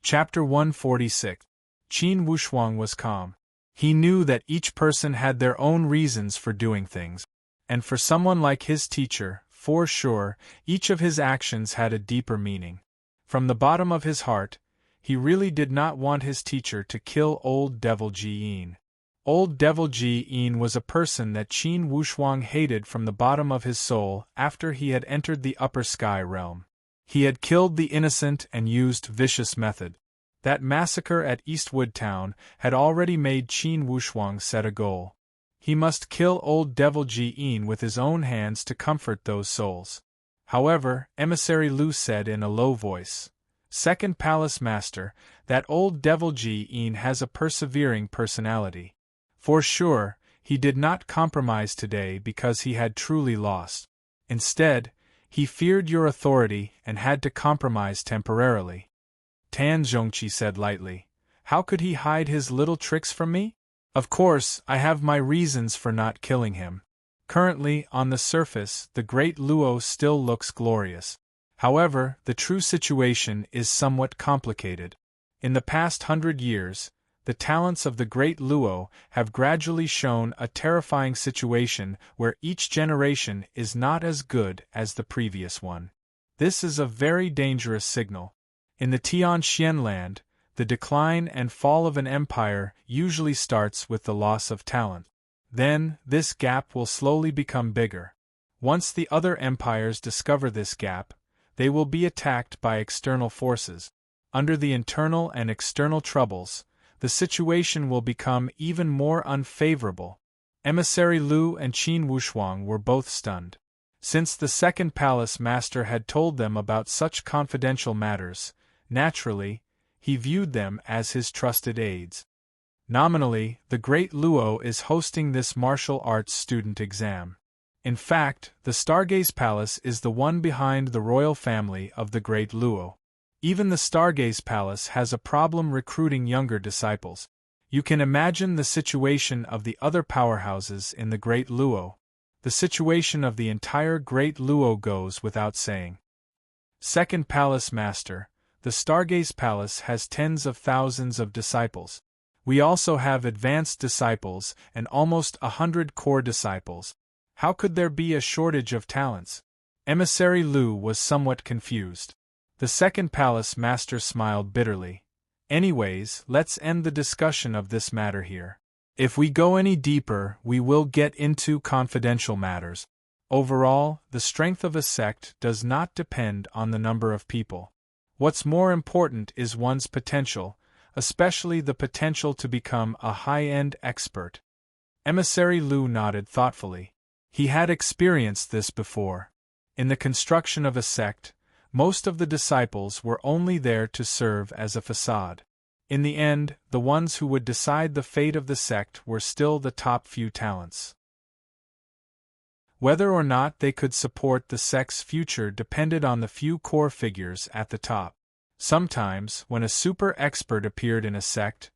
Chapter 146. Qin Wushuang was calm. He knew that each person had their own reasons for doing things, and for someone like his teacher, for sure, each of his actions had a deeper meaning. From the bottom of his heart, he really did not want his teacher to kill old Devil Ji-yin. Old Devil Ji-yin was a person that Qin Wushuang hated from the bottom of his soul after he had entered the upper sky realm. He had killed the innocent and used vicious method. That massacre at Eastwood Town had already made Qin Wushuang set a goal. He must kill old Devil Ji-yin with his own hands to comfort those souls. However, Emissary Lu said in a low voice, "Second Palace Master, that old Devil Ji-yin has a persevering personality. For sure, he did not compromise today because he had truly lost. Instead, he feared your authority and had to compromise temporarily." Tan Zhongqi said lightly, "How could he hide his little tricks from me? Of course, I have my reasons for not killing him. Currently, on the surface, the great Luo still looks glorious. However, the true situation is somewhat complicated. In the past 100 years, the talents of the great Luo have gradually shown a terrifying situation where each generation is not as good as the previous one. This is a very dangerous signal. In the Tianxian land, the decline and fall of an empire usually starts with the loss of talent. Then, this gap will slowly become bigger. Once the other empires discover this gap, they will be attacked by external forces. Under the internal and external troubles, the situation will become even more unfavorable. Emissary Lu and Qin Wushuang were both stunned. Since the second palace master had told them about such confidential matters, naturally, he viewed them as his trusted aides. Nominally, the Great Luo is hosting this martial arts student exam. In fact, the Stargaze Palace is the one behind the royal family of the Great Luo. Even the Stargaze Palace has a problem recruiting younger disciples. You can imagine the situation of the other powerhouses in the Great Luo. The situation of the entire Great Luo goes without saying. Second Palace Master, the Stargaze Palace has tens of thousands of disciples. We also have advanced disciples and almost 100 core disciples. How could there be a shortage of talents? Emissary Lu was somewhat confused. The second palace master smiled bitterly. Anyways, let's end the discussion of this matter here. If we go any deeper, we will get into confidential matters. Overall, the strength of a sect does not depend on the number of people. What's more important is one's potential, especially the potential to become a high-end expert. Emissary Lu nodded thoughtfully. He had experienced this before. In the construction of a sect, most of the disciples were only there to serve as a facade. In the end, the ones who would decide the fate of the sect were still the top few talents. Whether or not they could support the sect's future depended on the few core figures at the top. Sometimes, when a super expert appeared in a sect,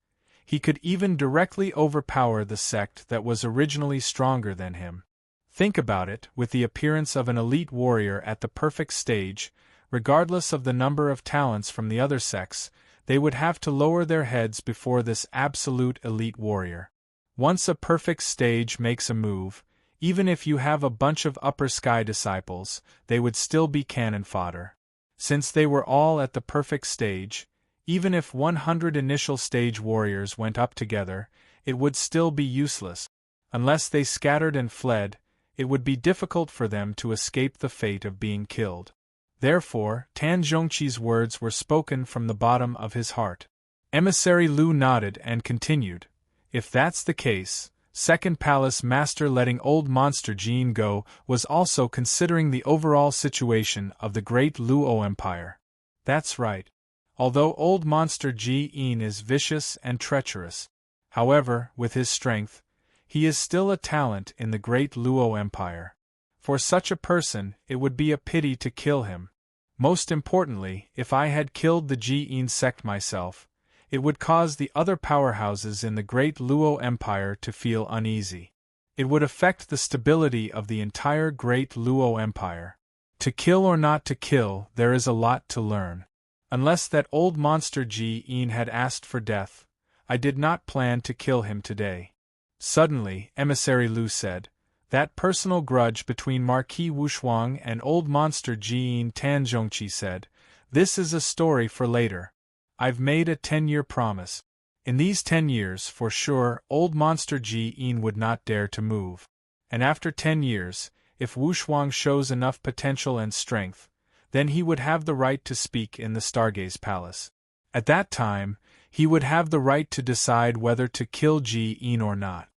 he could even directly overpower the sect that was originally stronger than him. Think about it, with the appearance of an elite warrior at the perfect stage, regardless of the number of talents from the other sects, they would have to lower their heads before this absolute elite warrior. Once a perfect stage makes a move, even if you have a bunch of upper sky disciples, they would still be cannon fodder. Since they were all at the perfect stage, even if 100 initial stage warriors went up together, it would still be useless. Unless they scattered and fled, it would be difficult for them to escape the fate of being killed. Therefore, Tan Zhongqi's words were spoken from the bottom of his heart. Emissary Lu nodded and continued, "If that's the case, Second Palace Master letting old monster Jin go was also considering the overall situation of the great Luo Empire." That's right. Although old monster Jin is vicious and treacherous, however, with his strength, he is still a talent in the great Luo Empire. For such a person, it would be a pity to kill him. Most importantly, if I had killed the Jin sect myself, it would cause the other powerhouses in the great Luo Empire to feel uneasy. It would affect the stability of the entire great Luo Empire. To kill or not to kill, there is a lot to learn. Unless that old monster Ji-in had asked for death, I did not plan to kill him today. Suddenly, Emissary Lu said, that personal grudge between Marquis Wushuang and old monster Ji-in. Tan Zhongqi said, this is a story for later. I've made a 10-year promise. In these 10 years, for sure, old monster Ji-in would not dare to move. And after 10 years, if Wushuang shows enough potential and strength, then he would have the right to speak in the Stargaze Palace. At that time, he would have the right to decide whether to kill Ji-in or not.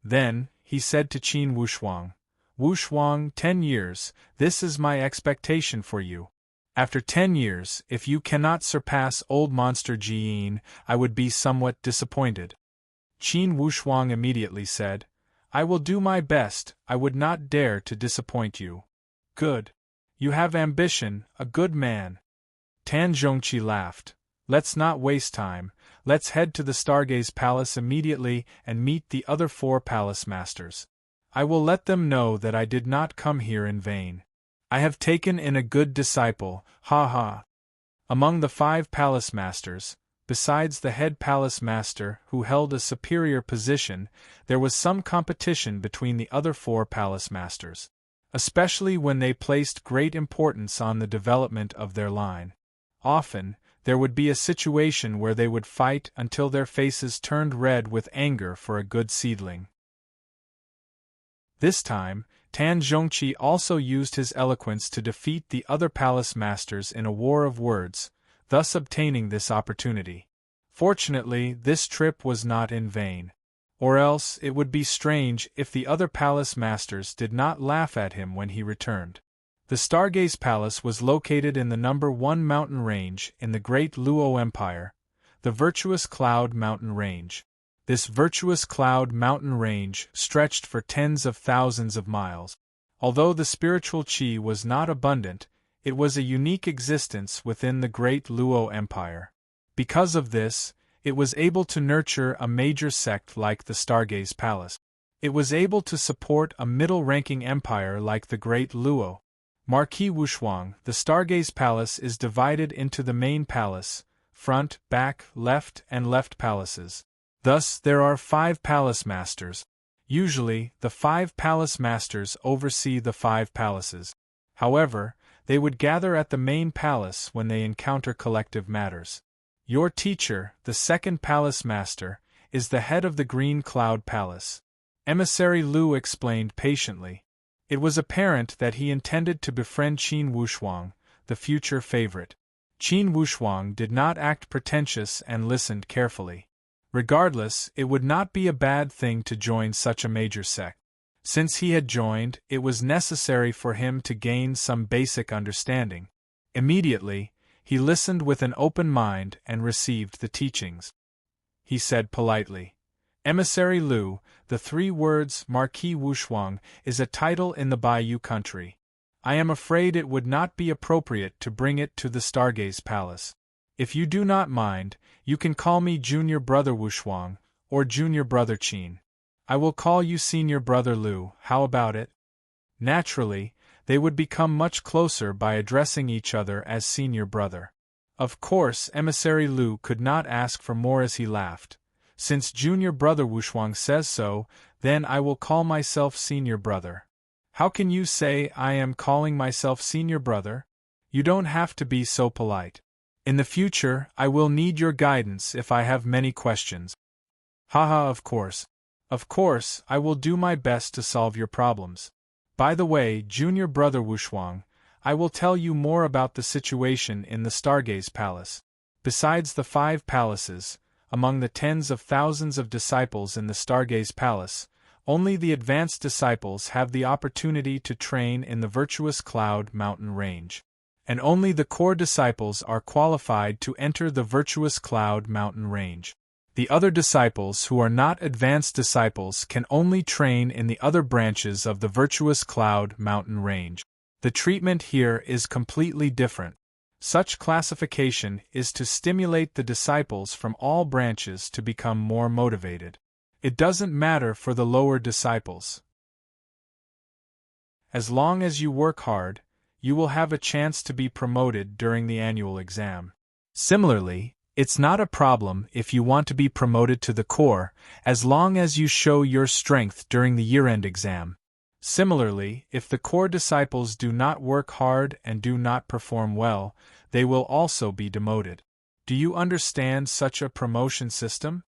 Then, he said to Qin Wushuang, Wushuang, 10 years, this is my expectation for you. After 10 years, if you cannot surpass old monster Ji-in, I would be somewhat disappointed. Qin Wushuang immediately said, I will do my best, I would not dare to disappoint you. Good. You have ambition, a good man. Tan Zhongqi laughed. Let's not waste time, let's head to the Stargaze Palace immediately and meet the other 4 palace masters. I will let them know that I did not come here in vain. I have taken in a good disciple, ha ha. Among the 5 palace masters, besides the head palace master who held a superior position, there was some competition between the other 4 palace masters, especially when they placed great importance on the development of their line. Often, there would be a situation where they would fight until their faces turned red with anger for a good seedling. This time, Tan Zhongqi also used his eloquence to defeat the other palace masters in a war of words, thus obtaining this opportunity. Fortunately, this trip was not in vain. Or else it would be strange if the other palace masters did not laugh at him when he returned. The Stargaze Palace was located in the number 1 mountain range in the Great Luo Empire, the Virtuous Cloud Mountain Range. This Virtuous Cloud Mountain Range stretched for tens of thousands of miles. Although the spiritual qi was not abundant, it was a unique existence within the Great Luo Empire. Because of this, it was able to nurture a major sect like the Stargaze Palace. It was able to support a middle-ranking empire like the Great Luo. Marquis Wushuang, the Stargaze Palace is divided into the main palace, front, back, and left palaces. Thus, there are 5 palace masters. Usually, the 5 palace masters oversee the 5 palaces. However, they would gather at the main palace when they encounter collective matters. Your teacher, the 2nd palace master, is the head of the Green Cloud Palace. Emissary Lu explained patiently. It was apparent that he intended to befriend Qin Wushuang, the future favorite. Qin Wushuang did not act pretentious and listened carefully. Regardless, it would not be a bad thing to join such a major sect. Since he had joined, it was necessary for him to gain some basic understanding. Immediately, he listened with an open mind and received the teachings. He said politely, Emissary Lu, the 3 words Marquis Wushuang is a title in the Bayou country. I am afraid it would not be appropriate to bring it to the Stargaze Palace. If you do not mind, you can call me Junior Brother Wushuang, or Junior Brother Qin. I will call you Senior Brother Lu, how about it? Naturally, they would become much closer by addressing each other as Senior Brother. Of course, Emissary Lu could not ask for more as he laughed. Since Junior Brother Wushuang says so, then I will call myself Senior Brother. How can you say I am calling myself Senior Brother? You don't have to be so polite. In the future, I will need your guidance if I have many questions. Haha, of course. Of course, I will do my best to solve your problems. By the way, Junior Brother Wushuang, I will tell you more about the situation in the Stargaze Palace. Besides the 5 palaces, among the tens of thousands of disciples in the Stargaze Palace, only the advanced disciples have the opportunity to train in the Virtuous Cloud Mountain Range. And only the core disciples are qualified to enter the Virtuous Cloud Mountain Range. The other disciples who are not advanced disciples can only train in the other branches of the Virtuous Cloud Mountain Range. The treatment here is completely different. Such classification is to stimulate the disciples from all branches to become more motivated. It doesn't matter for the lower disciples. As long as you work hard, you will have a chance to be promoted during the annual exam. Similarly, it's not a problem if you want to be promoted to the core, as long as you show your strength during the year-end exam. Similarly, if the core disciples do not work hard and do not perform well, they will also be demoted. Do you understand such a promotion system?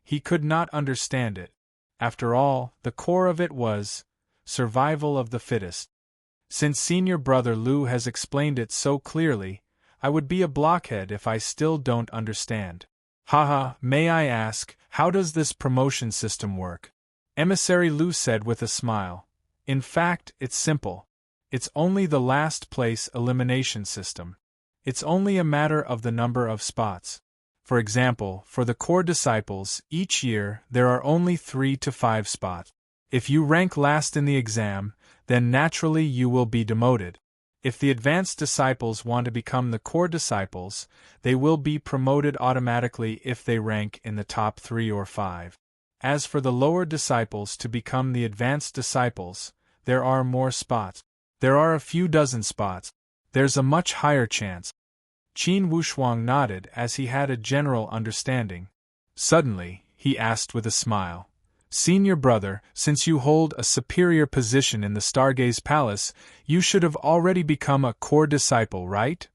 He could not understand it. After all, the core of it was survival of the fittest. Since senior brother Lou has explained it so clearly, I would be a blockhead if I still don't understand. Haha, may I ask, how does this promotion system work? Emissary Lou said with a smile. In fact, it's simple. It's only the last place elimination system. It's only a matter of the number of spots. For example, for the core disciples, each year there are only 3 to 5 spots. If you rank last in the exam, then naturally you will be demoted. If the advanced disciples want to become the core disciples, they will be promoted automatically if they rank in the top 3 or 5. As for the lower disciples to become the advanced disciples, there are more spots. There are a few dozen spots. There's a much higher chance. Qin Wushuang nodded as he had a general understanding. Suddenly, he asked with a smile, "Senior brother, since you hold a superior position in the Stargaze Palace, you should have already become a core disciple, right?"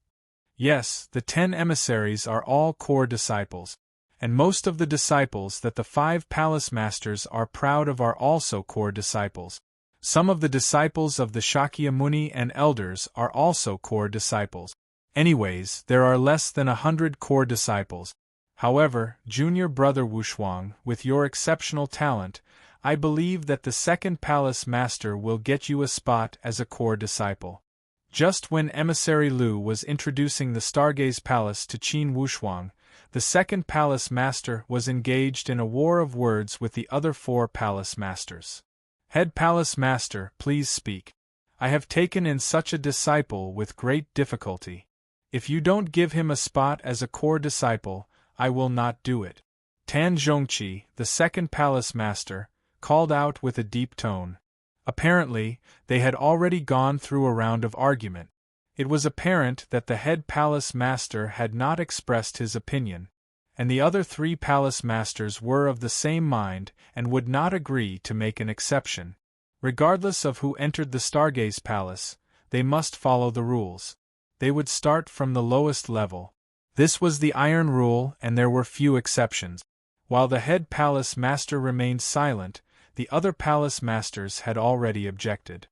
Yes, the 10 emissaries are all core disciples, and most of the disciples that the 5 palace masters are proud of are also core disciples. Some of the disciples of the Shakyamuni and elders are also core disciples. Anyways, there are less than 100 core disciples. However, junior brother Wushuang, with your exceptional talent, I believe that the second palace master will get you a spot as a core disciple. Just when Emissary Lu was introducing the Stargaze Palace to Qin Wushuang, the second palace master was engaged in a war of words with the other 4 palace masters. "Head palace master, please speak. I have taken in such a disciple with great difficulty. If you don't give him a spot as a core disciple, I will not do it." Tan Zhongqi, the second palace master, called out with a deep tone. Apparently, they had already gone through a round of argument. It was apparent that the head palace master had not expressed his opinion, and the other 3 palace masters were of the same mind and would not agree to make an exception. Regardless of who entered the Stargaze Palace, they must follow the rules. They would start from the lowest level. This was the iron rule, and there were few exceptions. While the head palace master remained silent, the other palace masters had already objected.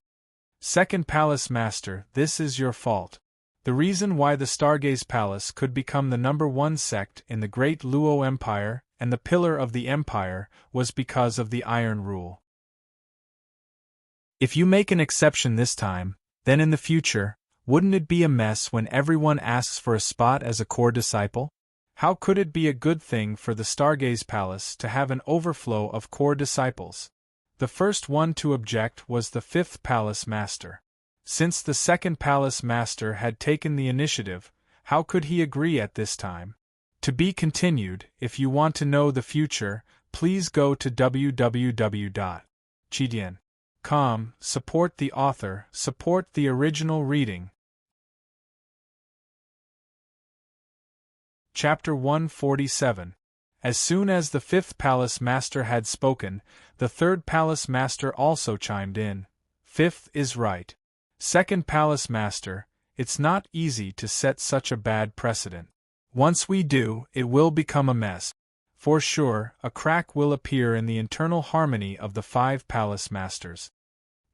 "Second palace master, this is your fault. The reason why the Stargaze Palace could become the #1 sect in the Great Luo Empire and the pillar of the empire was because of the iron rule. If you make an exception this time, then in the future, wouldn't it be a mess when everyone asks for a spot as a core disciple? How could it be a good thing for the Stargaze Palace to have an overflow of core disciples?" The first one to object was the 5th palace master. Since the second palace master had taken the initiative, how could he agree at this time? To be continued. If you want to know the future, please go to www.chidian.com, support the author, support the original reading. Chapter 147. As soon as the 5th palace master had spoken, the 3rd palace master also chimed in. "5th is right. Second palace master, it's not easy to set such a bad precedent. Once we do, it will become a mess. For sure, a crack will appear in the internal harmony of the 5 palace masters."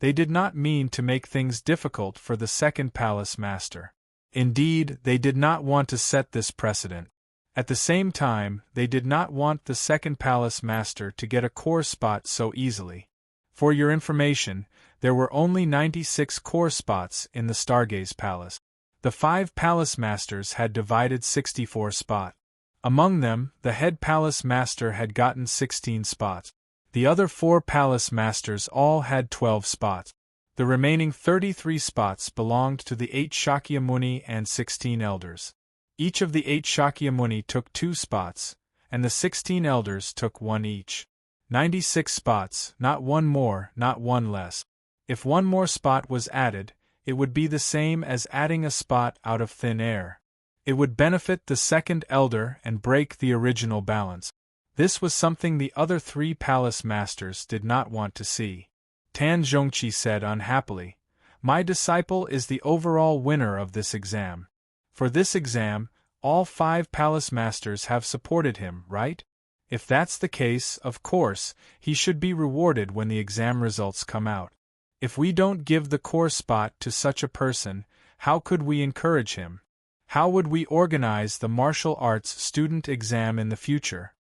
They did not mean to make things difficult for the second palace master. Indeed, they did not want to set this precedent. At the same time, they did not want the second palace master to get a core spot so easily. For your information, there were only 96 core spots in the Stargaze Palace. The 5 palace masters had divided 64 spots. Among them, the head palace master had gotten 16 spots. The other 4 palace masters all had 12 spots. The remaining 33 spots belonged to the 8 Shakyamuni and 16 elders. Each of the 8 Shakyamuni took 2 spots, and the 16 elders took 1 each. 96 spots, not one more, not one less. If one more spot was added, it would be the same as adding a spot out of thin air. It would benefit the second elder and break the original balance. This was something the other 3 palace masters did not want to see. Tan Zhongqi said unhappily, "My disciple is the overall winner of this exam. For this exam, all 5 palace masters have supported him, right? If that's the case, of course, he should be rewarded when the exam results come out. If we don't give the core spot to such a person, how could we encourage him? How would we organize the martial arts student exam in the future?"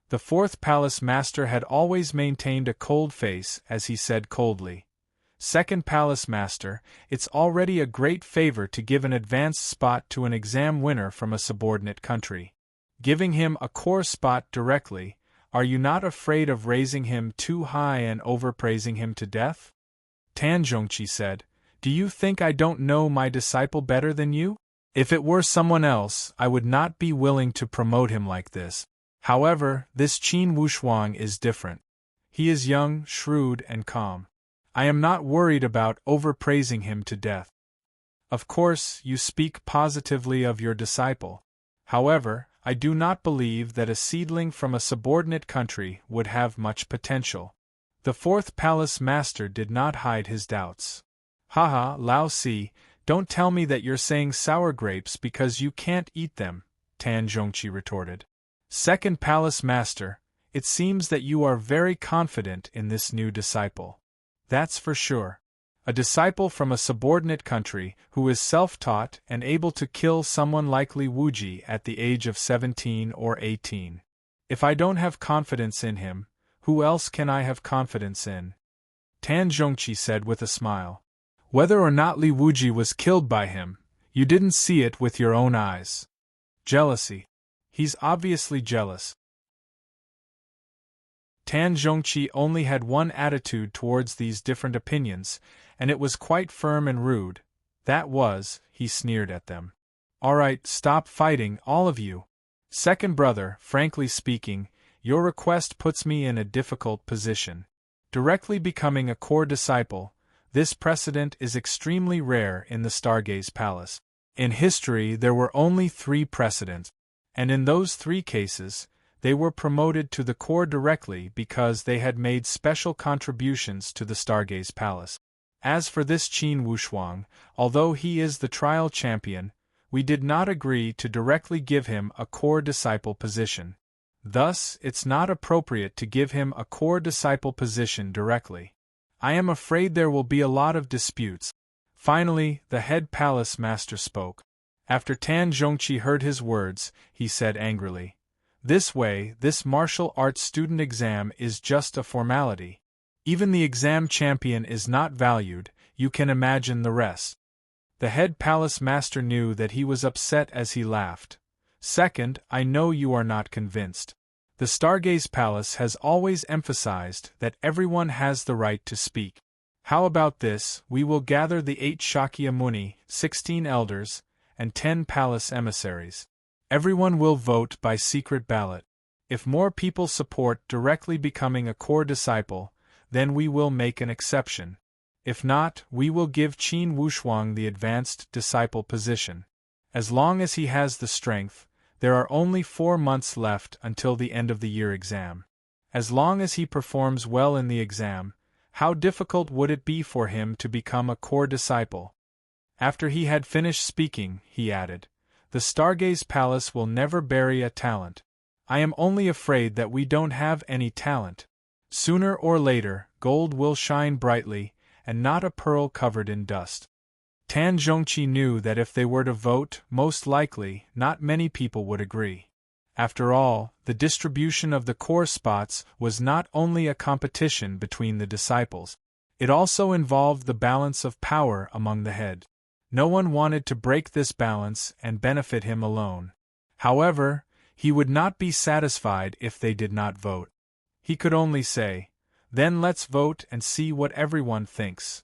The 4th palace master had always maintained a cold face as he said coldly, "Second palace master, it's already a great favor to give an advanced spot to an exam winner from a subordinate country. Giving him a core spot directly, are you not afraid of raising him too high and overpraising him to death?" Tan Zhongqi said, "Do you think I don't know my disciple better than you? If it were someone else, I would not be willing to promote him like this. However, this Qin Wushuang is different. He is young, shrewd, and calm. I am not worried about overpraising him to death." Of course, you speak positively of your disciple. However, I do not believe that a seedling from a subordinate country would have much potential. The 4th palace master did not hide his doubts. "Haha, Lao Si, don't tell me that you're saying sour grapes because you can't eat them," Tan Zhongqi retorted. "Second palace master, it seems that you are very confident in this new disciple. That's for sure. A disciple from a subordinate country who is self-taught and able to kill someone like Li Wuji at the age of 17 or 18. If I don't have confidence in him, who else can I have confidence in?" Tan Zhongqi said with a smile. "Whether or not Li Wuji was killed by him, you didn't see it with your own eyes. Jealousy. He's obviously jealous." Tan Zhongqi only had one attitude towards these different opinions, and it was quite firm and rude. That was, he sneered at them. "All right, stop fighting, all of you. Second brother, frankly speaking, your request puts me in a difficult position. Directly becoming a core disciple, this precedent is extremely rare in the Stargaze Palace. In history there were only 3 precedents, and in those 3 cases, they were promoted to the core directly because they had made special contributions to the Stargaze Palace. As for this Qin Wushuang, although he is the trial champion, we did not agree to directly give him a core disciple position. Thus, it's not appropriate to give him a core disciple position directly. I am afraid there will be a lot of disputes." Finally, the head palace master spoke. After Tan Zhongqi heard his words, he said angrily, "This way, this martial arts student exam is just a formality. Even the exam champion is not valued, you can imagine the rest." The head palace master knew that he was upset as he laughed. "Second, I know you are not convinced. The Stargaze Palace has always emphasized that everyone has the right to speak. How about this, we will gather the 8 Shakya Muni, 16 elders, and 10 palace emissaries. Everyone will vote by secret ballot. If more people support directly becoming a core disciple, then we will make an exception. If not, we will give Qin Wushuang the advanced disciple position. As long as he has the strength, there are only 4 months left until the end of the year exam. As long as he performs well in the exam, how difficult would it be for him to become a core disciple?" After he had finished speaking, he added, "The Stargaze Palace will never bury a talent. I am only afraid that we don't have any talent. Sooner or later, gold will shine brightly, and not a pearl covered in dust." Tan Zhongqi knew that if they were to vote, most likely, not many people would agree. After all, the distribution of the core spots was not only a competition between the disciples. It also involved the balance of power among the head. No one wanted to break this balance and benefit him alone. However, he would not be satisfied if they did not vote. He could only say, "Then let's vote and see what everyone thinks."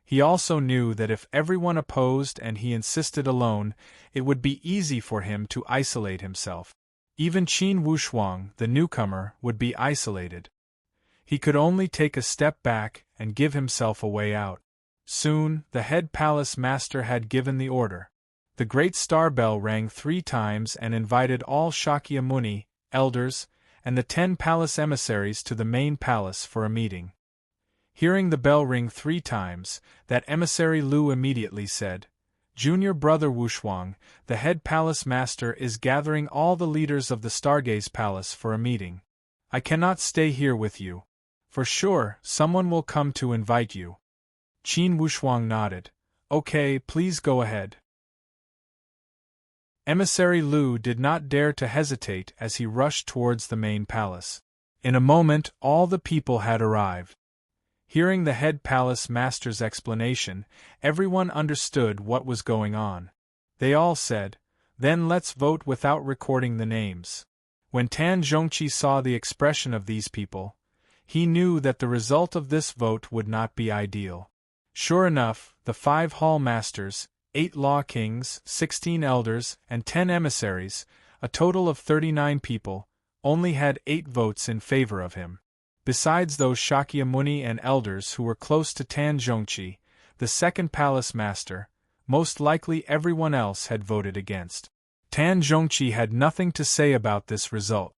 He also knew that if everyone opposed and he insisted alone, it would be easy for him to isolate himself. Even Qin Wushuang, the newcomer, would be isolated. He could only take a step back and give himself a way out. Soon, the head palace master had given the order. The great star bell rang 3 times and invited all Shakyamuni, elders, and the 10 palace emissaries to the main palace for a meeting. Hearing the bell ring 3 times, that emissary Lu immediately said, "Junior brother Wushuang, the head palace master is gathering all the leaders of the Stargaze Palace for a meeting. I cannot stay here with you. For sure, someone will come to invite you." Qin Wushuang nodded. "Okay, please go ahead." Emissary Lu did not dare to hesitate as he rushed towards the main palace. In a moment, all the people had arrived. Hearing the head palace master's explanation, everyone understood what was going on. They all said, "Then let's vote without recording the names." When Tan Zhongqi saw the expression of these people, he knew that the result of this vote would not be ideal. Sure enough, the 5 hall masters, 8 law kings, 16 elders, and 10 emissaries, a total of 39 people, only had 8 votes in favor of him. Besides those Shakyamuni and elders who were close to Tan Zhongqi, the second palace master, most likely everyone else had voted against. Tan Zhongqi had nothing to say about this result.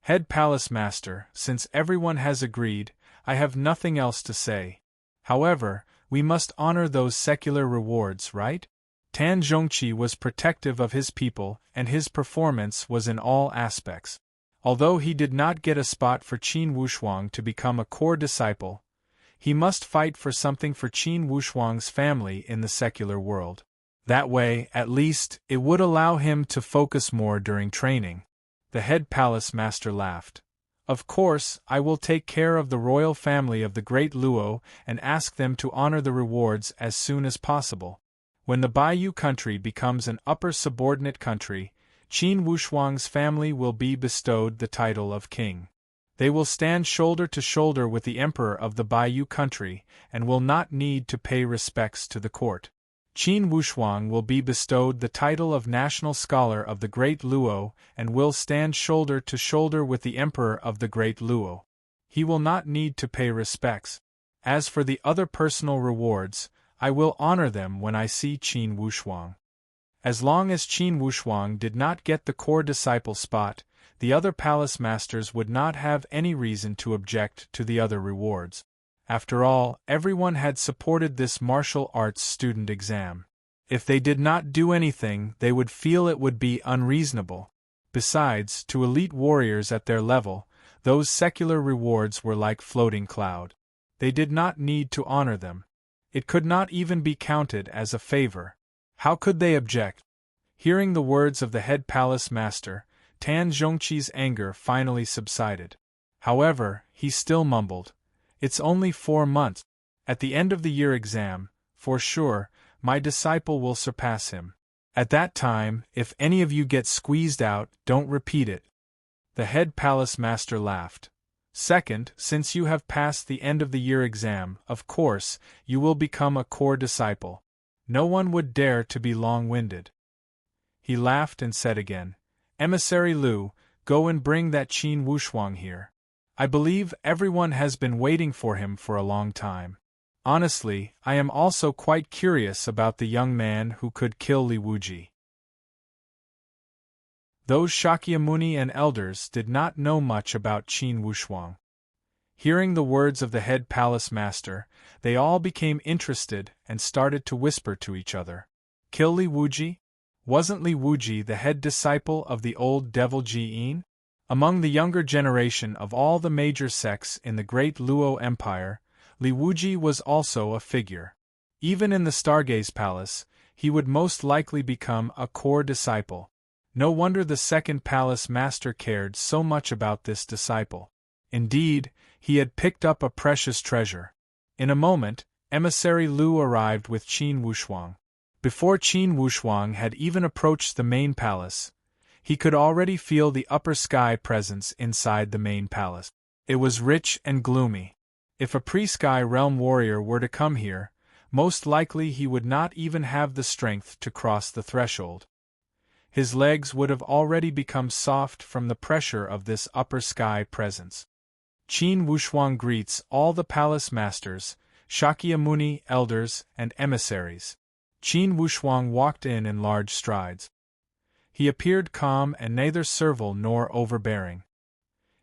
"Head palace master, since everyone has agreed, I have nothing else to say. However, we must honor those secular rewards, right?" Tan Zhongqi was protective of his people, and his performance was in all aspects. Although he did not get a spot for Qin Wushuang to become a core disciple, he must fight for something for Qin Wushuang's family in the secular world. That way, at least, it would allow him to focus more during training. The head palace master laughed. "Of course, I will take care of the royal family of the great Luo and ask them to honor the rewards as soon as possible. When the Baiyu country becomes an upper subordinate country, Qin Wushuang's family will be bestowed the title of king. They will stand shoulder to shoulder with the emperor of the Baiyu country and will not need to pay respects to the court. Qin Wushuang will be bestowed the title of national scholar of the Great Luo and will stand shoulder to shoulder with the emperor of the Great Luo. He will not need to pay respects. As for the other personal rewards, I will honor them when I see Qin Wushuang." As long as Qin Wushuang did not get the core disciple spot, the other palace masters would not have any reason to object to the other rewards. After all, everyone had supported this martial arts student exam. If they did not do anything, they would feel it would be unreasonable. Besides, to elite warriors at their level, those secular rewards were like floating cloud. They did not need to honor them. It could not even be counted as a favor. How could they object? Hearing the words of the head palace master, Tan Zhongqi's anger finally subsided. However, he still mumbled, "It's only 4 months. At the end of the year exam, for sure, my disciple will surpass him. At that time, if any of you get squeezed out, don't repeat it." The head palace master laughed. "Second, since you have passed the end of the year exam, of course, you will become a core disciple. No one would dare to be long-winded." He laughed and said again, "Emissary Lu, go and bring that Qin Wushuang here. I believe everyone has been waiting for him for a long time. Honestly, I am also quite curious about the young man who could kill Li Wuji." Those Shakyamuni and elders did not know much about Qin Wushuang. Hearing the words of the head palace master, they all became interested and started to whisper to each other. Kill Li Wuji? Wasn't Li Wuji the head disciple of the old devil Ji-in? Among the younger generation of all the major sects in the great Luo Empire, Li Wuji was also a figure. Even in the Stargaze Palace, he would most likely become a core disciple. No wonder the second palace master cared so much about this disciple. Indeed, he had picked up a precious treasure. In a moment, emissary Lu arrived with Qin Wushuang. Before Qin Wushuang had even approached the main palace, he could already feel the upper sky presence inside the main palace. It was rich and gloomy. If a pre-sky realm warrior were to come here, most likely he would not even have the strength to cross the threshold. His legs would have already become soft from the pressure of this upper sky presence. Qin Wushuang greets all the palace masters, Shakyamuni elders, and emissaries. Qin Wushuang walked in large strides. He appeared calm and neither servile nor overbearing.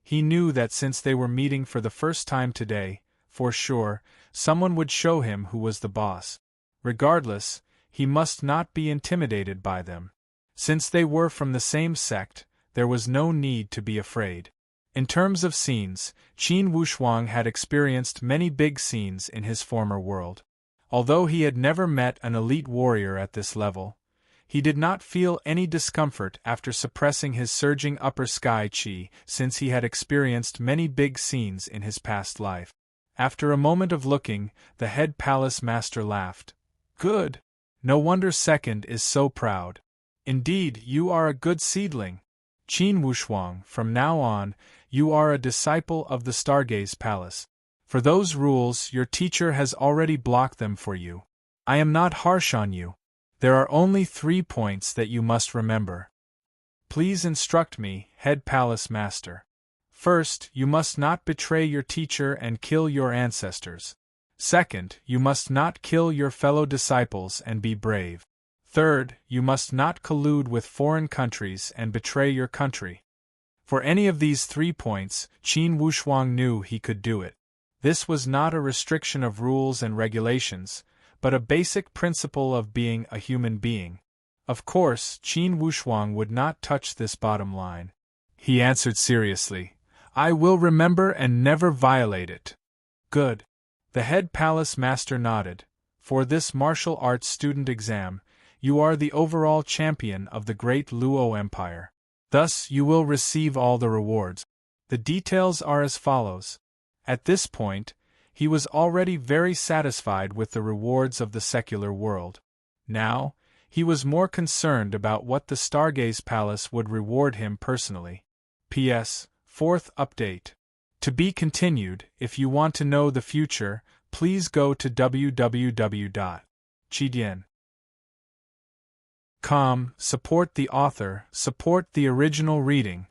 He knew that since they were meeting for the first time today, for sure, someone would show him who was the boss. Regardless, he must not be intimidated by them. Since they were from the same sect, there was no need to be afraid. In terms of scenes, Qin Wushuang had experienced many big scenes in his former world. Although he had never met an elite warrior at this level, he did not feel any discomfort after suppressing his surging upper sky chi, since he had experienced many big scenes in his past life. After a moment of looking, the head palace master laughed. Good. No wonder Second is so proud. Indeed, you are a good seedling. Qin Wushuang, from now on, you are a disciple of the Stargaze Palace. For those rules, your teacher has already blocked them for you. I am not harsh on you. There are only 3 points that you must remember. Please instruct me, head palace master. First, you must not betray your teacher and kill your ancestors. Second, you must not kill your fellow disciples and be brave. Third, you must not collude with foreign countries and betray your country. For any of these 3 points, Qin Wushuang knew he could do it. This was not a restriction of rules and regulations, but a basic principle of being a human being. Of course, Qin Wushuang would not touch this bottom line. He answered seriously, I will remember and never violate it. Good. The head palace master nodded. For this martial arts student exam, you are the overall champion of the great Luo Empire. Thus, you will receive all the rewards. The details are as follows. At this point, he was already very satisfied with the rewards of the secular world. Now, he was more concerned about what the Stargaze Palace would reward him personally. P.S. Fourth update. To be continued. If you want to know the future, please go to www.chidian.com. Support the author, support the original reading.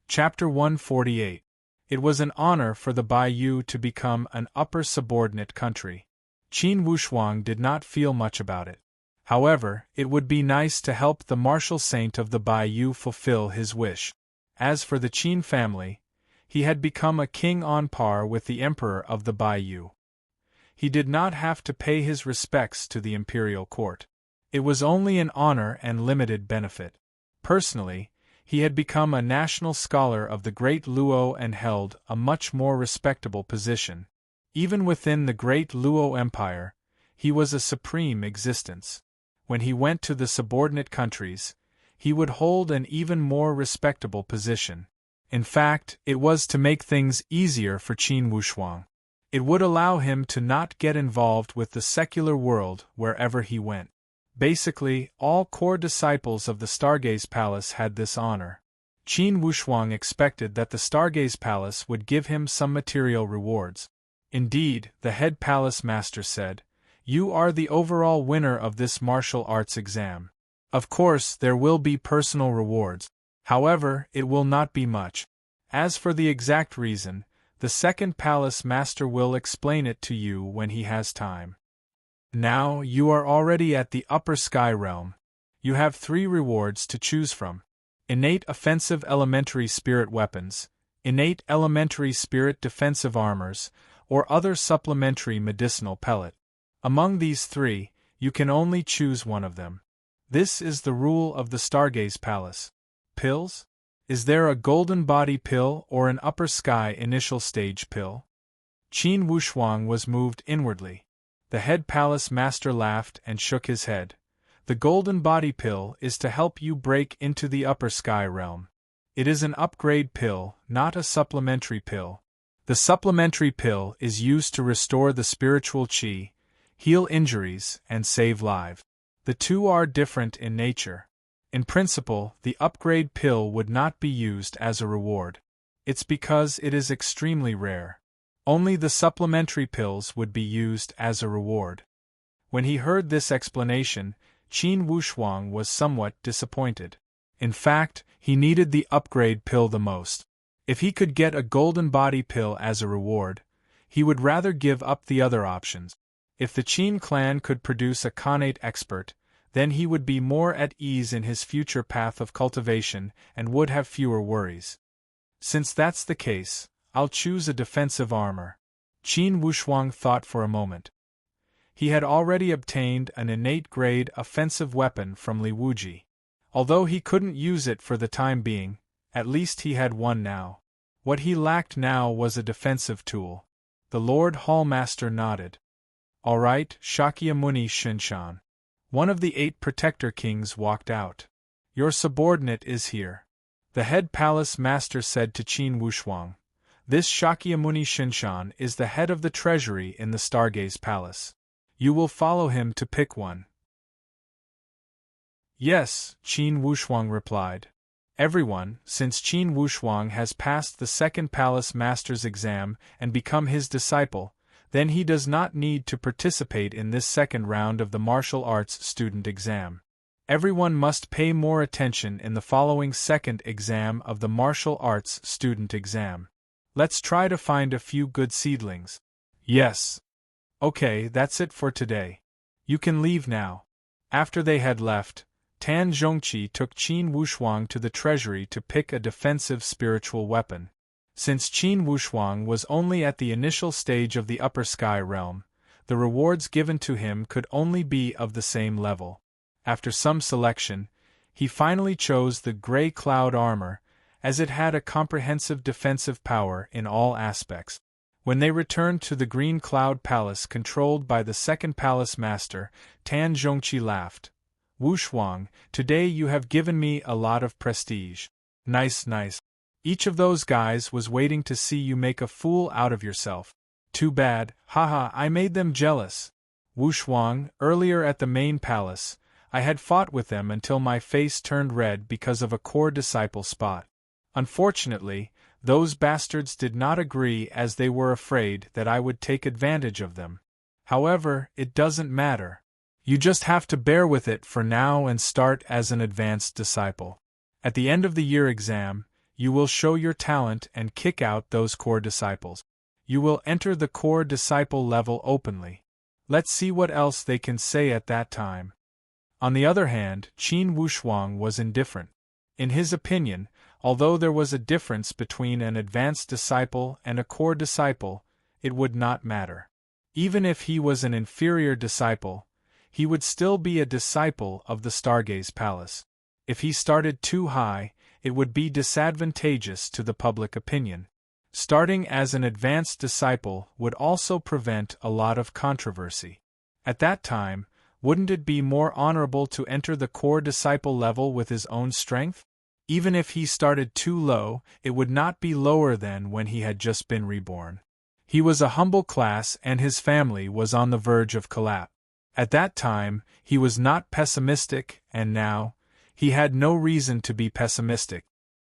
Chapter 148. It was an honor for the Baiyu to become an upper subordinate country. Qin Wushuang did not feel much about it. However, it would be nice to help the martial saint of the Baiyu fulfill his wish. As for the Qin family, he had become a king on par with the emperor of the Baiyu. He did not have to pay his respects to the imperial court. It was only an honor and limited benefit. Personally, he had become a national scholar of the great Luo and held a much more respectable position. Even within the great Luo Empire, he was a supreme existence. When he went to the subordinate countries, he would hold an even more respectable position. In fact, it was to make things easier for Qin Wushuang. It would allow him to not get involved with the secular world wherever he went. Basically, all core disciples of the Stargaze Palace had this honor. Qin Wushuang expected that the Stargaze Palace would give him some material rewards. Indeed, the head palace master said, You are the overall winner of this martial arts exam. Of course, there will be personal rewards. However, it will not be much. As for the exact reason, the second palace master will explain it to you when he has time. Now, you are already at the upper sky realm. You have 3 rewards to choose from. Innate offensive elementary spirit weapons, innate elementary spirit defensive armors, or other supplementary medicinal pellet. Among these 3, you can only choose one of them. This is the rule of the Stargaze Palace. Pills? Is there a golden body pill or an upper sky initial stage pill? Qin Wushuang was moved inwardly. The head palace master laughed and shook his head. The golden body pill is to help you break into the upper sky realm. It is an upgrade pill, not a supplementary pill. The supplementary pill is used to restore the spiritual chi, heal injuries, and save lives. The two are different in nature. In principle, the upgrade pill would not be used as a reward. It's because it is extremely rare. Only the supplementary pills would be used as a reward. When he heard this explanation, Qin Wushuang was somewhat disappointed. In fact, he needed the upgrade pill the most. If he could get a golden body pill as a reward, He would rather give up the other options. If the Qin clan could produce a Khanate expert, then he would be more at ease in his future path of cultivation and would have fewer worries. Since that's the case, I'll choose a defensive armor. Qin Wushuang thought for a moment. He had already obtained an innate grade offensive weapon from Li Wuji. Although he couldn't use it for the time being, at least he had one now. What he lacked now was a defensive tool. The Lord Hallmaster nodded. All right, Shakyamuni Shinshan. One of the 8 protector kings walked out. Your subordinate is here. The head palace master said to Qin Wushuang. This Shakyamuni Shinshan is the head of the treasury in the Stargaze Palace. You will follow him to pick one. Yes, Qin Wushuang replied. Everyone, since Qin Wushuang has passed the second palace master's exam and become his disciple, then he does not need to participate in this second round of the martial arts student exam. Everyone must pay more attention in the following second exam of the martial arts student exam. Let's try to find a few good seedlings. Yes. Okay, that's it for today. You can leave now. After they had left, Tan Zhongqi took Qin Wushuang to the treasury to pick a defensive spiritual weapon. Since Qin Wushuang was only at the initial stage of the upper sky realm, the rewards given to him could only be of the same level. After some selection, he finally chose the gray cloud armor, as it had a comprehensive defensive power in all aspects. When they returned to the Green Cloud Palace controlled by the second palace master, Tan Zhongqi laughed. Wushuang, today you have given me a lot of prestige. Nice. Each of those guys was waiting to see you make a fool out of yourself. Too bad, haha, I made them jealous. Wushuang, earlier at the main palace, I had fought with them until my face turned red because of a core disciple spot. Unfortunately, those bastards did not agree as they were afraid that I would take advantage of them. However, it doesn't matter. You just have to bear with it for now and start as an advanced disciple. At the end of the year exam, you will show your talent and kick out those core disciples. You will enter the core disciple level openly. Let's see what else they can say at that time. On the other hand, Qin Wushuang was indifferent. In his opinion, although there was a difference between an advanced disciple and a core disciple, it would not matter. Even if he was an inferior disciple, he would still be a disciple of the Stargaze Palace. If he started too high, it would be disadvantageous to the public opinion. Starting as an advanced disciple would also prevent a lot of controversy. At that time, wouldn't it be more honorable to enter the core disciple level with his own strength? Even if he started too low, it would not be lower than when he had just been reborn. He was a humble class and his family was on the verge of collapse. At that time, he was not pessimistic, and now, he had no reason to be pessimistic.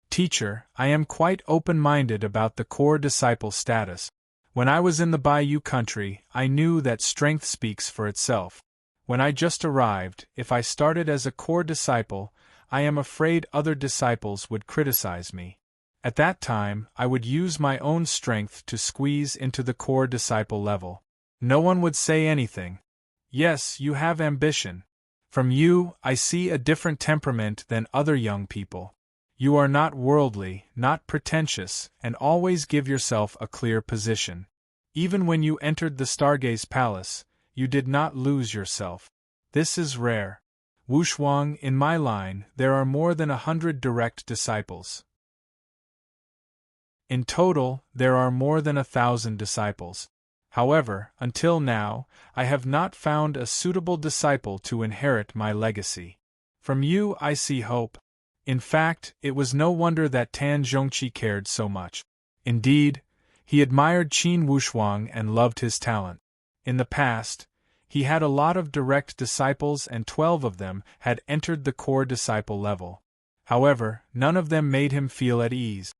Teacher, I am quite open-minded about the core disciple status. When I was in the Bayou country, I knew that strength speaks for itself. When I just arrived, if I started as a core disciple, I am afraid other disciples would criticize me. At that time, I would use my own strength to squeeze into the core disciple level. No one would say anything. Yes, you have ambition. From you, I see a different temperament than other young people. You are not worldly, not pretentious, and always give yourself a clear position. Even when you entered the Stargaze Palace, you did not lose yourself. This is rare. Wushuang, in my line, there are more than 100 direct disciples. In total, there are more than 1,000 disciples. However, until now, I have not found a suitable disciple to inherit my legacy. From you I see hope. In fact, it was no wonder that Tan Zhongqi cared so much. Indeed, he admired Qin Wushuang and loved his talent. In the past, he had a lot of direct disciples and 12 of them had entered the core disciple level. However, none of them made him feel at ease.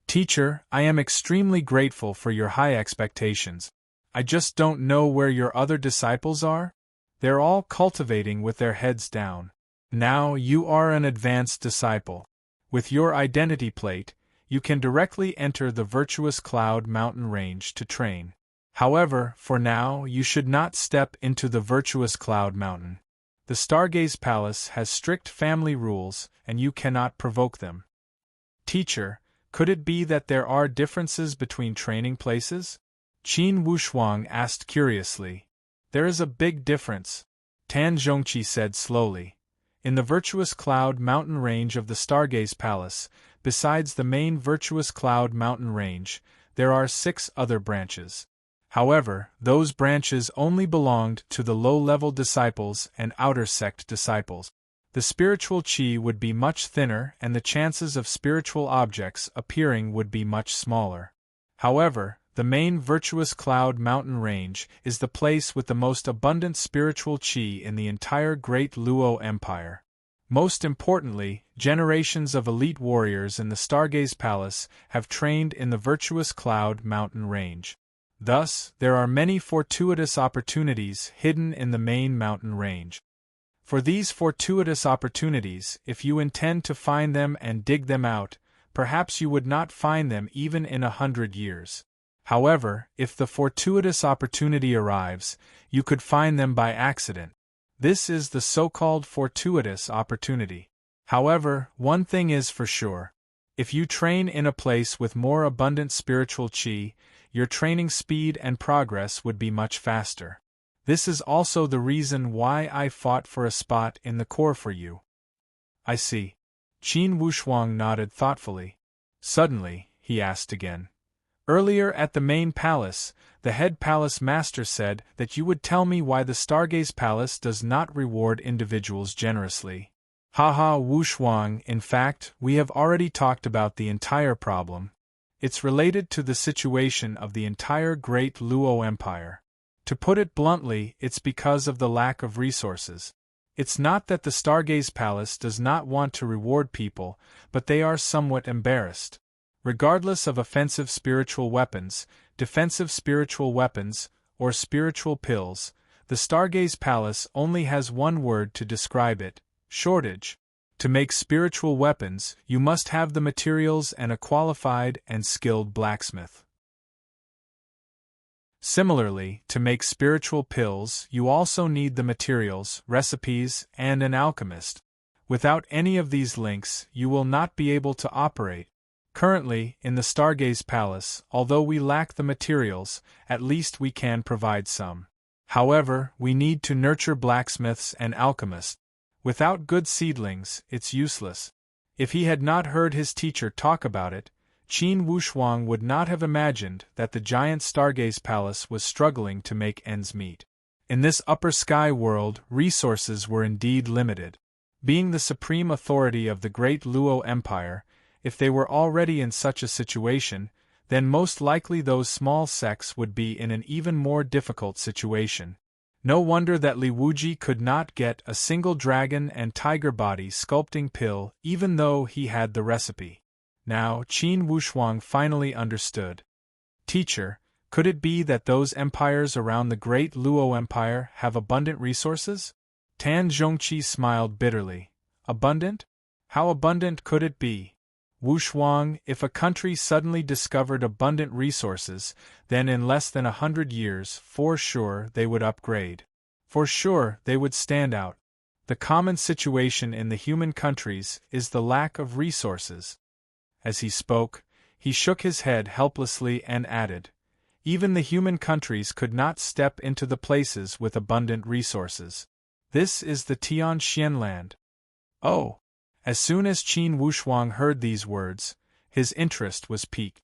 Teacher, I am extremely grateful for your high expectations. I just don't know where your other disciples are? They're all cultivating with their heads down. Now you are an advanced disciple. With your identity plate, you can directly enter the virtuous cloud mountain range to train. However, for now, you should not step into the virtuous cloud mountain. The Stargaze Palace has strict family rules, and you cannot provoke them. Teacher, could it be that there are differences between training places? Qin Wushuang asked curiously. There is a big difference, Tan Zhongqi said slowly. In the virtuous cloud mountain range of the Stargaze Palace, besides the main virtuous cloud mountain range, there are 6 other branches. However, those branches only belonged to the low-level disciples and outer sect disciples. The spiritual qi would be much thinner and the chances of spiritual objects appearing would be much smaller. However, the main virtuous cloud mountain range is the place with the most abundant spiritual qi in the entire Great Luo Empire. Most importantly, generations of elite warriors in the Stargaze Palace have trained in the virtuous cloud mountain range. Thus, there are many fortuitous opportunities hidden in the main mountain range. For these fortuitous opportunities, if you intend to find them and dig them out, perhaps you would not find them even in 100 years. However, if the fortuitous opportunity arrives, you could find them by accident. This is the so-called fortuitous opportunity. However, one thing is for sure. If you train in a place with more abundant spiritual qi, your training speed and progress would be much faster. This is also the reason why I fought for a spot in the corps for you. I see. Qin Wushuang nodded thoughtfully. Suddenly, he asked again. Earlier at the main palace, the head palace master said that you would tell me why the Stargaze Palace does not reward individuals generously. Haha, Wushuang, in fact, we have already talked about the entire problem. It's related to the situation of the entire Great Luo Empire. To put it bluntly, it's because of the lack of resources. It's not that the Stargaze Palace does not want to reward people, but they are somewhat embarrassed. Regardless of offensive spiritual weapons, defensive spiritual weapons, or spiritual pills, the Stargaze Palace only has one word to describe it: shortage. To make spiritual weapons, you must have the materials and a qualified and skilled blacksmith. Similarly, to make spiritual pills, you also need the materials, recipes, and an alchemist. Without any of these links, you will not be able to operate. Currently, in the Stargaze Palace, although we lack the materials, at least we can provide some. However, we need to nurture blacksmiths and alchemists. Without good seedlings, it's useless. If he had not heard his teacher talk about it, Qin Wushuang would not have imagined that the giant Stargaze Palace was struggling to make ends meet. In this upper sky world, resources were indeed limited. Being the supreme authority of the Great Luo Empire, if they were already in such a situation, then most likely those small sects would be in an even more difficult situation. No wonder that Li Wuji could not get a single dragon and tiger body sculpting pill even though he had the recipe. Now, Qin Wushuang finally understood. Teacher, could it be that those empires around the Great Luo Empire have abundant resources? Tan Zhongqi smiled bitterly. Abundant? How abundant could it be? Wushuang, if a country suddenly discovered abundant resources, then in less than 100 years, for sure they would upgrade. For sure they would stand out. The common situation in the human countries is the lack of resources. As he spoke, he shook his head helplessly and added, even the human countries could not step into the places with abundant resources. This is the Tian Xian land. Oh! As soon as Qin Wushuang heard these words, his interest was piqued.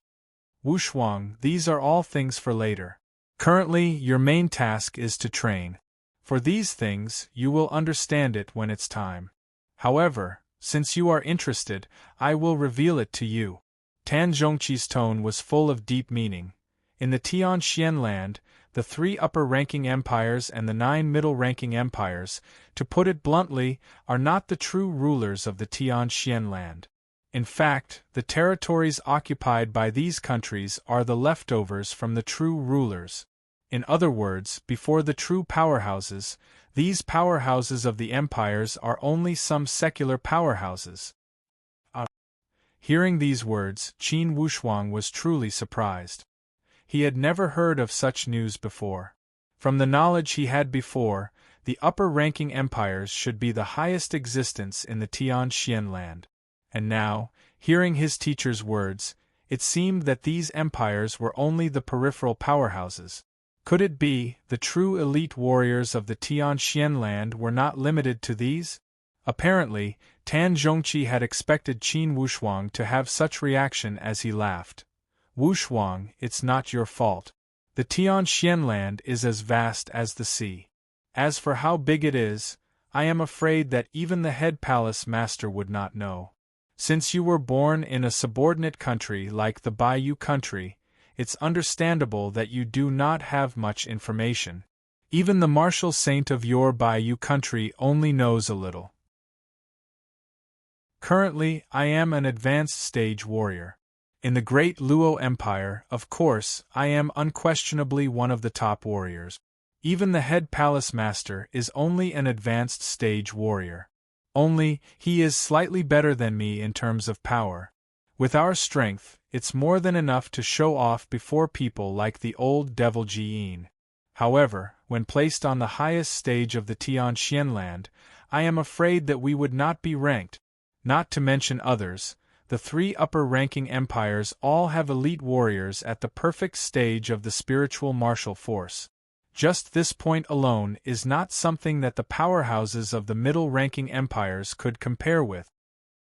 Wushuang, these are all things for later. Currently, your main task is to train. For these things, you will understand it when it's time. However, since you are interested, I will reveal it to you. Tan Zhongqi's tone was full of deep meaning. In the Tian Xian land, the 3 upper-ranking empires and the 9 middle-ranking empires, to put it bluntly, are not the true rulers of the Tian Xian land. In fact, the territories occupied by these countries are the leftovers from the true rulers. In other words, before the true powerhouses, these powerhouses of the empires are only some secular powerhouses. Hearing these words, Qin Wushuang was truly surprised. He had never heard of such news before. From the knowledge he had before, the upper-ranking empires should be the highest existence in the Tian land. And now, hearing his teacher's words, it seemed that these empires were only the peripheral powerhouses. Could it be, the true elite warriors of the Tian land were not limited to these? Apparently, Tan Zhongqi had expected Qin Wushuang to have such reaction as he laughed. Wushuang, it's not your fault. The Tian land is as vast as the sea. As for how big it is, I am afraid that even the head palace master would not know. Since you were born in a subordinate country like the Baiyu country, it's understandable that you do not have much information. Even the martial saint of your Baiyu country only knows a little. Currently, I am an advanced stage warrior. In the great Luo Empire, of course, I am unquestionably one of the top warriors. Even the head palace master is only an advanced stage warrior. Only, he is slightly better than me in terms of power. With our strength, it's more than enough to show off before people like the old devil Jiyin. However, when placed on the highest stage of the Tian land, I am afraid that we would not be ranked. Not to mention others, the three upper-ranking empires all have elite warriors at the perfect stage of the spiritual martial force. Just this point alone is not something that the powerhouses of the middle-ranking empires could compare with.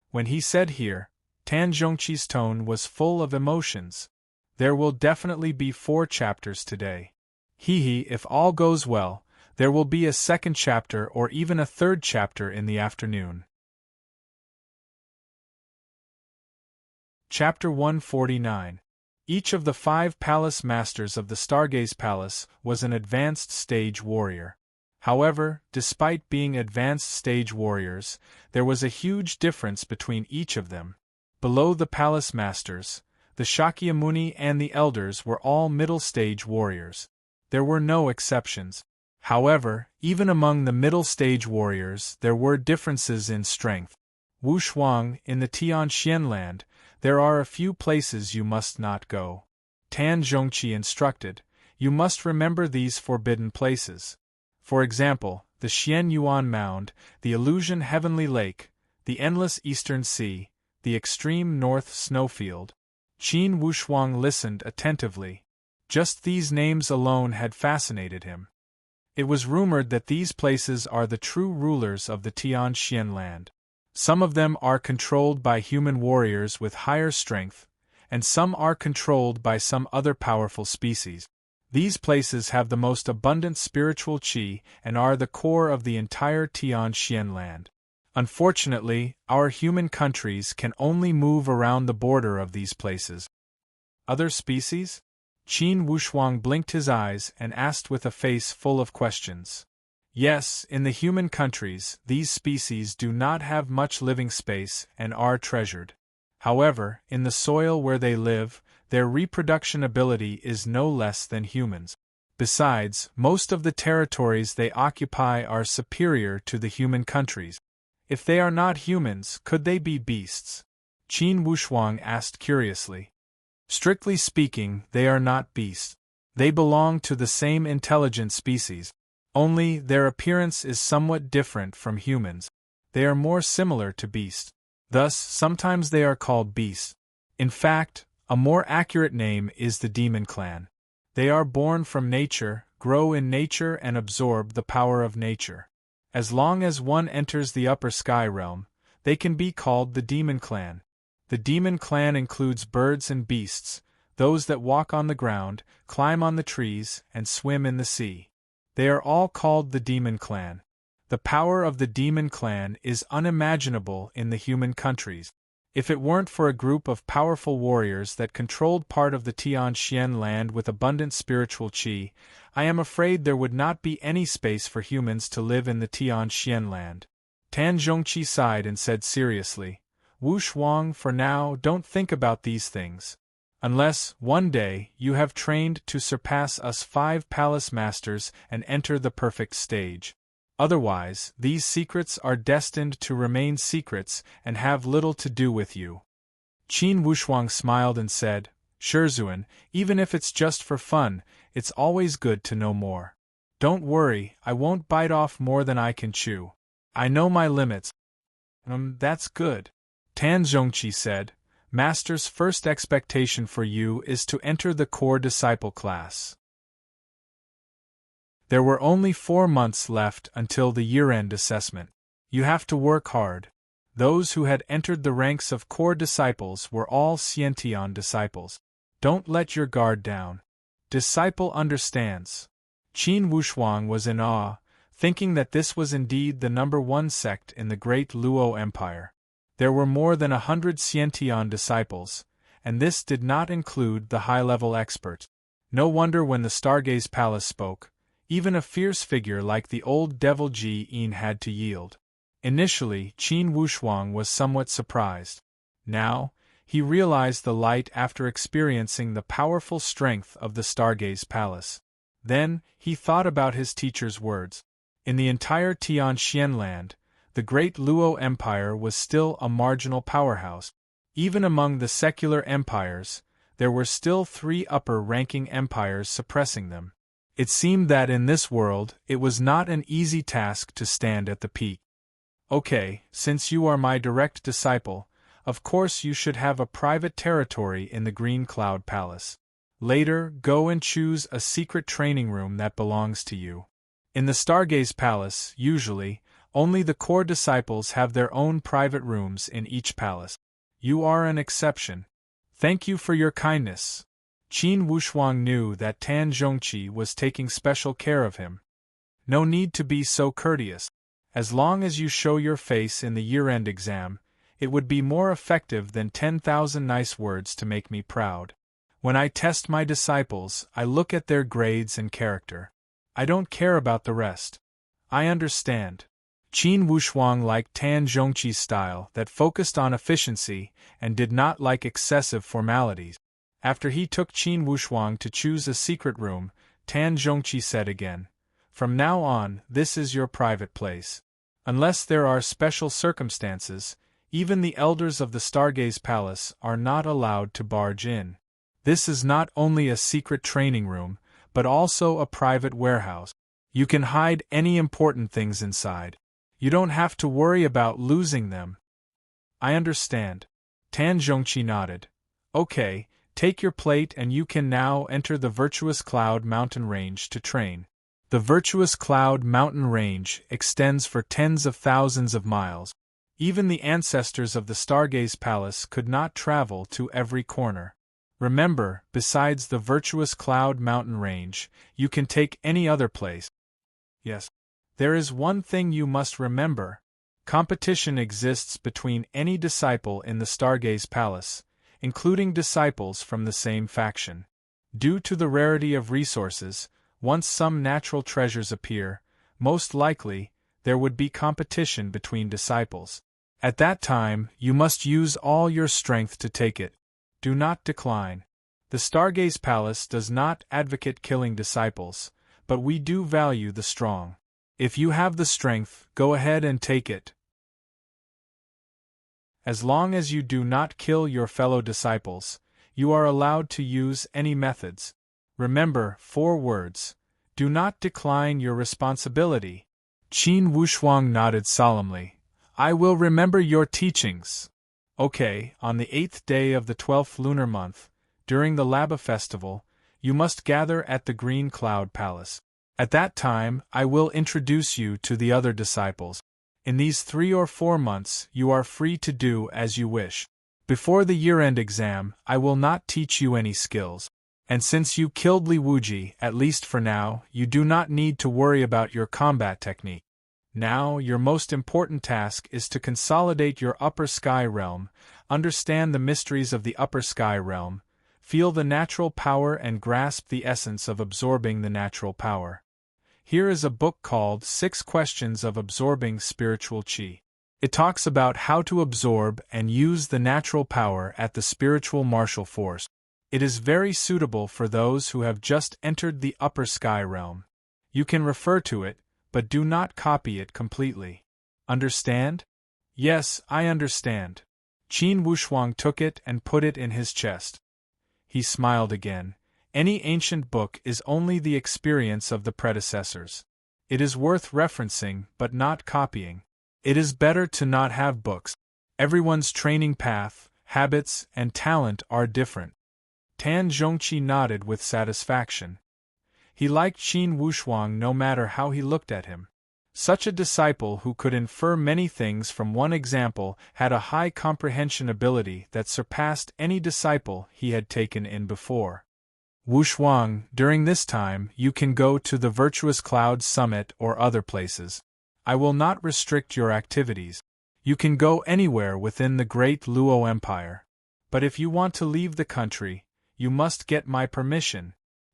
When he said here, Tan Zhongqi's tone was full of emotions. There will definitely be 4 chapters today. If all goes well, there will be a second chapter or even a third chapter in the afternoon. Chapter 149. Each of the 5 palace masters of the Stargaze Palace was an advanced stage warrior. However, despite being advanced stage warriors, there was a huge difference between each of them. Below the palace masters, the Shakyamuni and the elders were all middle stage warriors. There were no exceptions. However, even among the middle stage warriors there were differences in strength. Wushuang, in the Tian land, there are a few places you must not go. Tan Zhongqi instructed, you must remember these forbidden places. For example, the Xian Yuan Mound, the Illusion Heavenly Lake, the Endless Eastern Sea, the Extreme North Snowfield. Qin Wushuang listened attentively. Just these names alone had fascinated him. It was rumored that these places are the true rulers of the Tian land. Some of them are controlled by human warriors with higher strength, and some are controlled by some other powerful species. These places have the most abundant spiritual qi and are the core of the entire Tian land. Unfortunately, our human countries can only move around the border of these places. Other species? Qin Wushuang blinked his eyes and asked with a face full of questions. Yes, in the human countries, these species do not have much living space and are treasured. However, in the soil where they live, their reproduction ability is no less than humans. Besides, most of the territories they occupy are superior to the human countries. If they are not humans, could they be beasts? Qin Wushuang asked curiously. Strictly speaking, they are not beasts. They belong to the same intelligent species. Only, their appearance is somewhat different from humans. They are more similar to beasts. Thus, sometimes they are called beasts. In fact, a more accurate name is the demon clan. They are born from nature, grow in nature and absorb the power of nature. As long as one enters the upper sky realm, they can be called the demon clan. The demon clan includes birds and beasts, those that walk on the ground, climb on the trees, and swim in the sea. They are all called the demon clan. The power of the demon clan is unimaginable in the human countries. If it weren't for a group of powerful warriors that controlled part of the Tian land with abundant spiritual qi, I am afraid there would not be any space for humans to live in the Tian land. Tan Zhongqi sighed and said seriously, Wushuang, for now, don't think about these things. Unless, one day, you have trained to surpass us 5 palace masters and enter the perfect stage. Otherwise, these secrets are destined to remain secrets and have little to do with you. Qin Wushuang smiled and said, Sherzuan, even if it's just for fun, it's always good to know more. Don't worry, I won't bite off more than I can chew. I know my limits. That's good. Tan Zhongqi said, Master's first expectation for you is to enter the core disciple class. There were only 4 months left until the year-end assessment. You have to work hard. Those who had entered the ranks of core disciples were all Xiantian disciples. Don't let your guard down. Disciple understands. Qin Wushuang was in awe, thinking that this was indeed the #1 sect in the great Luo Empire. There were more than 100 Xiantian disciples, and this did not include the high-level experts. No wonder when the Stargaze Palace spoke, even a fierce figure like the old devil Ji Yin had to yield. Initially, Qin Wushuang was somewhat surprised. Now, he realized the light after experiencing the powerful strength of the Stargaze Palace. Then, he thought about his teacher's words. In the entire Tianxian land, the great Luo Empire was still a marginal powerhouse. Even among the secular empires, there were still 3 upper-ranking empires suppressing them. It seemed that in this world, it was not an easy task to stand at the peak. Okay, since you are my direct disciple, of course you should have a private territory in the Green Cloud Palace. Later, go and choose a secret training room that belongs to you. In the Stargaze Palace, usually, only the core disciples have their own private rooms in each palace. You are an exception. Thank you for your kindness. Qin Wushuang knew that Tan Zhongqi was taking special care of him. No need to be so courteous. As long as you show your face in the year-end exam, it would be more effective than 10,000 nice words to make me proud. When I test my disciples, I look at their grades and character. I don't care about the rest. I understand. Qin Wushuang liked Tan Zhongqi's style that focused on efficiency and did not like excessive formalities. After he took Qin Wushuang to choose a secret room, Tan Zhongqi said again, From now on, this is your private place. Unless there are special circumstances, even the elders of the Stargaze Palace are not allowed to barge in. This is not only a secret training room, but also a private warehouse. You can hide any important things inside. You don't have to worry about losing them. I understand. Tan Zhongqi nodded. Okay, take your plate and you can now enter the Virtuous Cloud Mountain Range to train. The Virtuous Cloud Mountain Range extends for tens of thousands of miles. Even the ancestors of the Stargaze Palace could not travel to every corner. Remember, besides the Virtuous Cloud Mountain Range, you can take any other place. Yes. There is one thing you must remember. Competition exists between any disciple in the Stargaze Palace, including disciples from the same faction. Due to the rarity of resources, once some natural treasures appear, most likely, there would be competition between disciples. At that time, you must use all your strength to take it. Do not decline. The Stargaze Palace does not advocate killing disciples, but we do value the strong. If you have the strength, go ahead and take it. As long as you do not kill your fellow disciples, you are allowed to use any methods. Remember 4 words. Do not decline your responsibility. Qin Wushuang nodded solemnly. I will remember your teachings. Okay, on the 8th day of the 12th lunar month, during the Laba festival, you must gather at the Green Cloud Palace. At that time, I will introduce you to the other disciples. In these 3 or 4 months, you are free to do as you wish. Before the year-end exam, I will not teach you any skills. And since you killed Li Wuji, at least for now, you do not need to worry about your combat technique. Now, your most important task is to consolidate your Upper Sky Realm, understand the mysteries of the Upper Sky Realm, feel the natural power and grasp the essence of absorbing the natural power. Here is a book called 6 Questions of Absorbing Spiritual Qi. It talks about how to absorb and use the natural power at the spiritual martial force. It is very suitable for those who have just entered the Upper Sky Realm. You can refer to it, but do not copy it completely. Understand? Yes, I understand. Qin Wushuang took it and put it in his chest. he smiled again. Any ancient book is only the experience of the predecessors. It is worth referencing but not copying. It is better to not have books. Everyone's training path, habits, and talent are different. Tan Zhongqi nodded with satisfaction. He liked Qin Wushuang no matter how he looked at him. Such a disciple who could infer many things from one example had a high comprehension ability that surpassed any disciple he had taken in before. Wushuang, during this time you can go to the Virtuous Cloud Summit or other places. I will not restrict your activities. You can go anywhere within the Great Luo Empire. But if you want to leave the country, you must get my permission.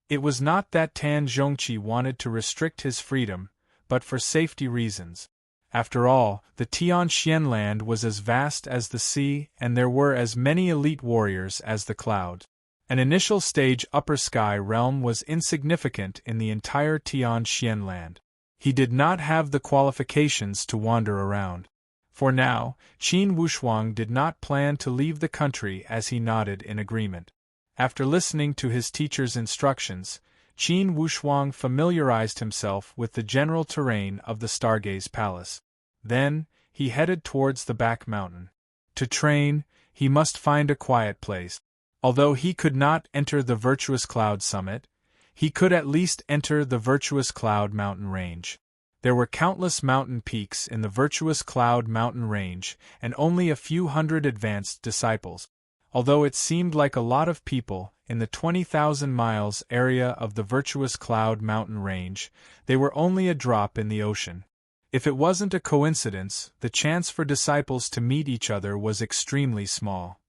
It was not that Tan Zhongqi wanted to restrict his freedom, but for safety reasons. After all, the Tianxian land was as vast as the sea and there were as many elite warriors as the clouds. An initial stage upper sky realm was insignificant in the entire Tianxian land. He did not have the qualifications to wander around. For now, Qin Wushuang did not plan to leave the country as he nodded in agreement. After listening to his teacher's instructions, Qin Wushuang familiarized himself with the general terrain of the Stargaze Palace. Then, he headed towards the back mountain. To train, he must find a quiet place. Although he could not enter the Virtuous Cloud Summit, he could at least enter the Virtuous Cloud Mountain Range. There were countless mountain peaks in the Virtuous Cloud Mountain Range, and only a few hundred advanced disciples. Although it seemed like a lot of people in the 20,000 miles area of the Virtuous Cloud Mountain Range, they were only a drop in the ocean. If it wasn't a coincidence, the chance for disciples to meet each other was extremely small.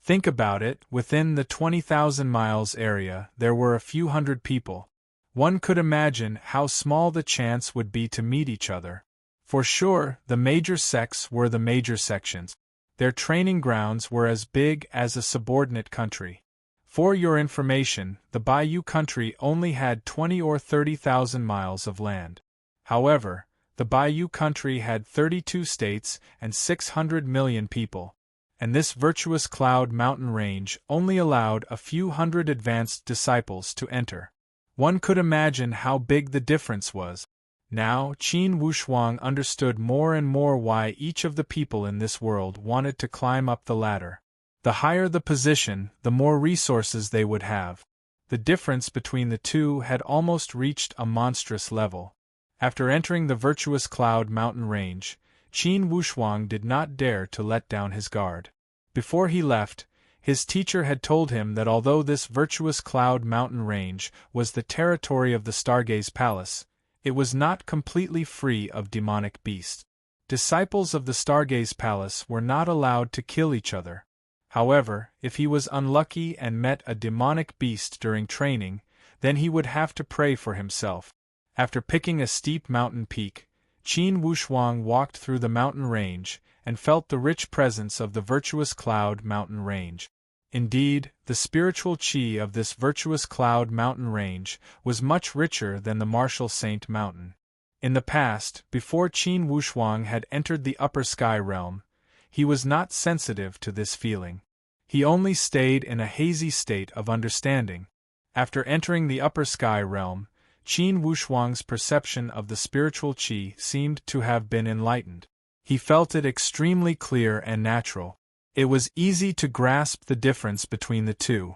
Think about it, within the 20,000 miles area there were a few hundred people. One could imagine how small the chance would be to meet each other. For sure, the major sects were the major sections. Their training grounds were as big as a subordinate country. For your information, the Bayou country only had 20 or 30,000 miles of land. However, the Bayou country had 32 states and 600 million people. And this Virtuous Cloud Mountain Range only allowed a few hundred advanced disciples to enter. One could imagine how big the difference was. Now, Qin Wushuang understood more and more why each of the people in this world wanted to climb up the ladder. The higher the position, the more resources they would have. The difference between the two had almost reached a monstrous level. After entering the Virtuous Cloud Mountain Range, Qin Wushuang did not dare to let down his guard. Before he left, his teacher had told him that although this Virtuous Cloud Mountain Range was the territory of the Stargaze Palace, it was not completely free of demonic beasts. Disciples of the Stargaze Palace were not allowed to kill each other. However, if he was unlucky and met a demonic beast during training, then he would have to pray for himself. After picking a steep mountain peak, Qin Wushuang walked through the mountain range and felt the rich presence of the Virtuous Cloud Mountain Range. Indeed, the spiritual qi of this Virtuous Cloud Mountain Range was much richer than the Martial Saint Mountain. In the past, before Qin Wushuang had entered the upper sky realm, he was not sensitive to this feeling. He only stayed in a hazy state of understanding. After entering the upper sky realm, Qin Wushuang's perception of the spiritual qi seemed to have been enlightened. He felt it extremely clear and natural. It was easy to grasp the difference between the two.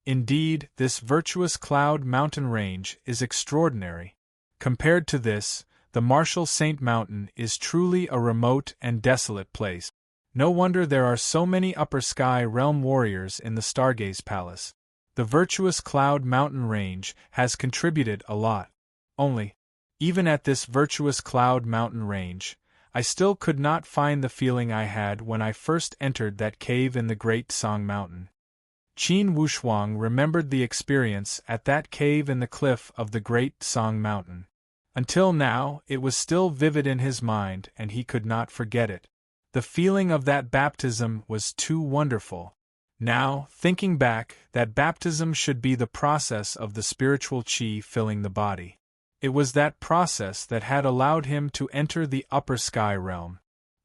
Indeed, this Virtuous Cloud Mountain Range is extraordinary. Compared to this, the Martial Saint Mountain is truly a remote and desolate place. No wonder there are so many upper sky realm warriors in the Stargaze Palace. The Virtuous Cloud Mountain Range has contributed a lot. Only, even at this Virtuous Cloud Mountain Range, I still could not find the feeling I had when I first entered that cave in the Great Song Mountain. Qin Wushuang remembered the experience at that cave in the cliff of the Great Song Mountain. Until now, it was still vivid in his mind and he could not forget it. The feeling of that baptism was too wonderful. Now, thinking back, that baptism should be the process of the spiritual qi filling the body. It was that process that had allowed him to enter the upper sky realm.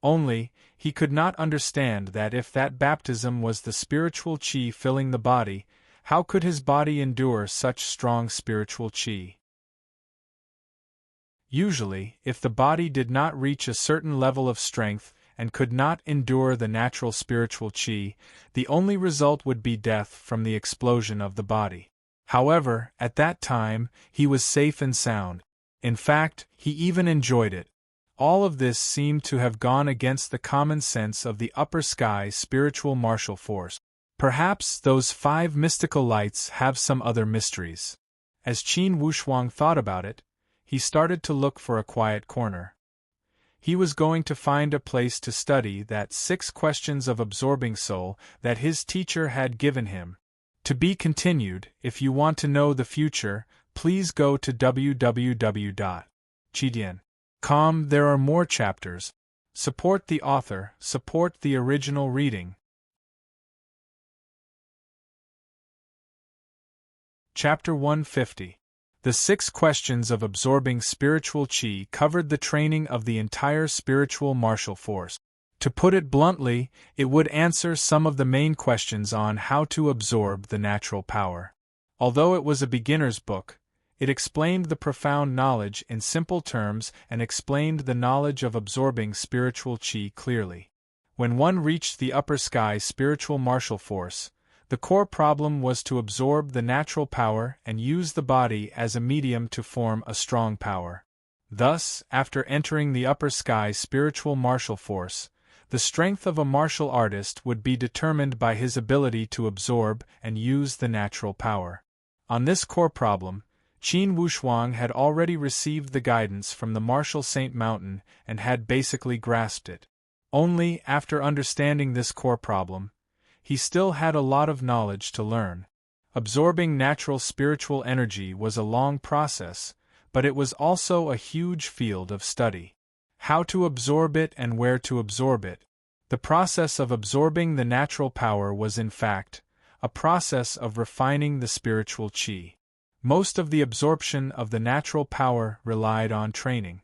Only, he could not understand that if that baptism was the spiritual chi filling the body, how could his body endure such strong spiritual chi? Usually, if the body did not reach a certain level of strength and could not endure the natural spiritual chi, the only result would be death from the explosion of the body. However, at that time, he was safe and sound. In fact, he even enjoyed it. All of this seemed to have gone against the common sense of the upper sky spiritual martial force. Perhaps those 5 mystical lights have some other mysteries. As Qin Wushuang thought about it, he started to look for a quiet corner. He was going to find a place to study that 6 questions of absorbing soul that his teacher had given him. To be continued. If you want to know the future, please go to www.chidian.com. There are more chapters. Support the author, support the original reading. Chapter 150. The 6 questions of absorbing spiritual chi covered the training of the entire spiritual martial force. To put it bluntly, it would answer some of the main questions on how to absorb the natural power. Although it was a beginner's book, it explained the profound knowledge in simple terms and explained the knowledge of absorbing spiritual chi clearly. When one reached the upper sky spiritual martial force, the core problem was to absorb the natural power and use the body as a medium to form a strong power. Thus, after entering the upper sky spiritual martial force, the strength of a martial artist would be determined by his ability to absorb and use the natural power. On this core problem, Qin Wushuang had already received the guidance from the martial Saint Mountain and had basically grasped it. Only, after understanding this core problem, he still had a lot of knowledge to learn. Absorbing natural spiritual energy was a long process, but it was also a huge field of study. How to absorb it and where to absorb it. The process of absorbing the natural power was in fact a process of refining the spiritual chi. Most of the absorption of the natural power relied on training.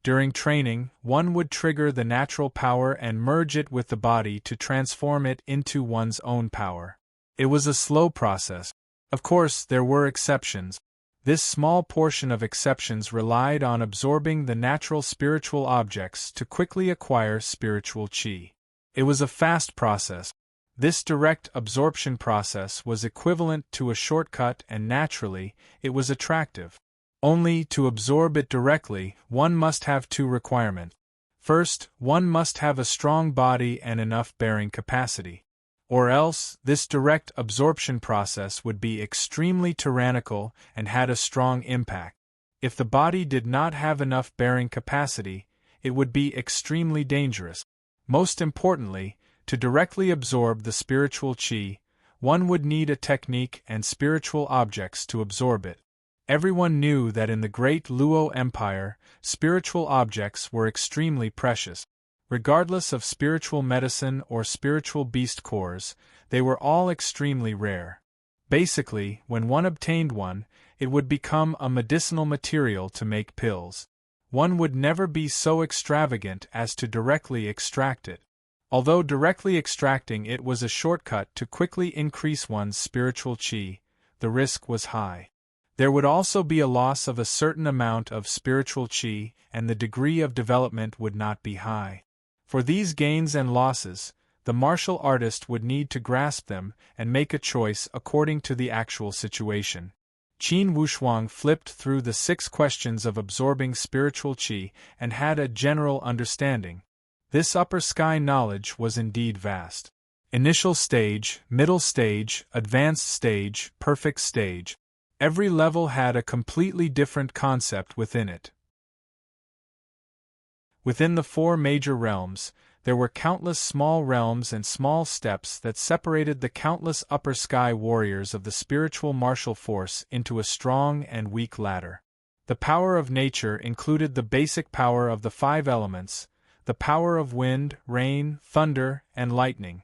During training, one would trigger the natural power and merge it with the body to transform it into one's own power. It was a slow process. Of course, there were exceptions. This small portion of exceptions relied on absorbing the natural spiritual objects to quickly acquire spiritual chi. It was a fast process. This direct absorption process was equivalent to a shortcut and naturally, it was attractive. Only, to absorb it directly, one must have 2 requirements. First, one must have a strong body and enough bearing capacity. Or else, this direct absorption process would be extremely tyrannical and had a strong impact. If the body did not have enough bearing capacity, it would be extremely dangerous. Most importantly, to directly absorb the spiritual chi, one would need a technique and spiritual objects to absorb it. Everyone knew that in the great Luo Empire, spiritual objects were extremely precious. Regardless of spiritual medicine or spiritual beast cores, they were all extremely rare. Basically, when one obtained one, it would become a medicinal material to make pills. One would never be so extravagant as to directly extract it. Although directly extracting it was a shortcut to quickly increase one's spiritual chi, the risk was high. There would also be a loss of a certain amount of spiritual chi, and the degree of development would not be high. For these gains and losses, the martial artist would need to grasp them and make a choice according to the actual situation. Qin Wushuang flipped through the 6 questions of absorbing spiritual chi and had a general understanding. This upper sky knowledge was indeed vast. Initial stage, middle stage, advanced stage, perfect stage. Every level had a completely different concept within it. Within the 4 major realms, there were countless small realms and small steps that separated the countless upper sky warriors of the spiritual martial force into a strong and weak ladder. The power of nature included the basic power of the 5 elements, the power of wind, rain, thunder, and lightning.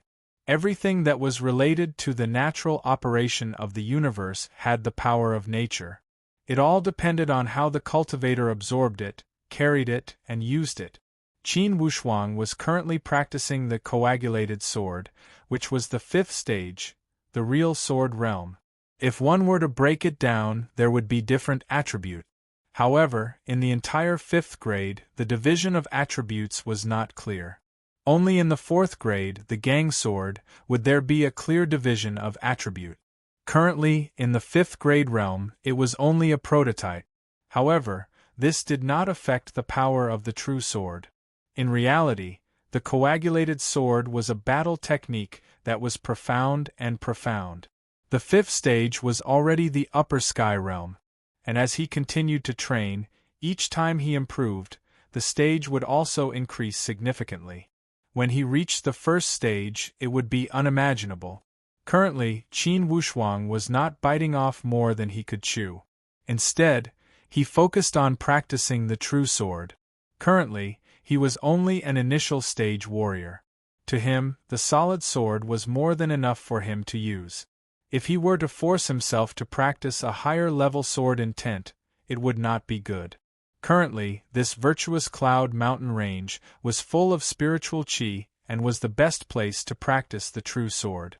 Everything that was related to the natural operation of the universe had the power of nature. It all depended on how the cultivator absorbed it, carried it, and used it. Qin Wushuang was currently practicing the coagulated sword, which was the 5th stage, the real sword realm. If one were to break it down, there would be different attributes. However, in the entire 5th grade, the division of attributes was not clear. Only in the 4th grade, the gang sword, would there be a clear division of attribute. Currently, in the 5th grade realm, it was only a prototype. However, this did not affect the power of the true sword. In reality, the coagulated sword was a battle technique that was profound and profound. The 5th stage was already the upper sky realm, and as he continued to train, each time he improved, the stage would also increase significantly. When he reached the 1st stage, it would be unimaginable. Currently, Qin Wushuang was not biting off more than he could chew. Instead, he focused on practicing the true sword. Currently, he was only an initial stage warrior. To him, the solid sword was more than enough for him to use. If he were to force himself to practice a higher-level sword intent, it would not be good. Currently, this virtuous cloud mountain range was full of spiritual qi and was the best place to practice the true sword.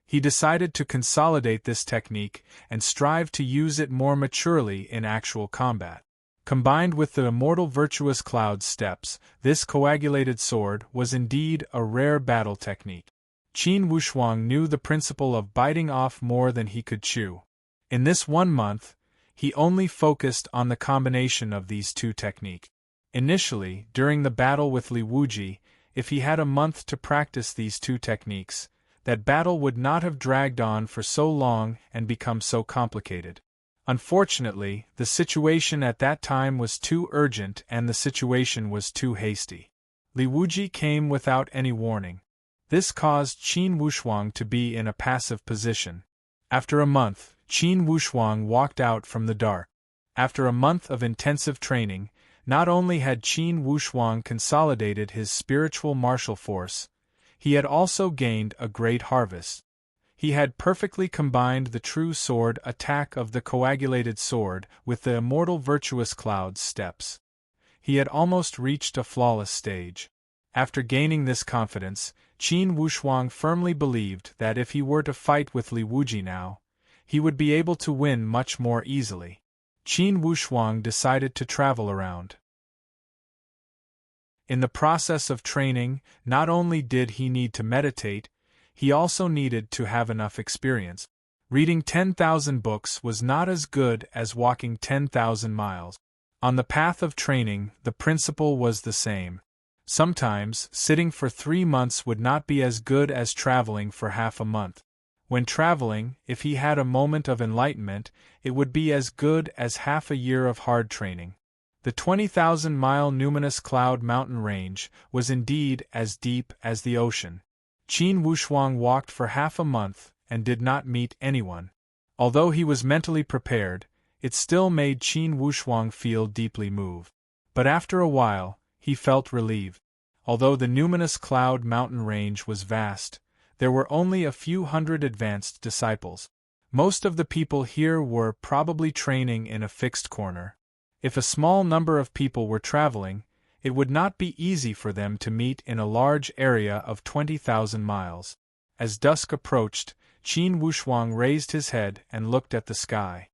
He decided to consolidate this technique and strive to use it more maturely in actual combat. Combined with the immortal virtuous cloud steps, this coagulated sword was indeed a rare battle technique. Qin Wushuang knew the principle of biting off more than he could chew. In this 1 month, he only focused on the combination of these two techniques. Initially, during the battle with Li Wuji, if he had a month to practice these two techniques, that battle would not have dragged on for so long and become so complicated. Unfortunately, the situation at that time was too urgent and the situation was too hasty. Li Wuji came without any warning. This caused Qin Wushuang to be in a passive position. After a month, Qin Wushuang walked out from the dark. After a month of intensive training, not only had Qin Wushuang consolidated his spiritual martial force, he had also gained a great harvest. He had perfectly combined the true sword attack of the coagulated sword with the immortal virtuous cloud steps. He had almost reached a flawless stage. After gaining this confidence, Qin Wushuang firmly believed that if he were to fight with Li Wuji now, he would be able to win much more easily. Qin Wushuang decided to travel around. In the process of training, not only did he need to meditate, he also needed to have enough experience. Reading 10,000 books was not as good as walking 10,000 miles. On the path of training, the principle was the same. Sometimes, sitting for 3 months would not be as good as traveling for half a month. When traveling, if he had a moment of enlightenment, it would be as good as half a year of hard training. The 20,000-mile numinous cloud mountain range was indeed as deep as the ocean. Qin Wushuang walked for half a month and did not meet anyone. Although he was mentally prepared, it still made Qin Wushuang feel deeply moved. But after a while, he felt relieved. Although the numinous cloud mountain range was vast, there were only a few hundred advanced disciples. Most of the people here were probably training in a fixed corner. If a small number of people were traveling, it would not be easy for them to meet in a large area of 20,000 miles. As dusk approached, Qin Wushuang raised his head and looked at the sky.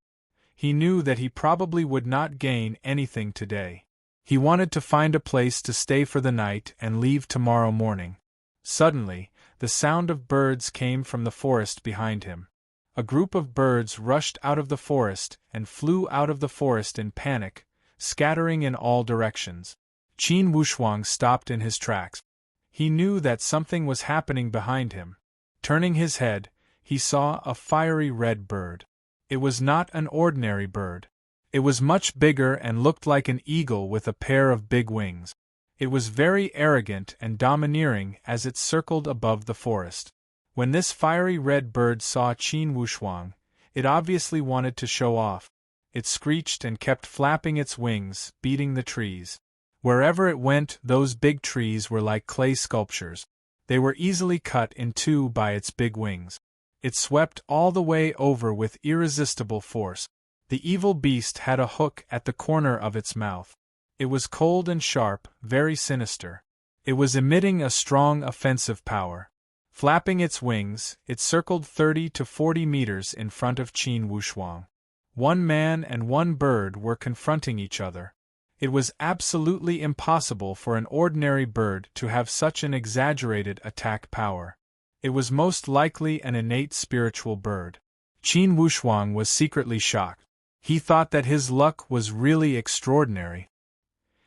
He knew that he probably would not gain anything today. He wanted to find a place to stay for the night and leave tomorrow morning. Suddenly, the sound of birds came from the forest behind him. A group of birds rushed out of the forest and flew out of the forest in panic, scattering in all directions. Qin Wushuang stopped in his tracks. He knew that something was happening behind him. Turning his head, he saw a fiery red bird. It was not an ordinary bird. It was much bigger and looked like an eagle with a pair of big wings. It was very arrogant and domineering as it circled above the forest. When this fiery red bird saw Qin Wushuang, it obviously wanted to show off. It screeched and kept flapping its wings, beating the trees. Wherever it went, those big trees were like clay sculptures. They were easily cut in two by its big wings. It swept all the way over with irresistible force. The evil beast had a hook at the corner of its mouth. It was cold and sharp, very sinister. It was emitting a strong offensive power. Flapping its wings, it circled 30 to 40 meters in front of Qin Wushuang. One man and one bird were confronting each other. It was absolutely impossible for an ordinary bird to have such an exaggerated attack power. It was most likely an innate spiritual bird. Qin Wushuang was secretly shocked. He thought that his luck was really extraordinary.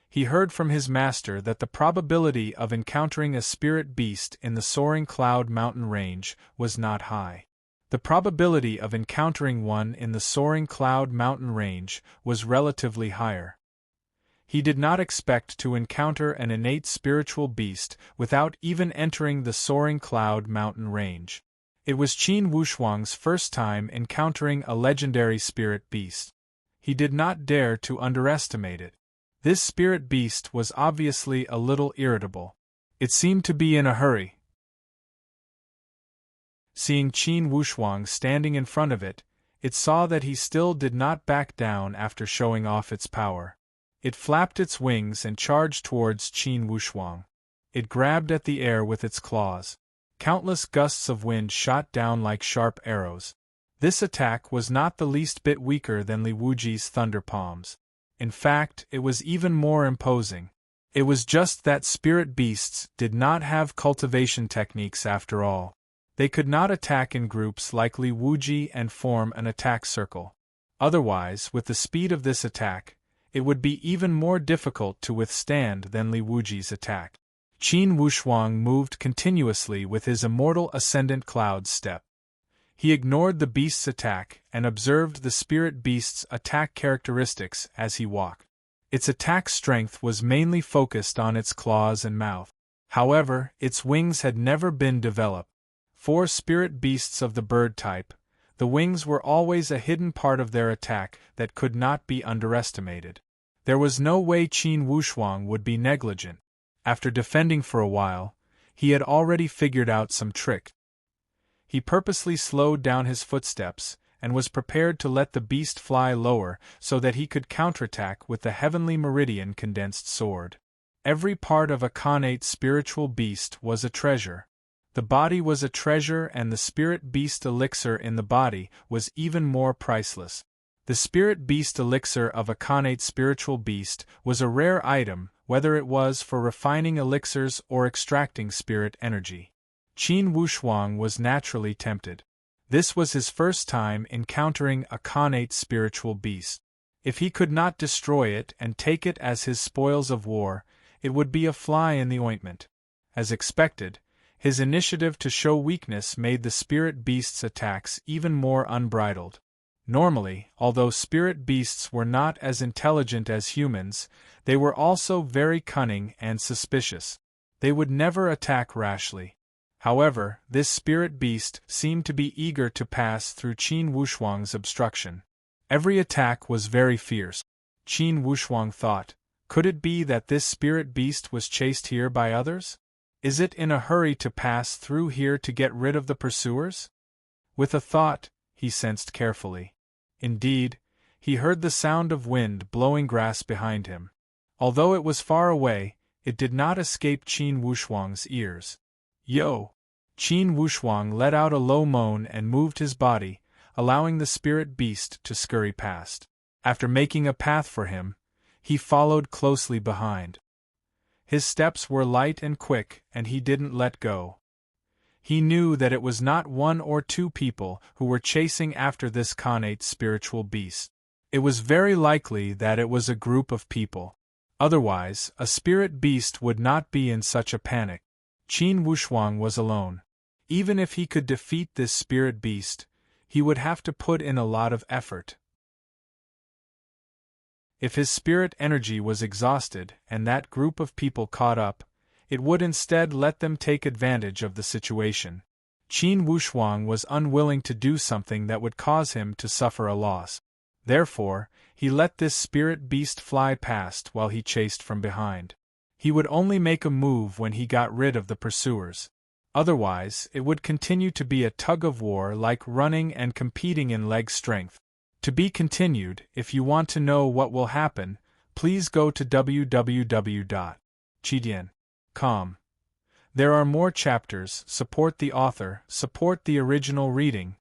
He heard from his master that the probability of encountering a spirit beast in the soaring cloud mountain range was not high. The probability of encountering one in the soaring cloud mountain range was relatively higher. He did not expect to encounter an innate spiritual beast without even entering the soaring cloud mountain range. It was Qin Wushuang's first time encountering a legendary spirit beast. He did not dare to underestimate it. This spirit beast was obviously a little irritable. It seemed to be in a hurry. Seeing Qin Wushuang standing in front of it, it saw that he still did not back down after showing off its power. It flapped its wings and charged towards Qin Wushuang. It grabbed at the air with its claws. Countless gusts of wind shot down like sharp arrows. This attack was not the least bit weaker than Li Wuji's thunder palms. In fact, it was even more imposing. It was just that spirit beasts did not have cultivation techniques after all. They could not attack in groups like Li Wuji and form an attack circle. Otherwise, with the speed of this attack, it would be even more difficult to withstand than Li Wuji's attack. Qin Wushuang moved continuously with his immortal ascendant cloud step. He ignored the beast's attack and observed the spirit beast's attack characteristics as he walked. Its attack strength was mainly focused on its claws and mouth. However, its wings had never been developed. For spirit beasts of the bird type, the wings were always a hidden part of their attack that could not be underestimated. There was no way Qin Wushuang would be negligent. After defending for a while, he had already figured out some trick. He purposely slowed down his footsteps and was prepared to let the beast fly lower so that he could counterattack with the heavenly meridian condensed sword. Every part of a connate spiritual beast was a treasure. The body was a treasure, and the spirit beast elixir in the body was even more priceless. The spirit beast elixir of a connate spiritual beast was a rare item, whether it was for refining elixirs or extracting spirit energy. Qin Wushuang was naturally tempted. This was his first time encountering a connate spiritual beast. If he could not destroy it and take it as his spoils of war, it would be a fly in the ointment. As expected, his initiative to show weakness made the spirit beast's attacks even more unbridled. Normally, although spirit beasts were not as intelligent as humans, they were also very cunning and suspicious. They would never attack rashly. However, this spirit beast seemed to be eager to pass through Qin Wushuang's obstruction. Every attack was very fierce. Qin Wushuang thought, could it be that this spirit beast was chased here by others? Is it in a hurry to pass through here to get rid of the pursuers? With a thought, he sensed carefully. Indeed, he heard the sound of wind blowing grass behind him. Although it was far away, it did not escape Qin Wushuang's ears. Yo! Qin Wushuang let out a low moan and moved his body, allowing the spirit beast to scurry past. After making a path for him, he followed closely behind. His steps were light and quick, and he didn't let go. He knew that it was not one or two people who were chasing after this connate spiritual beast. It was very likely that it was a group of people. Otherwise, a spirit beast would not be in such a panic. Qin Wushuang was alone. Even if he could defeat this spirit beast, he would have to put in a lot of effort. If his spirit energy was exhausted and that group of people caught up, it would instead let them take advantage of the situation. Qin Wushuang was unwilling to do something that would cause him to suffer a loss. Therefore, he let this spirit beast fly past while he chased from behind. He would only make a move when he got rid of the pursuers. Otherwise, it would continue to be a tug-of-war like running and competing in leg strength. To be continued. If you want to know what will happen, please go to www.chidian.com. There are more chapters. Support the author, support the original reading.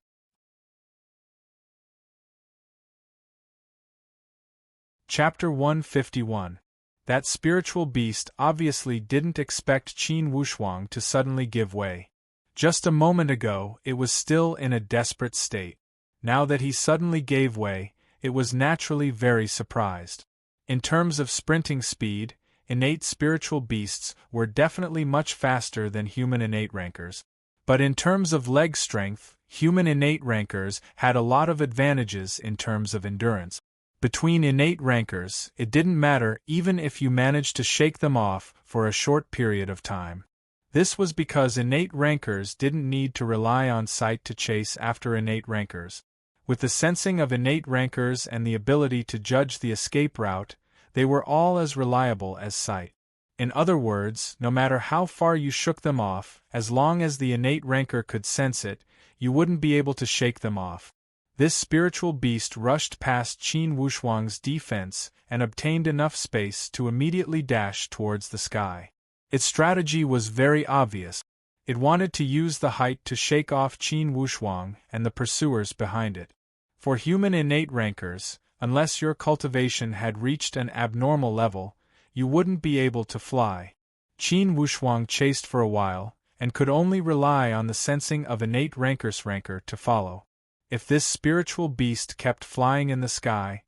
Chapter 151. That spiritual beast obviously didn't expect Qin Wushuang to suddenly give way. Just a moment ago, it was still in a desperate state. Now that he suddenly gave way, it was naturally very surprised. In terms of sprinting speed, innate spiritual beasts were definitely much faster than human innate rankers. But in terms of leg strength, human innate rankers had a lot of advantages in terms of endurance. Between innate rankers, it didn't matter even if you managed to shake them off for a short period of time. This was because innate rankers didn't need to rely on sight to chase after innate rankers. With the sensing of innate rankers and the ability to judge the escape route, they were all as reliable as sight. In other words, no matter how far you shook them off, as long as the innate ranker could sense it, you wouldn't be able to shake them off. This spiritual beast rushed past Qin Wushuang's defense and obtained enough space to immediately dash towards the sky. Its strategy was very obvious. It wanted to use the height to shake off Qin Wushuang and the pursuers behind it. For human innate rankers, unless your cultivation had reached an abnormal level, you wouldn't be able to fly. Qin Wushuang chased for a while, and could only rely on the sensing of innate ranker's ranker to follow. If this spiritual beast kept flying in the sky,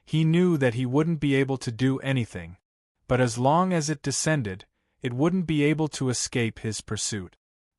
he knew that he wouldn't be able to do anything. But as long as it descended, it wouldn't be able to escape his pursuit.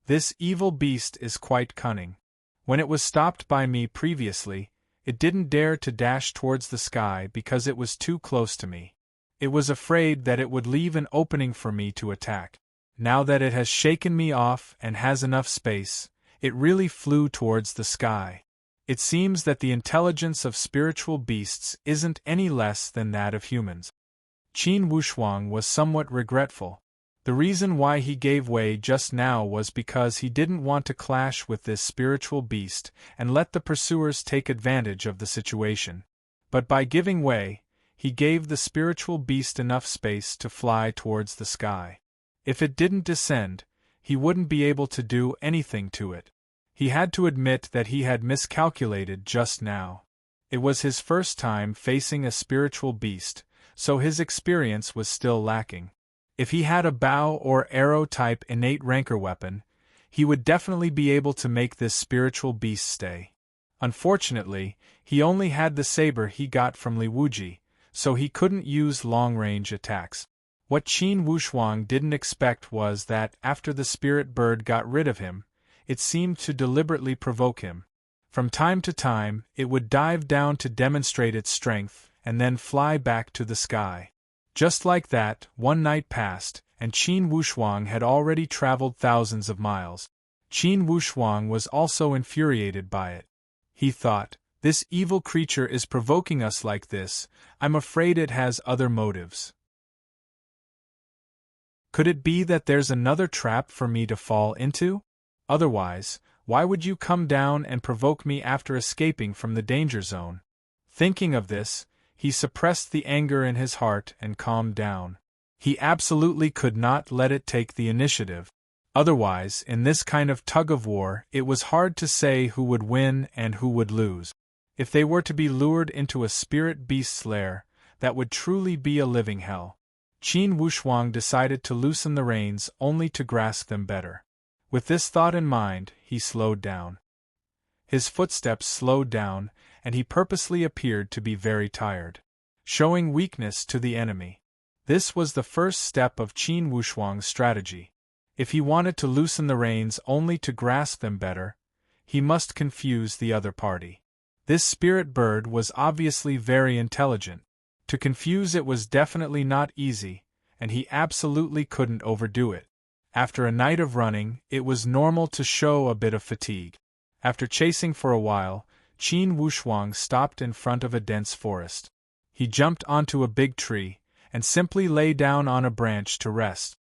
This evil beast is quite cunning. When it was stopped by me previously, it didn't dare to dash towards the sky because it was too close to me. It was afraid that it would leave an opening for me to attack. Now that it has shaken me off and has enough space, it really flew towards the sky. It seems that the intelligence of spiritual beasts isn't any less than that of humans. Qin Wushuang was somewhat regretful. The reason why he gave way just now was because he didn't want to clash with this spiritual beast and let the pursuers take advantage of the situation. But by giving way, he gave the spiritual beast enough space to fly towards the sky. If it didn't descend, he wouldn't be able to do anything to it. He had to admit that he had miscalculated just now. It was his first time facing a spiritual beast, so his experience was still lacking. If he had a bow or arrow-type innate rancor weapon, he would definitely be able to make this spiritual beast stay. Unfortunately, he only had the saber he got from Li Wuji, so he couldn't use long-range attacks. What Qin Wushuang didn't expect was that, after the spirit bird got rid of him, it seemed to deliberately provoke him. From time to time, it would dive down to demonstrate its strength, and then fly back to the sky. Just like that, one night passed, and Qin Wushuang had already traveled thousands of miles. Qin Wushuang was also infuriated by it. He thought, "This evil creature is provoking us like this. I'm afraid it has other motives. Could it be that there's another trap for me to fall into? Otherwise, why would you come down and provoke me after escaping from the danger zone?" Thinking of this, he suppressed the anger in his heart and calmed down. He absolutely could not let it take the initiative. Otherwise, in this kind of tug-of-war, it was hard to say who would win and who would lose. If they were to be lured into a spirit beast's lair, that would truly be a living hell. Qin Wushuang decided to loosen the reins only to grasp them better. With this thought in mind, he slowed down. His footsteps slowed down, and he purposely appeared to be very tired, showing weakness to the enemy. This was the first step of Qin Wushuang's strategy. If he wanted to loosen the reins only to grasp them better, he must confuse the other party. This spirit bird was obviously very intelligent. To confuse it was definitely not easy, and he absolutely couldn't overdo it. After a night of running, it was normal to show a bit of fatigue. After chasing for a while, Qin Wushuang stopped in front of a dense forest. He jumped onto a big tree, and simply lay down on a branch to rest.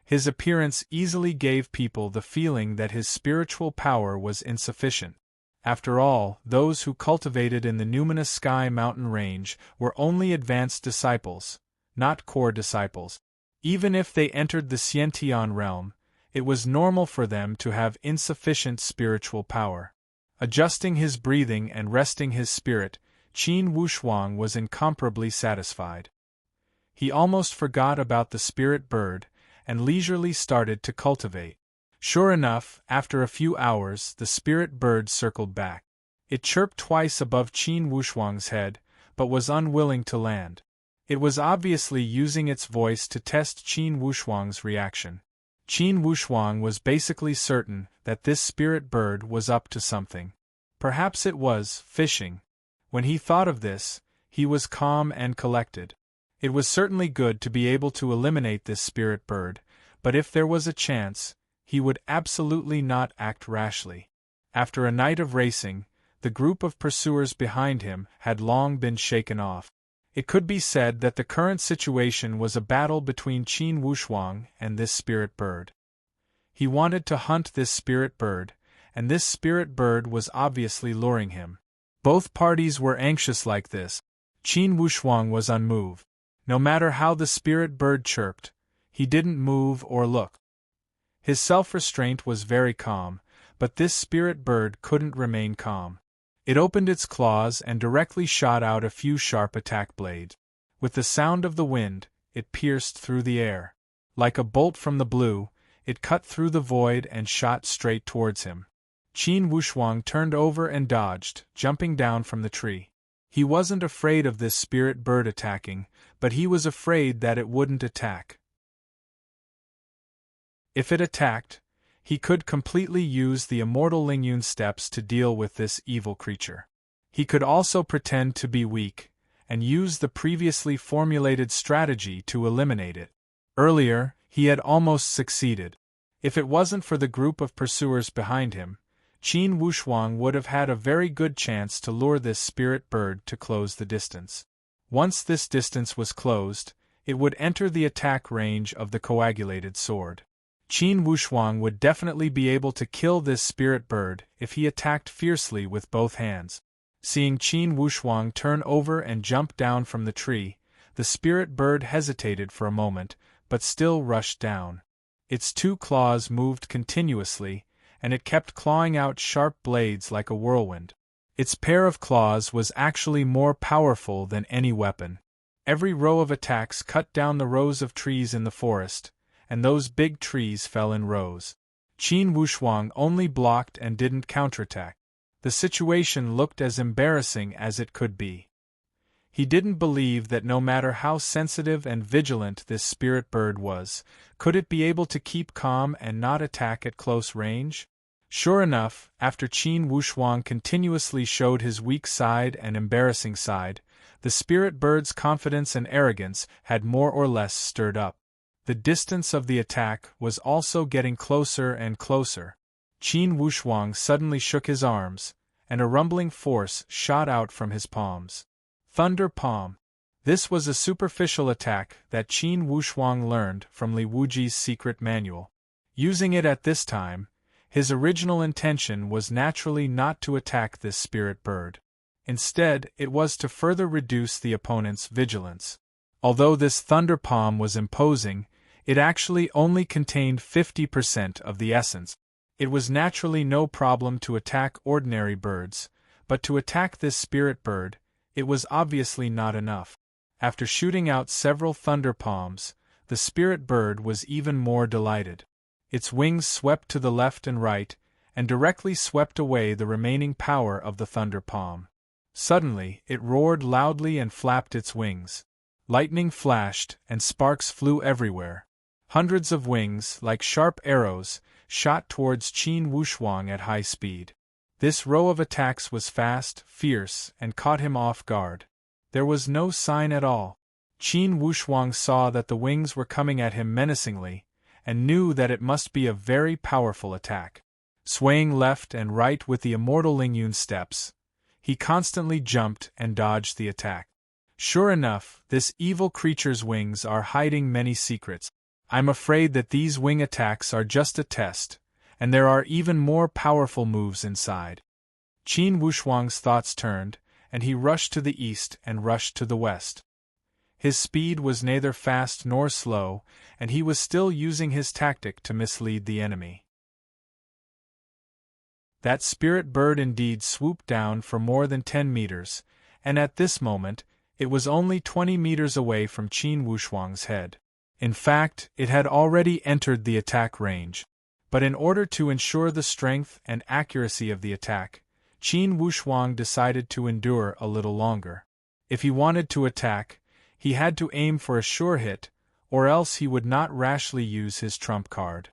His appearance easily gave people the feeling that his spiritual power was insufficient. After all, those who cultivated in the numinous sky mountain range were only advanced disciples, not core disciples. Even if they entered the Xiantian realm, it was normal for them to have insufficient spiritual power. Adjusting his breathing and resting his spirit, Qin Wushuang was incomparably satisfied. He almost forgot about the spirit bird, and leisurely started to cultivate. Sure enough, after a few hours, the spirit bird circled back. It chirped twice above Qin Wushuang's head, but was unwilling to land. It was obviously using its voice to test Qin Wushuang's reaction. Qin Wushuang was basically certain that this spirit bird was up to something. Perhaps it was fishing. When he thought of this, he was calm and collected. It was certainly good to be able to eliminate this spirit bird, but if there was a chance, he would absolutely not act rashly. After a night of racing, the group of pursuers behind him had long been shaken off. It could be said that the current situation was a battle between Qin Wushuang and this spirit bird. He wanted to hunt this spirit bird, and this spirit bird was obviously luring him. Both parties were anxious like this. Qin Wushuang was unmoved. No matter how the spirit bird chirped, he didn't move or look. His self-restraint was very calm, but this spirit bird couldn't remain calm. It opened its claws and directly shot out a few sharp attack blades. With the sound of the wind, it pierced through the air. Like a bolt from the blue, it cut through the void and shot straight towards him. Qin Wushuang turned over and dodged, jumping down from the tree. He wasn't afraid of this spirit bird attacking, but he was afraid that it wouldn't attack. If it attacked, he could completely use the immortal Lingyun steps to deal with this evil creature. He could also pretend to be weak, and use the previously formulated strategy to eliminate it. Earlier, he had almost succeeded. If it wasn't for the group of pursuers behind him, Qin Wushuang would have had a very good chance to lure this spirit bird to close the distance. Once this distance was closed, it would enter the attack range of the coagulated sword. Qin Wushuang would definitely be able to kill this spirit bird if he attacked fiercely with both hands. Seeing Qin Wushuang turn over and jump down from the tree, the spirit bird hesitated for a moment, but still rushed down. Its two claws moved continuously, and it kept clawing out sharp blades like a whirlwind. Its pair of claws was actually more powerful than any weapon. Every row of attacks cut down the rows of trees in the forest, and those big trees fell in rows. Qin Wushuang only blocked and didn't counterattack. The situation looked as embarrassing as it could be. He didn't believe that no matter how sensitive and vigilant this spirit bird was, could it be able to keep calm and not attack at close range? Sure enough, after Qin Wushuang continuously showed his weak side and embarrassing side, the spirit bird's confidence and arrogance had more or less stirred up. The distance of the attack was also getting closer and closer. Qin Wushuang suddenly shook his arms, and a rumbling force shot out from his palms. Thunder Palm. This was a superficial attack that Qin Wushuang learned from Li Wuji's secret manual. Using it at this time, his original intention was naturally not to attack this spirit bird. Instead, it was to further reduce the opponent's vigilance. Although this Thunder Palm was imposing, it actually only contained 50% of the essence. It was naturally no problem to attack ordinary birds, but to attack this spirit bird, it was obviously not enough. After shooting out several thunder palms, the spirit bird was even more delighted. Its wings swept to the left and right, and directly swept away the remaining power of the thunder palm. Suddenly, it roared loudly and flapped its wings. Lightning flashed, and sparks flew everywhere. Hundreds of wings, like sharp arrows, shot towards Qin Wushuang at high speed. This row of attacks was fast, fierce, and caught him off guard. There was no sign at all. Qin Wushuang saw that the wings were coming at him menacingly, and knew that it must be a very powerful attack. Swaying left and right with the immortal Lingyun steps, he constantly jumped and dodged the attack. Sure enough, this evil creature's wings are hiding many secrets. I'm afraid that these wing attacks are just a test, and there are even more powerful moves inside. Qin Wushuang's thoughts turned, and he rushed to the east and rushed to the west. His speed was neither fast nor slow, and he was still using his tactic to mislead the enemy. That spirit bird indeed swooped down for more than 10 meters, and at this moment, it was only 20 meters away from Qin Wushuang's head. In fact, it had already entered the attack range. But in order to ensure the strength and accuracy of the attack, Qin Wushuang decided to endure a little longer. If he wanted to attack, he had to aim for a sure hit, or else he would not rashly use his trump card.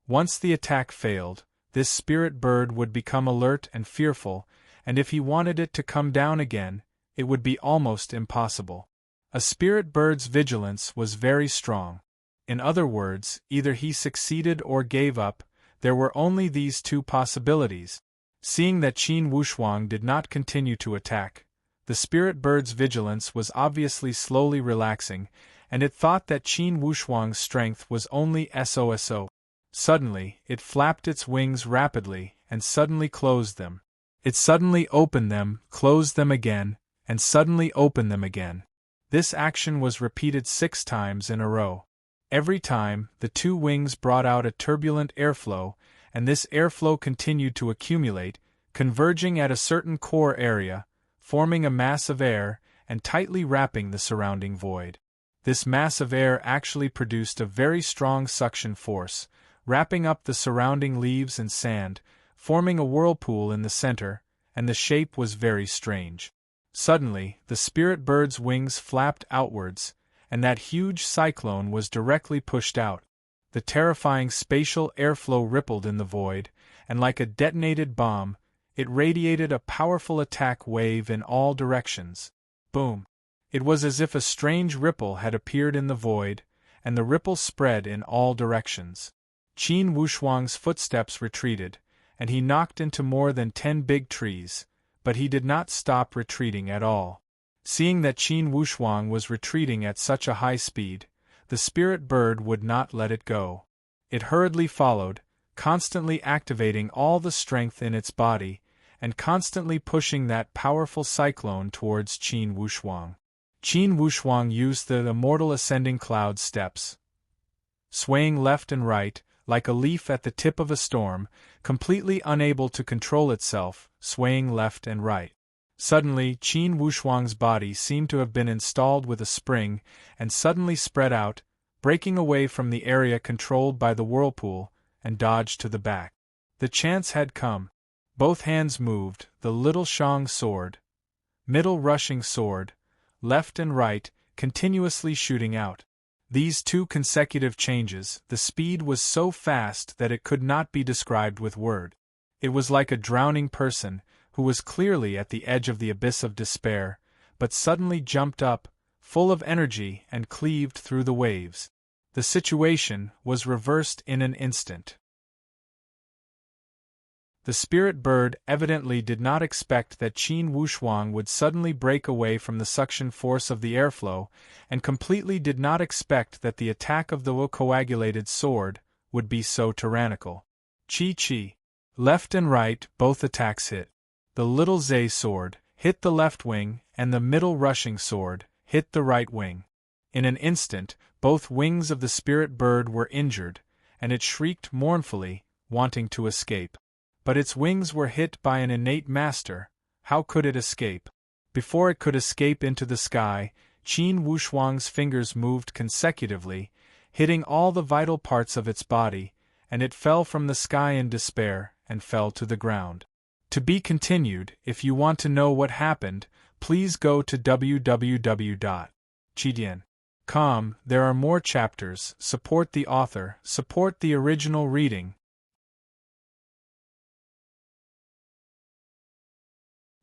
Once the attack failed, this spirit bird would become alert and fearful, and if he wanted it to come down again, it would be almost impossible. A spirit bird's vigilance was very strong. In other words, either he succeeded or gave up. There were only these two possibilities. Seeing that Qin Wushuang did not continue to attack, the spirit bird's vigilance was obviously slowly relaxing, and it thought that Qin Wushuang's strength was only so. Suddenly, it flapped its wings rapidly, and suddenly closed them. It suddenly opened them, closed them again, and suddenly opened them again. This action was repeated 6 times in a row. Every time, the two wings brought out a turbulent airflow, and this airflow continued to accumulate, converging at a certain core area, forming a mass of air, and tightly wrapping the surrounding void. This mass of air actually produced a very strong suction force, wrapping up the surrounding leaves and sand, forming a whirlpool in the center, and the shape was very strange. Suddenly, the spirit bird's wings flapped outwards, and that huge cyclone was directly pushed out. The terrifying spatial airflow rippled in the void, and like a detonated bomb, it radiated a powerful attack wave in all directions. Boom! It was as if a strange ripple had appeared in the void, and the ripple spread in all directions. Qin Wushuang's footsteps retreated, and he knocked into more than 10 big trees, but he did not stop retreating at all. Seeing that Qin Wushuang was retreating at such a high speed, the spirit bird would not let it go. It hurriedly followed, constantly activating all the strength in its body, and constantly pushing that powerful cyclone towards Qin Wushuang. Qin Wushuang used the immortal ascending cloud steps, swaying left and right, like a leaf at the tip of a storm, completely unable to control itself, swaying left and right. Suddenly, Qin Wushuang's body seemed to have been installed with a spring, and suddenly spread out, breaking away from the area controlled by the whirlpool, and dodged to the back. The chance had come. Both hands moved, the little Shang sword, middle rushing sword, left and right, continuously shooting out. These 2 consecutive changes, the speed was so fast that it could not be described with word. It was like a drowning person, who was clearly at the edge of the abyss of despair, but suddenly jumped up, full of energy, and cleaved through the waves. The situation was reversed in an instant. The spirit bird evidently did not expect that Qin Wushuang would suddenly break away from the suction force of the airflow, and completely did not expect that the attack of the coagulated sword would be so tyrannical. Chi. Left and right, both attacks hit. The little Zhe sword hit the left wing, and the middle rushing sword hit the right wing. In an instant, both wings of the spirit bird were injured, and it shrieked mournfully, wanting to escape. But its wings were hit by an innate master. How could it escape? Before it could escape into the sky, Qin Wushuang's fingers moved consecutively, hitting all the vital parts of its body, and it fell from the sky in despair, and fell to the ground. To be continued. If you want to know what happened, please go to www.chidian.com. There are more chapters. Support the author, support the original reading.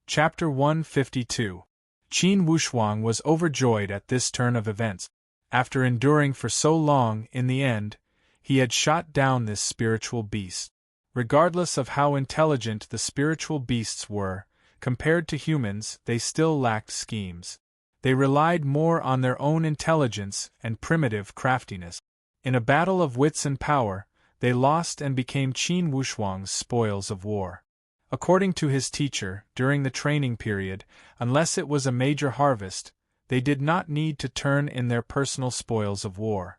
Chapter 152. Qin Wushuang was overjoyed at this turn of events. After enduring for so long, in the end, he had shot down this spiritual beast. Regardless of how intelligent the spiritual beasts were, compared to humans, they still lacked schemes. They relied more on their own intelligence and primitive craftiness. In a battle of wits and power, they lost and became Qin Wushuang's spoils of war. According to his teacher, during the training period, unless it was a major harvest, they did not need to turn in their personal spoils of war.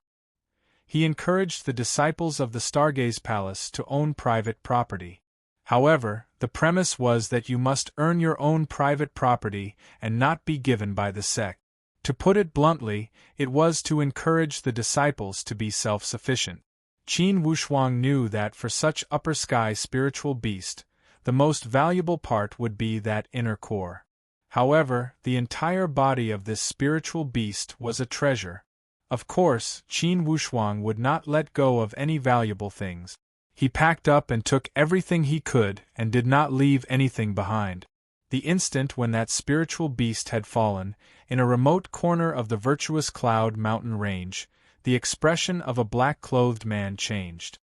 He encouraged the disciples of the Stargaze Palace to own private property. However, the premise was that you must earn your own private property and not be given by the sect. To put it bluntly, it was to encourage the disciples to be self-sufficient. Qin Wushuang knew that for such upper sky spiritual beast, the most valuable part would be that inner core. However, the entire body of this spiritual beast was a treasure. Of course, Qin Wushuang would not let go of any valuable things. He packed up and took everything he could and did not leave anything behind. The instant when that spiritual beast had fallen, in a remote corner of the virtuous Cloud Mountain range, the expression of a black-clothed man changed.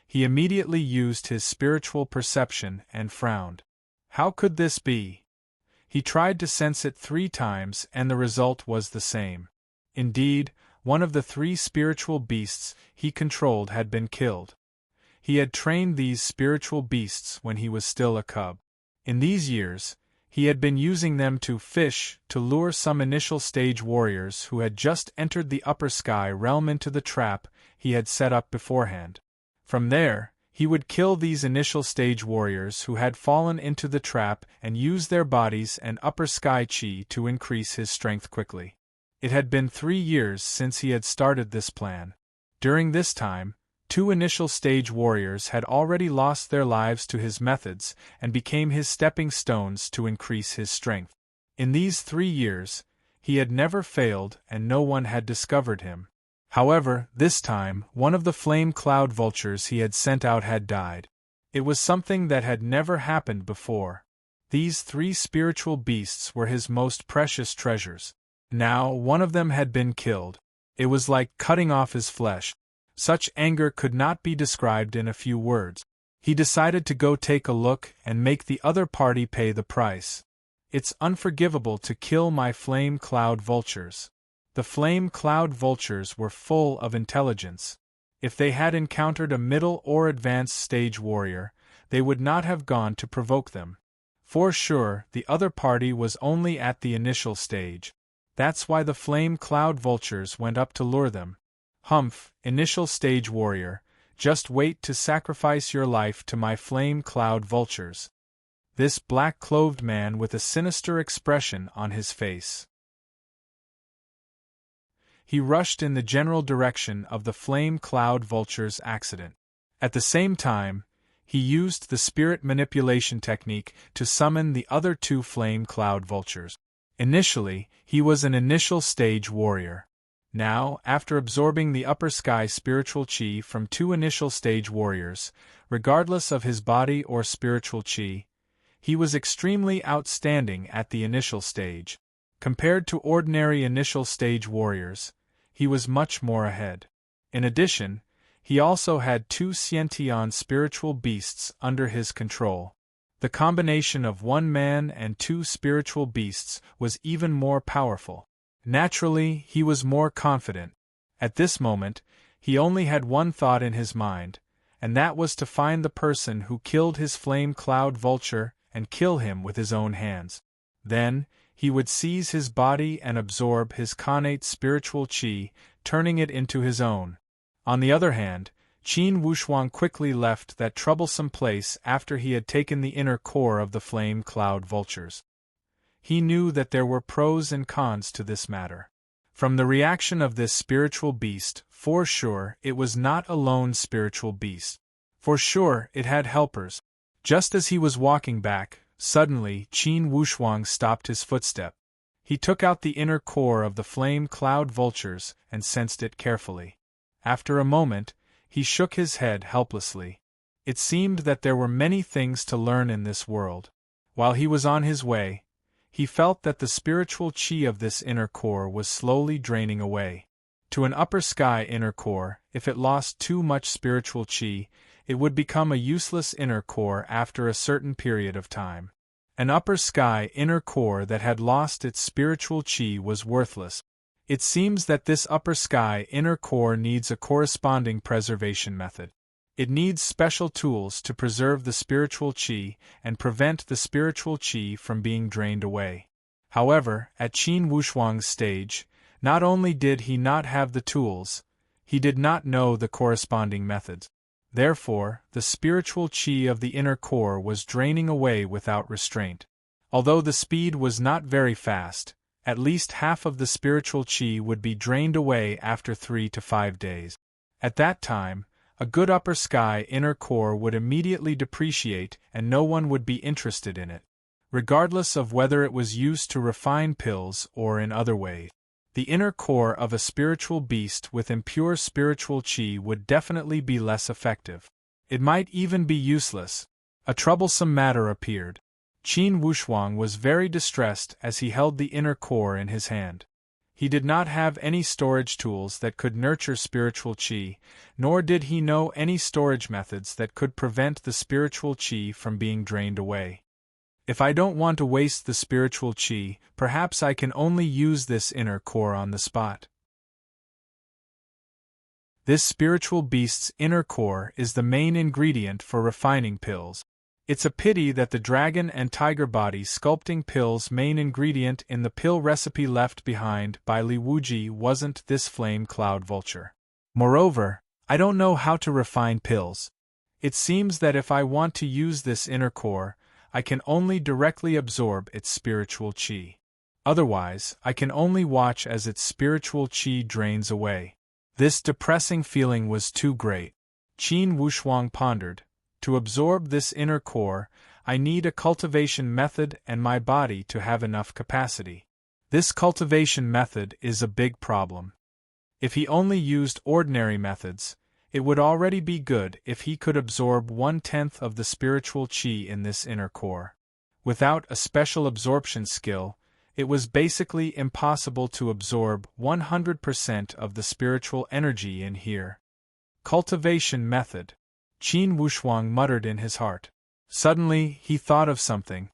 He immediately used his spiritual perception and frowned. How could this be? He tried to sense it 3 times and the result was the same. Indeed, one of the 3 spiritual beasts he controlled had been killed. He had trained these spiritual beasts when he was still a cub. In these years, he had been using them to fish to lure some initial stage warriors who had just entered the upper sky realm into the trap he had set up beforehand. From there, he would kill these initial stage warriors who had fallen into the trap and use their bodies and upper sky chi to increase his strength quickly. It had been 3 years since he had started this plan. During this time, 2 initial stage warriors had already lost their lives to his methods and became his stepping stones to increase his strength. In these 3 years, he had never failed and no one had discovered him. However, this time, one of the flame cloud vultures he had sent out had died. It was something that had never happened before. These 3 spiritual beasts were his most precious treasures. Now, one of them had been killed. It was like cutting off his flesh. Such anger could not be described in a few words. He decided to go take a look and make the other party pay the price. It's unforgivable to kill my flame cloud vultures. The flame cloud vultures were full of intelligence. If they had encountered a middle or advanced stage warrior, they would not have gone to provoke them. For sure, the other party was only at the initial stage. That's why the flame cloud vultures went up to lure them. Humph, initial stage warrior, just wait to sacrifice your life to my flame cloud vultures. This black-clothed man with a sinister expression on his face. He rushed in the general direction of the flame cloud vulture's accident. At the same time, he used the spirit manipulation technique to summon the other 2 flame cloud vultures. Initially, he was an initial stage warrior. Now, after absorbing the upper sky spiritual chi from 2 initial stage warriors, regardless of his body or spiritual chi, he was extremely outstanding at the initial stage. Compared to ordinary initial stage warriors, he was much more ahead. In addition, he also had 2 Xiantian spiritual beasts under his control. The combination of 1 man and 2 spiritual beasts was even more powerful. Naturally, he was more confident. At this moment, he only had one thought in his mind, and that was to find the person who killed his flame cloud vulture and kill him with his own hands. Then, he would seize his body and absorb his connate spiritual chi, turning it into his own. On the other hand, Qin Wushuang quickly left that troublesome place after he had taken the inner core of the flame cloud vultures. He knew that there were pros and cons to this matter. From the reaction of this spiritual beast, for sure it was not a lone spiritual beast. For sure it had helpers. Just as he was walking back, suddenly Qin Wushuang stopped his footstep. He took out the inner core of the flame cloud vultures and sensed it carefully. After a moment, he shook his head helplessly. It seemed that there were many things to learn in this world. While he was on his way, he felt that the spiritual chi of this inner core was slowly draining away. To an upper sky inner core, if it lost too much spiritual chi, it would become a useless inner core after a certain period of time. An upper sky inner core that had lost its spiritual chi was worthless. It seems that this upper sky inner core needs a corresponding preservation method. It needs special tools to preserve the spiritual qi and prevent the spiritual qi from being drained away. However, at Qin Wushuang's stage, not only did he not have the tools, he did not know the corresponding methods. Therefore, the spiritual qi of the inner core was draining away without restraint. Although the speed was not very fast, at least half of the spiritual qi would be drained away after 3 to 5 days. At that time, a good upper sky inner core would immediately depreciate and no one would be interested in it, regardless of whether it was used to refine pills or in other ways. The inner core of a spiritual beast with impure spiritual qi would definitely be less effective. It might even be useless. A troublesome matter appeared. Qin Wushuang was very distressed as he held the inner core in his hand. He did not have any storage tools that could nurture spiritual qi, nor did he know any storage methods that could prevent the spiritual qi from being drained away. If I don't want to waste the spiritual qi, perhaps I can only use this inner core on the spot. This spiritual beast's inner core is the main ingredient for refining pills. It's a pity that the dragon and tiger body sculpting pill's main ingredient in the pill recipe left behind by Li Wuji wasn't this flame cloud vulture. Moreover, I don't know how to refine pills. It seems that if I want to use this inner core, I can only directly absorb its spiritual qi. Otherwise, I can only watch as its spiritual qi drains away. This depressing feeling was too great. Qin Wushuang pondered. To absorb this inner core, I need a cultivation method and my body to have enough capacity. This cultivation method is a big problem. If he only used ordinary methods, it would already be good if he could absorb 1/10 of the spiritual qi in this inner core. Without a special absorption skill, it was basically impossible to absorb 100% of the spiritual energy in here. Cultivation method. Qin Wushuang muttered in his heart. Suddenly, he thought of something.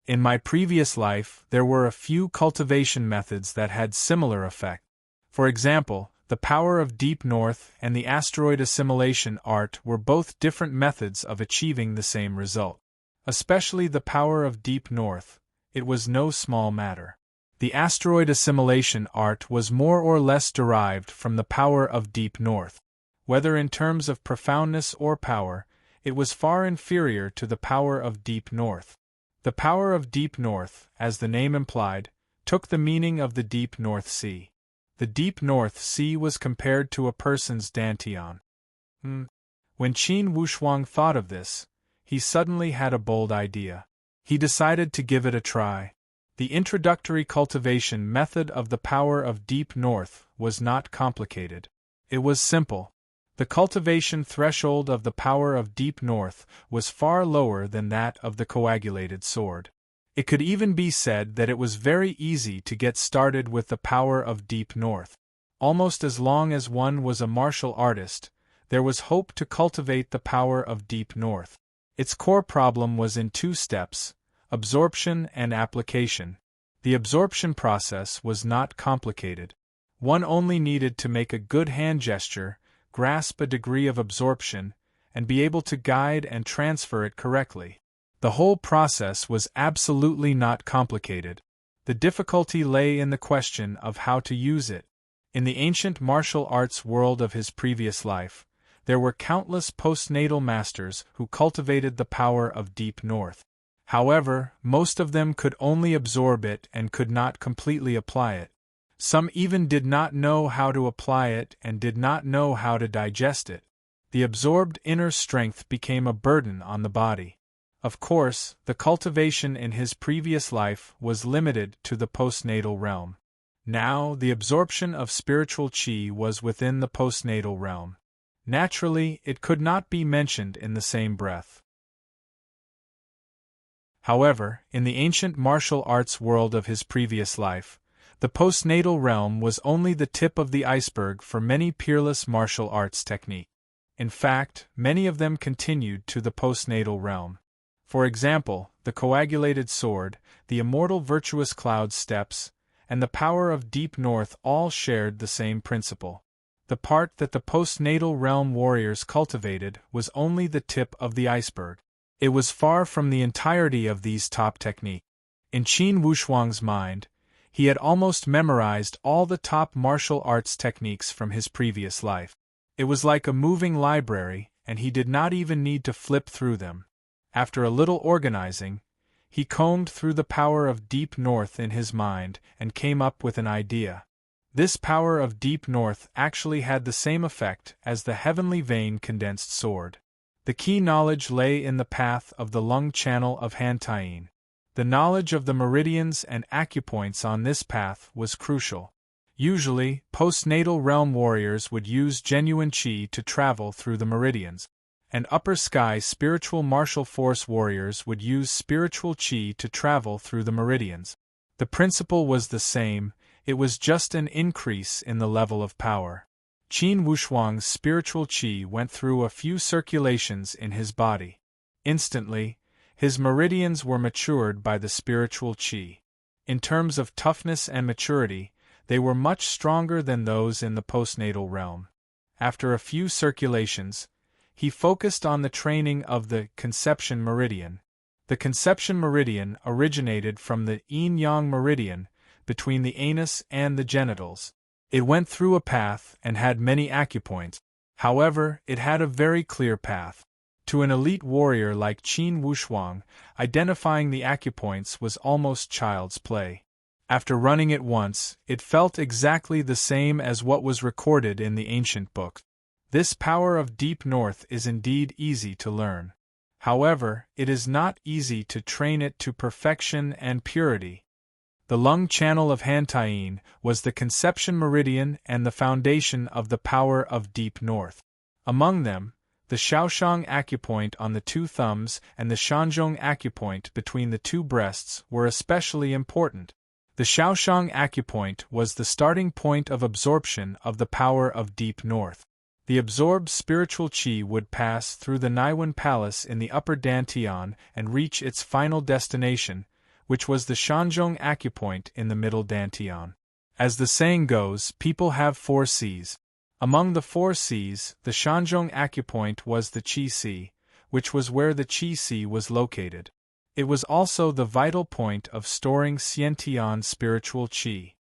In my previous life, there were a few cultivation methods that had similar effect. For example, the power of deep north and the asteroid assimilation art were both different methods of achieving the same result. Especially the power of deep north, it was no small matter. The asteroid assimilation art was more or less derived from the power of deep north. Whether in terms of profoundness or power, it was far inferior to the power of deep north. The power of deep north, as the name implied, took the meaning of the deep North Sea. The deep North Sea was compared to a person's dantian. When Qin Wushuang thought of this, he suddenly had a bold idea. He decided to give it a try. The introductory cultivation method of the power of deep north was not complicated. It was simple. The cultivation threshold of the power of deep north was far lower than that of the coagulated sword. It could even be said that it was very easy to get started with the power of deep north. Almost as long as one was a martial artist, there was hope to cultivate the power of deep north. Its core problem was in 2 steps: absorption and application. The absorption process was not complicated. One only needed to make a good hand gesture, grasp a degree of absorption, and be able to guide and transfer it correctly. The whole process was absolutely not complicated. The difficulty lay in the question of how to use it. In the ancient martial arts world of his previous life, there were countless postnatal masters who cultivated the power of deep north. However, most of them could only absorb it and could not completely apply it. Some even did not know how to apply it and did not know how to digest it. The absorbed inner strength became a burden on the body. Of course, the cultivation in his previous life was limited to the postnatal realm. Now, the absorption of spiritual qi was within the postnatal realm. Naturally, it could not be mentioned in the same breath. However, in the ancient martial arts world of his previous life, the postnatal realm was only the tip of the iceberg for many peerless martial arts techniques. In fact, many of them continued to the postnatal realm. For example, the coagulated sword, the immortal virtuous cloud steps, and the power of deep north all shared the same principle. The part that the postnatal realm warriors cultivated was only the tip of the iceberg. It was far from the entirety of these top techniques. In Qin Wushuang's mind, he had almost memorized all the top martial arts techniques from his previous life. It was like a moving library, and he did not even need to flip through them. After a little organizing, he combed through the power of Deep North in his mind and came up with an idea. This power of Deep North actually had the same effect as the heavenly vein condensed sword. The key knowledge lay in the path of the lung channel of Hantayin. The knowledge of the meridians and acupoints on this path was crucial. Usually, postnatal realm warriors would use genuine qi to travel through the meridians, and upper sky spiritual martial force warriors would use spiritual qi to travel through the meridians. The principle was the same, it was just an increase in the level of power. Qin Wushuang's spiritual qi went through a few circulations in his body. Instantly, his meridians were matured by the spiritual qi. In terms of toughness and maturity, they were much stronger than those in the postnatal realm. After a few circulations, he focused on the training of the conception meridian. The conception meridian originated from the yin-yang meridian between the anus and the genitals. It went through a path and had many acupoints. However, it had a very clear path. To an elite warrior like Qin Wushuang, identifying the acupoints was almost child's play. After running it once, it felt exactly the same as what was recorded in the ancient books. This power of Deep North is indeed easy to learn. However, it is not easy to train it to perfection and purity. The lung channel of Hantayin was the conception meridian and the foundation of the power of Deep North. Among them, the Shaoshang acupoint on the two thumbs and the Shanzhong acupoint between the two breasts were especially important. The Shaoshang acupoint was the starting point of absorption of the power of Deep North. The absorbed spiritual qi would pass through the Naiwan Palace in the upper dantian and reach its final destination, which was the Shanzhong acupoint in the middle dantian. As the saying goes, people have 4 Cs. Among the 4 Cs, the Shanzhong acupoint was the Qi C, which was where the Qi C was located. It was also the vital point of storing Xiantian spiritual qi.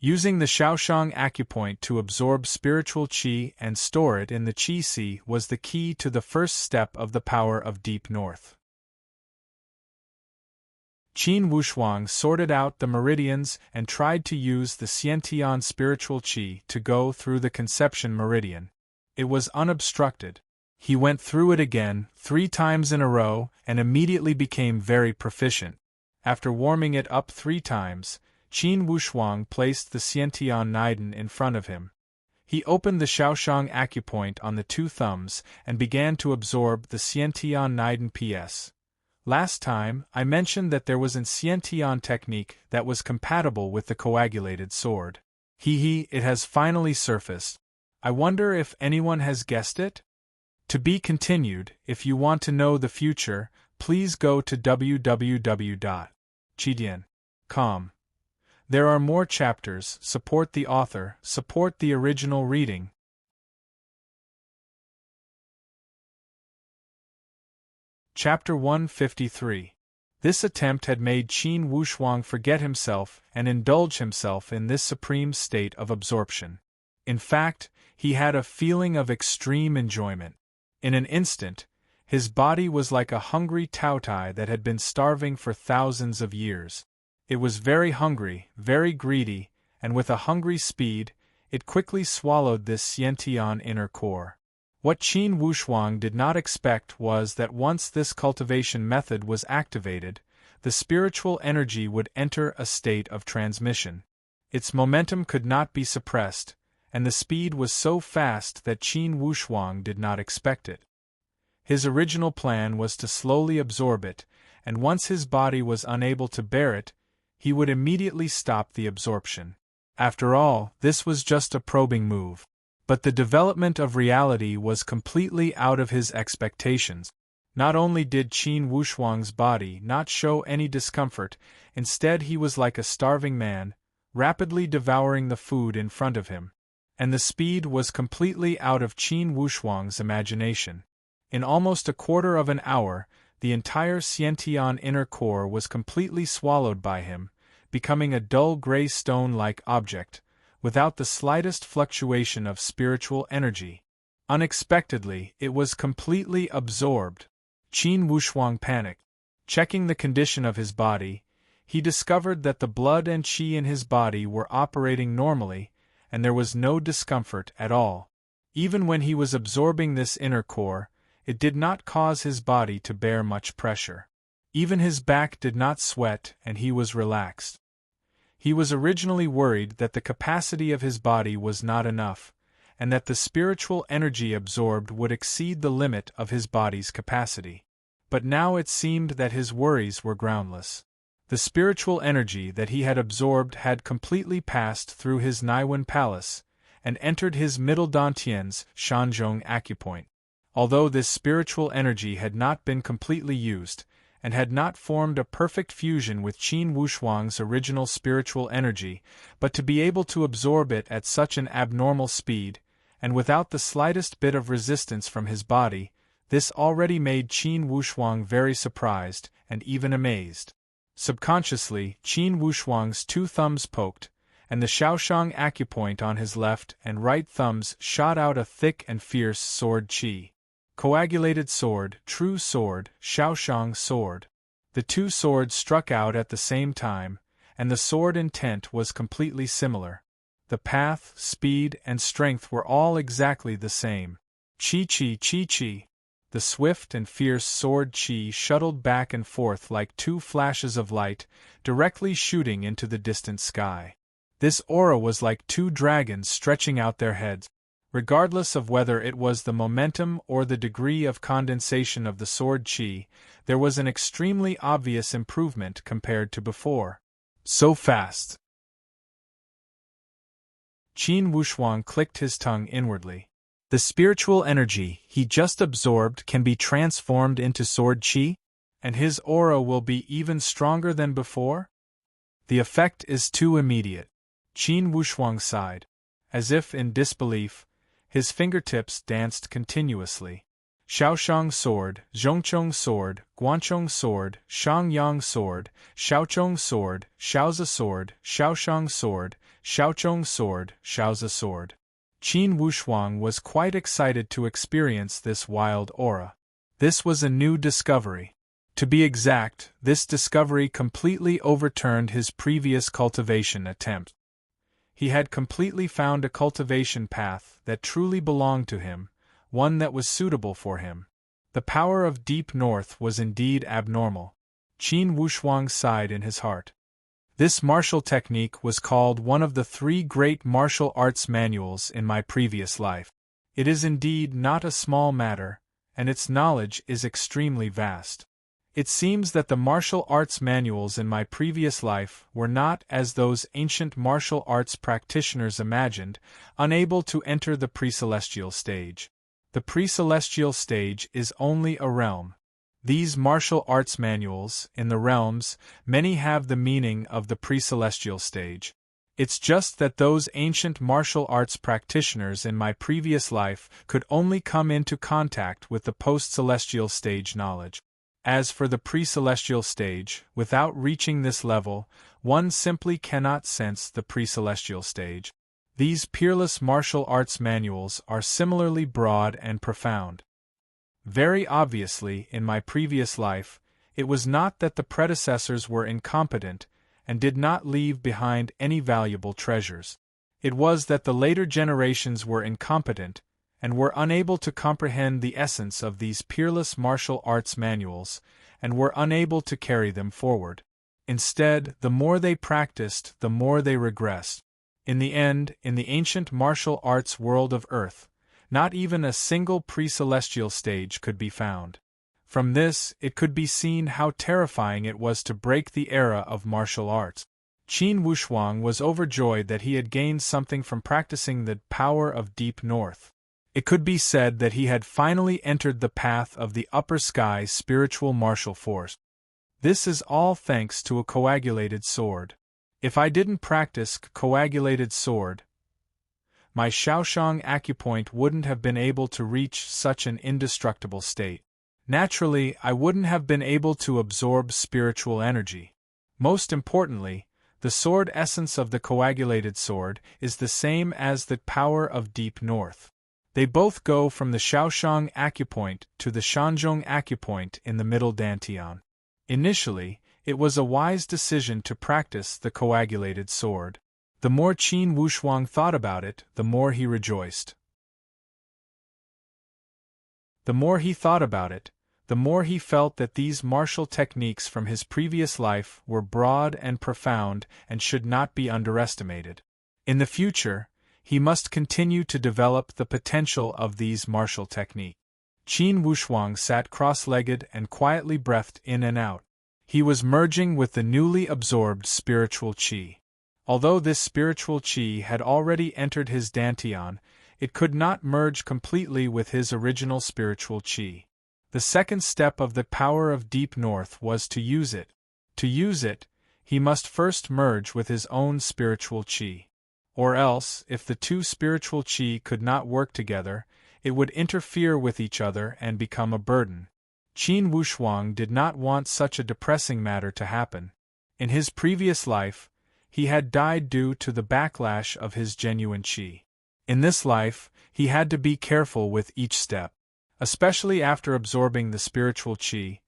Using the Shaoshang acupoint to absorb spiritual qi and store it in the Qi C was the key to the first step of the power of Deep North. Qin Wushuang sorted out the meridians and tried to use the Xiantian spiritual qi to go through the conception meridian. It was unobstructed. He went through it again, 3 times in a row, and immediately became very proficient. After warming it up 3 times, Qin Wushuang placed the Xiantian Naiden in front of him. He opened the Shaoshang acupoint on the 2 thumbs and began to absorb the Xiantian Naiden PS. Last time, I mentioned that there was an Xiantian technique that was compatible with the coagulated sword. It has finally surfaced. I wonder if anyone has guessed it? To be continued. If you want to know the future, please go to www.chidian.com. There are more chapters. Support the author, support the original reading. Chapter 153. This attempt had made Qin Wushuang forget himself and indulge himself in this supreme state of absorption. In fact, he had a feeling of extreme enjoyment. In an instant, his body was like a hungry tautai that had been starving for thousands of years. It was very hungry, very greedy, and with a hungry speed, it quickly swallowed this Xiantian inner core. What Qin Wushuang did not expect was that once this cultivation method was activated, the spiritual energy would enter a state of transmission. Its momentum could not be suppressed, and the speed was so fast that Qin Wushuang did not expect it. His original plan was to slowly absorb it, and once his body was unable to bear it, he would immediately stop the absorption. After all, this was just a probing move. But the development of reality was completely out of his expectations. Not only did Qin Wushuang's body not show any discomfort, instead he was like a starving man, rapidly devouring the food in front of him. and the speed was completely out of Qin Wushuang's imagination. In almost a quarter of an hour, the entire Xiantian inner core was completely swallowed by him, becoming a dull gray stone-like object, without the slightest fluctuation of spiritual energy. Unexpectedly, it was completely absorbed. Qin Wushuang panicked. Checking the condition of his body, he discovered that the blood and qi in his body were operating normally, and there was no discomfort at all. Even when he was absorbing this inner core, it did not cause his body to bear much pressure. Even his back did not sweat, and he was relaxed. He was originally worried that the capacity of his body was not enough, and that the spiritual energy absorbed would exceed the limit of his body's capacity. But now it seemed that his worries were groundless. The spiritual energy that he had absorbed had completely passed through his Naiwen palace, and entered his middle dantian's Shanzhong acupoint. Although this spiritual energy had not been completely used, and had not formed a perfect fusion with Qin Wushuang's original spiritual energy, but to be able to absorb it at such an abnormal speed, and without the slightest bit of resistance from his body, this already made Qin Wushuang very surprised, and even amazed. Subconsciously, Qin Wushuang's two thumbs poked, and the Shaoshang acupoint on his left and right thumbs shot out a thick and fierce sword qi. Coagulated sword, true sword, Shaoshang sword. The two swords struck out at the same time, and the sword intent was completely similar. The path, speed, and strength were all exactly the same. Chi. The swift and fierce sword qi shuttled back and forth like two flashes of light, directly shooting into the distant sky. This aura was like two dragons stretching out their heads. Regardless of whether it was the momentum or the degree of condensation of the sword qi, there was an extremely obvious improvement compared to before. So fast! Qin Wushuang clicked his tongue inwardly. The spiritual energy he just absorbed can be transformed into sword qi? And his aura will be even stronger than before? The effect is too immediate. Qin Wushuang sighed. As if in disbelief, his fingertips danced continuously. Shaoshang sword, Zhongchong sword, Guanchong sword, Shangyang sword, Shaochong sword, Shaozi sword, Shaoshang sword, Shaochong sword, Shaozi sword. Qin Wushuang was quite excited to experience this wild aura. This was a new discovery. To be exact, this discovery completely overturned his previous cultivation attempt. He had completely found a cultivation path that truly belonged to him, one that was suitable for him. The power of Deep North was indeed abnormal. Qin Wushuang sighed in his heart. This martial technique was called one of the 3 great martial arts manuals in my previous life. It is indeed not a small matter, and its knowledge is extremely vast. It seems that the martial arts manuals in my previous life were not as those ancient martial arts practitioners imagined, unable to enter the pre-celestial stage. The pre-celestial stage is only a realm. These martial arts manuals, in the realms, many have the meaning of the pre-celestial stage. It's just that those ancient martial arts practitioners in my previous life could only come into contact with the post-celestial stage knowledge. As for the pre-celestial stage, without reaching this level, one simply cannot sense the pre-celestial stage. These peerless martial arts manuals are similarly broad and profound. Very obviously, in my previous life, it was not that the predecessors were incompetent and did not leave behind any valuable treasures. It was that the later generations were incompetent and were unable to comprehend the essence of these peerless martial arts manuals, and were unable to carry them forward. Instead, the more they practiced, the more they regressed. In the end, in the ancient martial arts world of Earth, not even a single pre-celestial stage could be found. From this, it could be seen how terrifying it was to break the era of martial arts. Qin Wushuang was overjoyed that he had gained something from practicing the power of Deep North. It could be said that he had finally entered the path of the upper sky spiritual martial force. This is all thanks to a coagulated sword. If I didn't practice coagulated sword, my Shaoshang acupoint wouldn't have been able to reach such an indestructible state. Naturally, I wouldn't have been able to absorb spiritual energy. Most importantly, the sword essence of the coagulated sword is the same as the power of deep north. They both go from the Shaoshang acupoint to the Shanzhong acupoint in the middle dantian. Initially, it was a wise decision to practice the coagulated sword. The more Qin Wushuang thought about it, the more he rejoiced. The more he thought about it, the more he felt that these martial techniques from his previous life were broad and profound and should not be underestimated. In the future, he must continue to develop the potential of these martial techniques. Qin Wushuang sat cross-legged and quietly breathed in and out. He was merging with the newly absorbed spiritual qi. Although this spiritual qi had already entered his dantian, it could not merge completely with his original spiritual qi. The second step of the power of deep north was to use it. To use it, he must first merge with his own spiritual qi. Or else, if the two spiritual qi could not work together, it would interfere with each other and become a burden. Qin Wushuang did not want such a depressing matter to happen. In his previous life, he had died due to the backlash of his genuine qi. In this life, he had to be careful with each step. Especially after absorbing the spiritual qi,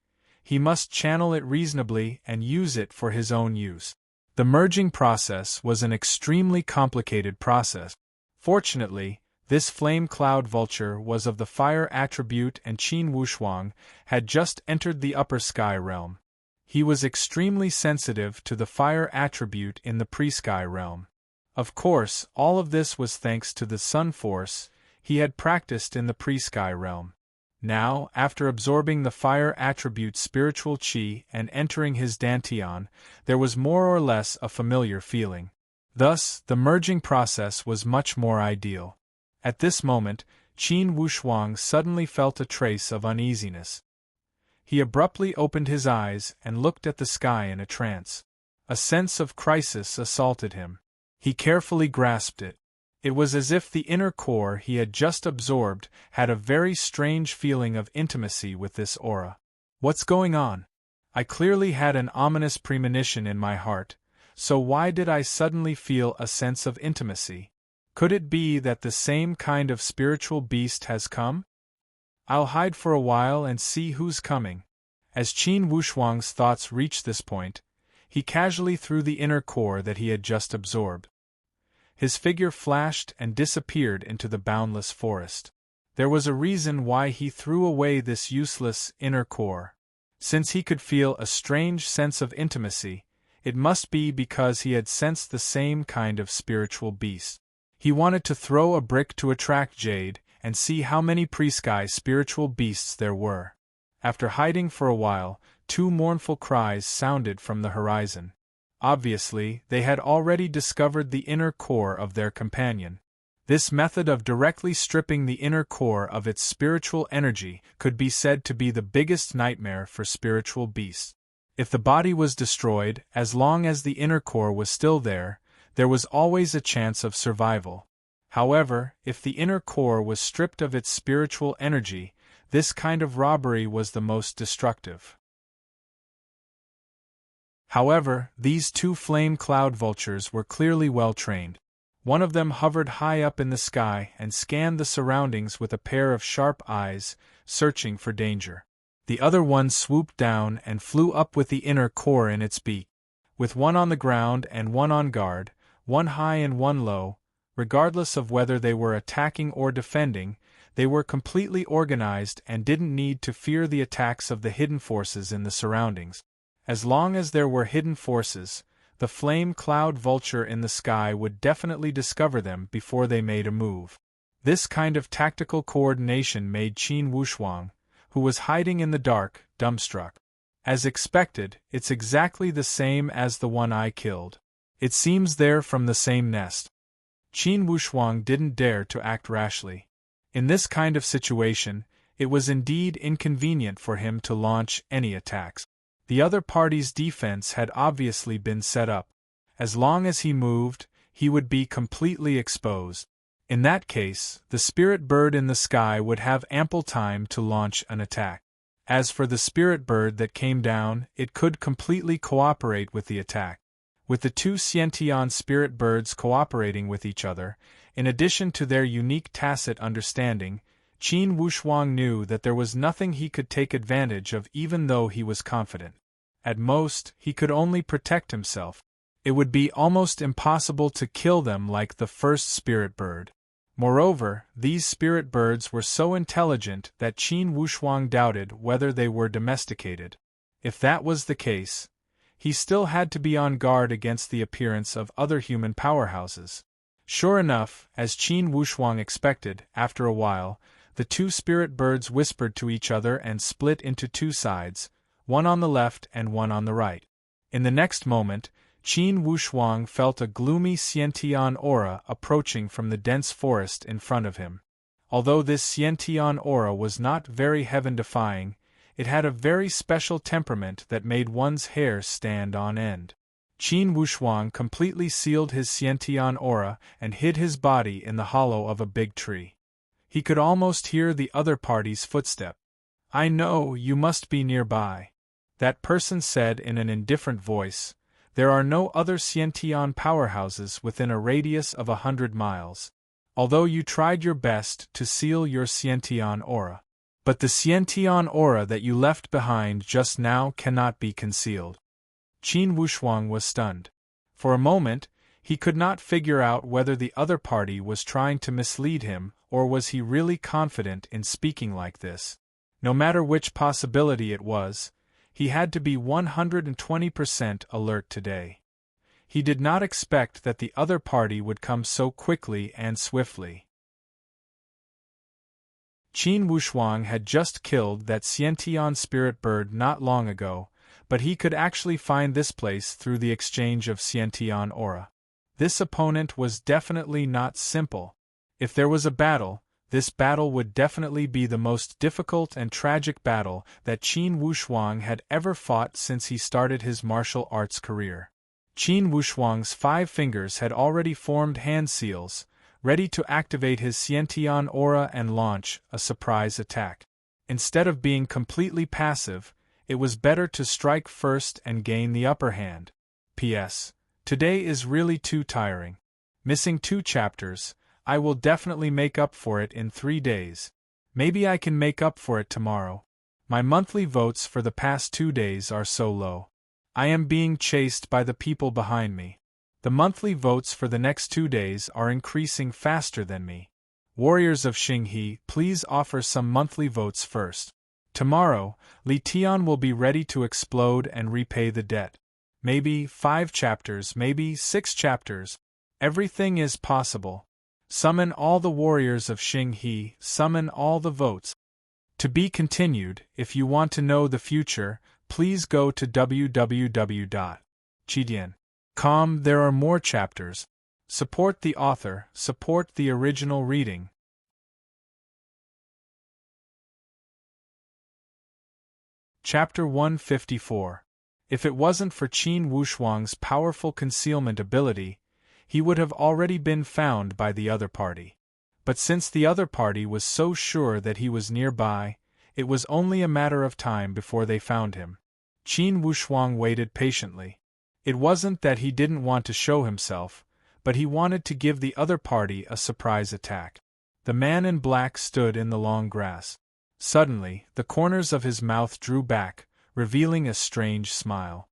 he must channel it reasonably and use it for his own use. The merging process was an extremely complicated process. Fortunately, this flame cloud vulture was of the fire attribute and Qin Wushuang had just entered the upper sky realm. He was extremely sensitive to the fire attribute in the pre-sky realm. Of course, all of this was thanks to the sun force he had practiced in the pre-sky realm. Now, after absorbing the fire attribute spiritual qi and entering his dantian, there was more or less a familiar feeling. Thus, the merging process was much more ideal. At this moment, Qin Wushuang suddenly felt a trace of uneasiness. He abruptly opened his eyes and looked at the sky in a trance. A sense of crisis assaulted him. He carefully grasped it. It was as if the inner core he had just absorbed had a very strange feeling of intimacy with this aura. What's going on? I clearly had an ominous premonition in my heart, so why did I suddenly feel a sense of intimacy? Could it be that the same kind of spiritual beast has come? I'll hide for a while and see who's coming. As Qin Wushuang's thoughts reached this point, he casually threw the inner core that he had just absorbed. His figure flashed and disappeared into the boundless forest. There was a reason why he threw away this useless inner core. Since he could feel a strange sense of intimacy, it must be because he had sensed the same kind of spiritual beast. He wanted to throw a brick to attract Jade and see how many pre-sky spiritual beasts there were. After hiding for a while, two mournful cries sounded from the horizon. Obviously, they had already discovered the inner core of their companion. This method of directly stripping the inner core of its spiritual energy could be said to be the biggest nightmare for spiritual beasts. If the body was destroyed, as long as the inner core was still there was always a chance of survival. However, if the inner core was stripped of its spiritual energy, this kind of robbery was the most destructive. However, these two flame cloud vultures were clearly well trained. One of them hovered high up in the sky and scanned the surroundings with a pair of sharp eyes, searching for danger. The other one swooped down and flew up with the inner core in its beak. With one on the ground and one on guard, one high and one low, regardless of whether they were attacking or defending, they were completely organized and didn't need to fear the attacks of the hidden forces in the surroundings. As long as there were hidden forces, the flame cloud vulture in the sky would definitely discover them before they made a move. This kind of tactical coordination made Qin Wushuang, who was hiding in the dark, dumbstruck. As expected, it's exactly the same as the one I killed. It seems they're from the same nest. Qin Wushuang didn't dare to act rashly. In this kind of situation, it was indeed inconvenient for him to launch any attacks. The other party's defense had obviously been set up. As long as he moved, he would be completely exposed. In that case, the spirit bird in the sky would have ample time to launch an attack. As for the spirit bird that came down, it could completely cooperate with the attack. With the two Xiantian spirit birds cooperating with each other, in addition to their unique tacit understanding, Qin Wushuang knew that there was nothing he could take advantage of even though he was confident. At most, he could only protect himself. It would be almost impossible to kill them like the first spirit bird. Moreover, these spirit birds were so intelligent that Qin Wushuang doubted whether they were domesticated. If that was the case, he still had to be on guard against the appearance of other human powerhouses. Sure enough, as Qin Wushuang expected, after a while, the two spirit birds whispered to each other and split into two sides, one on the left and one on the right. In the next moment, Qin Wushuang felt a gloomy Xiantian aura approaching from the dense forest in front of him. Although this Xiantian aura was not very heaven-defying, it had a very special temperament that made one's hair stand on end. Qin Wushuang completely sealed his Xiantian aura and hid his body in the hollow of a big tree. He could almost hear the other party's footstep. "I know you must be nearby," that person said in an indifferent voice. "There are no other Xiantian powerhouses within a radius of 100 miles. Although you tried your best to seal your Xiantian aura. But the Xiantian aura that you left behind just now cannot be concealed." Qin Wushuang was stunned. For a moment, he could not figure out whether the other party was trying to mislead him or was he really confident in speaking like this. No matter which possibility it was, he had to be 120% alert today. He did not expect that the other party would come so quickly and swiftly. Qin Wushuang had just killed that Xiantian spirit bird not long ago, but he could actually find this place through the exchange of Xiantian aura. This opponent was definitely not simple. If there was a battle, this battle would definitely be the most difficult and tragic battle that Qin Wushuang had ever fought since he started his martial arts career. Qin Wushuang's 5 fingers had already formed hand seals, ready to activate his Xiantian aura and launch a surprise attack. Instead of being completely passive, it was better to strike first and gain the upper hand. P.S. Today is really too tiring. Missing 2 chapters. I will definitely make up for it in 3 days. Maybe I can make up for it tomorrow. My monthly votes for the past 2 days are so low. I am being chased by the people behind me. The monthly votes for the next 2 days are increasing faster than me. Warriors of Xinghe, please offer some monthly votes first. Tomorrow, Li Tian will be ready to explode and repay the debt. Maybe 5 chapters, maybe 6 chapters. Everything is possible. Summon all the warriors of Xinghe, summon all the votes. To be continued. If you want to know the future, please go to www.chidian.com. There are more chapters. Support the author, support the original reading. Chapter 154. If it wasn't for Qin Wushuang's powerful concealment ability, he would have already been found by the other party. But since the other party was so sure that he was nearby, it was only a matter of time before they found him. Qin Wushuang waited patiently. It wasn't that he didn't want to show himself, but he wanted to give the other party a surprise attack. The man in black stood in the long grass. Suddenly, the corners of his mouth drew back, revealing a strange smile.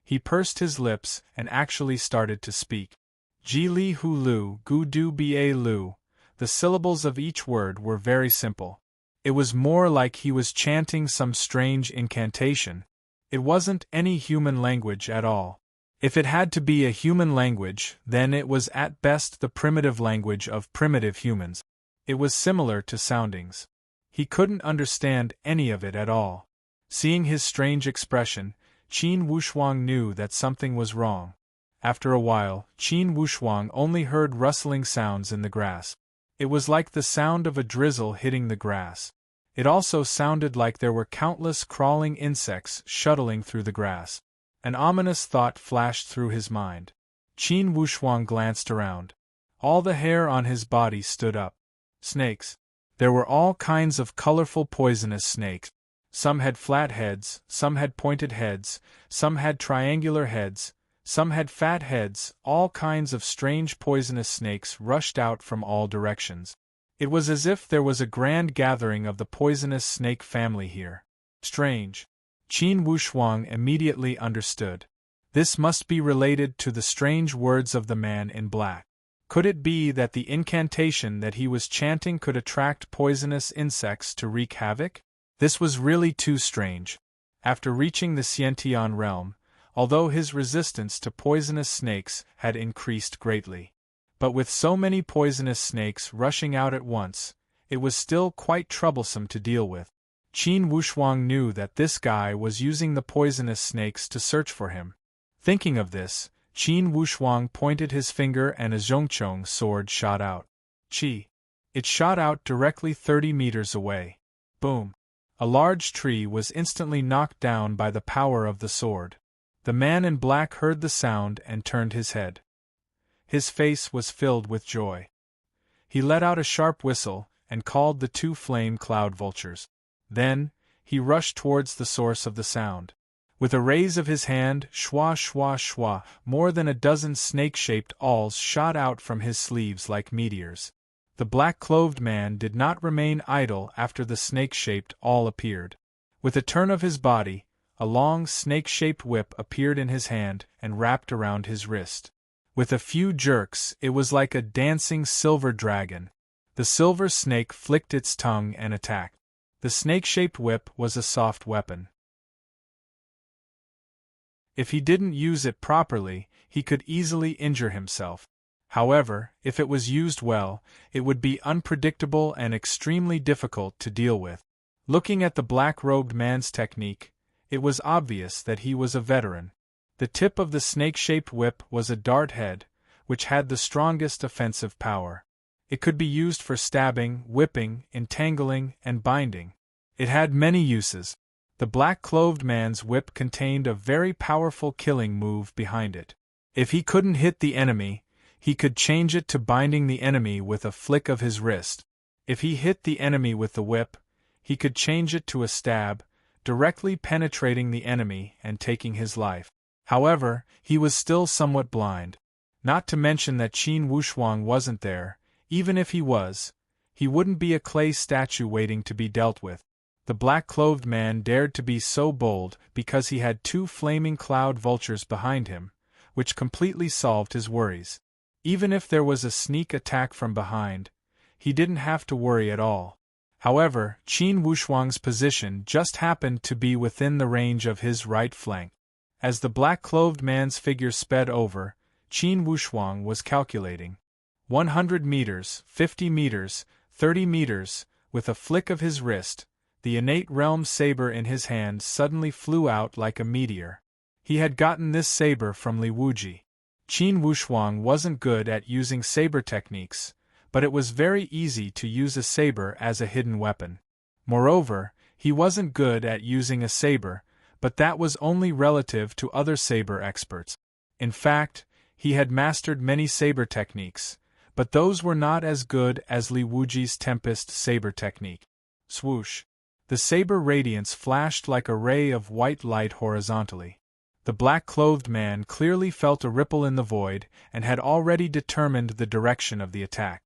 He pursed his lips and actually started to speak. Ji li hu lu gu du ba lu. The syllables of each word were very simple. It was more like he was chanting some strange incantation. It wasn't any human language at all. If it had to be a human language, then it was at best the primitive language of primitive humans. It was similar to soundings. He couldn't understand any of it at all. Seeing his strange expression, Qin Wushuang knew that something was wrong. After a while, Qin Wushuang only heard rustling sounds in the grass. It was like the sound of a drizzle hitting the grass. It also sounded like there were countless crawling insects shuttling through the grass. An ominous thought flashed through his mind. Qin Wushuang glanced around. All the hair on his body stood up. Snakes. There were all kinds of colorful poisonous snakes. Some had flat heads, some had pointed heads, some had triangular heads, some had fat heads. All kinds of strange poisonous snakes rushed out from all directions. It was as if there was a grand gathering of the poisonous snake family here. Strange. Qin Wushuang immediately understood. This must be related to the strange words of the man in black. Could it be that the incantation that he was chanting could attract poisonous insects to wreak havoc? This was really too strange. After reaching the Xiantian realm, although his resistance to poisonous snakes had increased greatly, but with so many poisonous snakes rushing out at once, it was still quite troublesome to deal with. Qin Wushuang knew that this guy was using the poisonous snakes to search for him. Thinking of this, Qin Wushuang pointed his finger and a Zhongchong sword shot out. Chi! It shot out directly 30 meters away. Boom! A large tree was instantly knocked down by the power of the sword. The man in black heard the sound and turned his head. His face was filled with joy. He let out a sharp whistle and called the 2 flame cloud vultures. Then, he rushed towards the source of the sound. With a raise of his hand, shwa shwa shwa, more than a dozen snake-shaped awls shot out from his sleeves like meteors. The black-clothed man did not remain idle after the snake-shaped awl appeared. With a turn of his body, a long snake-shaped whip appeared in his hand and wrapped around his wrist. With a few jerks, it was like a dancing silver dragon. The silver snake flicked its tongue and attacked. The snake-shaped whip was a soft weapon. If he didn't use it properly, he could easily injure himself. However, if it was used well, it would be unpredictable and extremely difficult to deal with. Looking at the black-robed man's technique, it was obvious that he was a veteran. The tip of the snake-shaped whip was a dart head, which had the strongest offensive power. It could be used for stabbing, whipping, entangling, and binding. It had many uses. The black-clothed man's whip contained a very powerful killing move behind it. If he couldn't hit the enemy, he could change it to binding the enemy with a flick of his wrist. If he hit the enemy with the whip, he could change it to a stab, directly penetrating the enemy and taking his life. However, he was still somewhat blind. Not to mention that Qin Wushuang wasn't there. Even if he was, he wouldn't be a clay statue waiting to be dealt with. The black-clothed man dared to be so bold because he had 2 flaming cloud vultures behind him, which completely solved his worries. Even if there was a sneak attack from behind, he didn't have to worry at all. However, Qin Wushuang's position just happened to be within the range of his right flank. As the black-clothed man's figure sped over, Qin Wushuang was calculating. 100 meters, 50 meters, 30 meters, with a flick of his wrist, the innate realm saber in his hand suddenly flew out like a meteor. He had gotten this saber from Li Wuji. Qin Wushuang wasn't good at using saber techniques, but it was very easy to use a saber as a hidden weapon. Moreover, he wasn't good at using a saber, but that was only relative to other saber experts. In fact, he had mastered many saber techniques, but those were not as good as Li Wuji's Tempest saber technique. Swoosh! The saber radiance flashed like a ray of white light horizontally. The black-clothed man clearly felt a ripple in the void and had already determined the direction of the attack.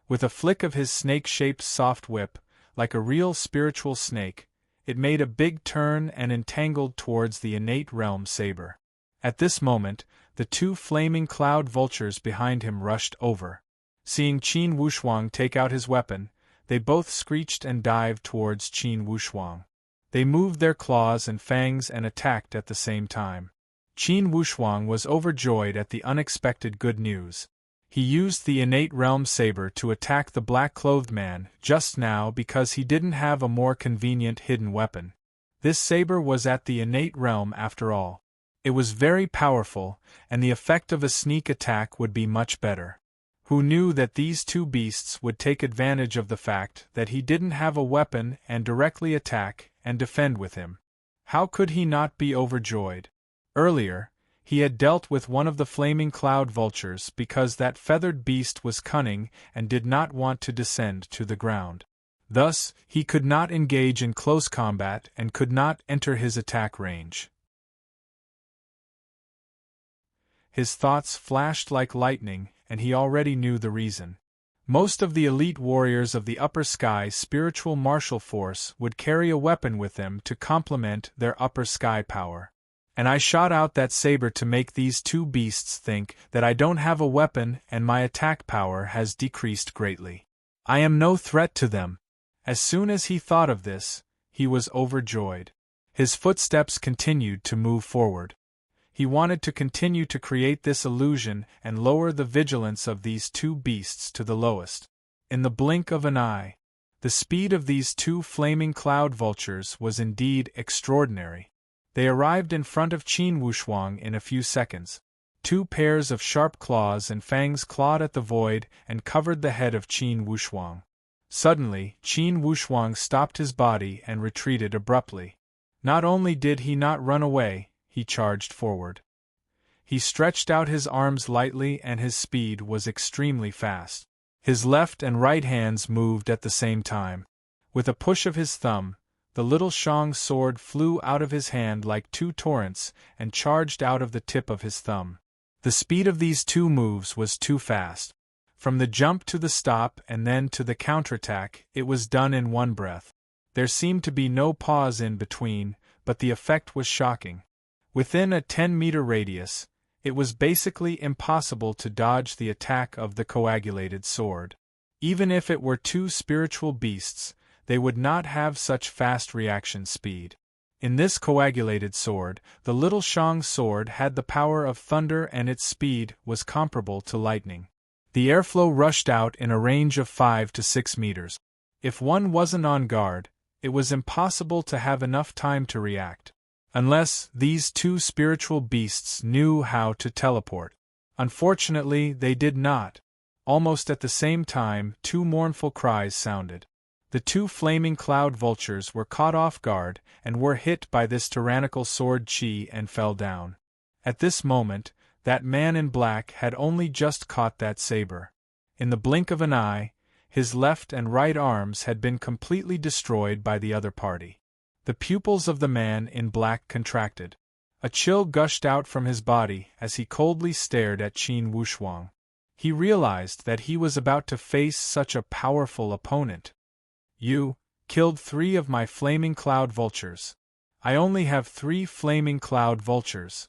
With a flick of his snake-shaped soft whip, like a real spiritual snake, it made a big turn and entangled towards the innate realm saber. At this moment, the 2 flaming cloud vultures behind him rushed over. Seeing Qin Wushuang take out his weapon, they both screeched and dived towards Qin Wushuang. They moved their claws and fangs and attacked at the same time. Qin Wushuang was overjoyed at the unexpected good news. He used the innate realm saber to attack the black-clothed man just now because he didn't have a more convenient hidden weapon. This saber was at the innate realm after all. It was very powerful, and the effect of a sneak attack would be much better. Who knew that these 2 beasts would take advantage of the fact that he didn't have a weapon and directly attack and defend with him? How could he not be overjoyed? Earlier, He had dealt with one of the flaming cloud vultures because that feathered beast was cunning and did not want to descend to the ground. Thus, he could not engage in close combat and could not enter his attack range. His thoughts flashed like lightning, and he already knew the reason. Most of the elite warriors of the upper sky spiritual martial force would carry a weapon with them to complement their upper sky power. And I shot out that saber to make these two beasts think that I don't have a weapon and my attack power has decreased greatly. I am no threat to them. As soon as he thought of this, he was overjoyed. His footsteps continued to move forward. He wanted to continue to create this illusion and lower the vigilance of these two beasts to the lowest. In the blink of an eye, the speed of these two flaming cloud vultures was indeed extraordinary. They arrived in front of Qin Wushuang in a few seconds. Two pairs of sharp claws and fangs clawed at the void and covered the head of Qin Wushuang. Suddenly, Qin Wushuang stopped his body and retreated abruptly. Not only did he not run away, he charged forward. He stretched out his arms lightly and his speed was extremely fast. His left and right hands moved at the same time. With a push of his thumb, the little Shang sword flew out of his hand like two torrents and charged out of the tip of his thumb. The speed of these two moves was too fast. From the jump to the stop and then to the counterattack, it was done in one breath. There seemed to be no pause in between, but the effect was shocking. Within a 10-meter radius, it was basically impossible to dodge the attack of the coagulated sword. Even if it were two spiritual beasts, they would not have such fast reaction speed. In this coagulated sword, the little Shang sword had the power of thunder and its speed was comparable to lightning. The airflow rushed out in a range of 5 to 6 meters. If one wasn't on guard, it was impossible to have enough time to react. Unless these two spiritual beasts knew how to teleport. Unfortunately, they did not. Almost at the same time, two mournful cries sounded. The two flaming cloud vultures were caught off guard and were hit by this tyrannical sword chi and fell down. At this moment, that man in black had only just caught that saber. In the blink of an eye, his left and right arms had been completely destroyed by the other party. The pupils of the man in black contracted. A chill gushed out from his body as he coldly stared at Qin Wushuang. He realized that he was about to face such a powerful opponent. You killed 3 of my flaming cloud vultures. I only have 3 flaming cloud vultures.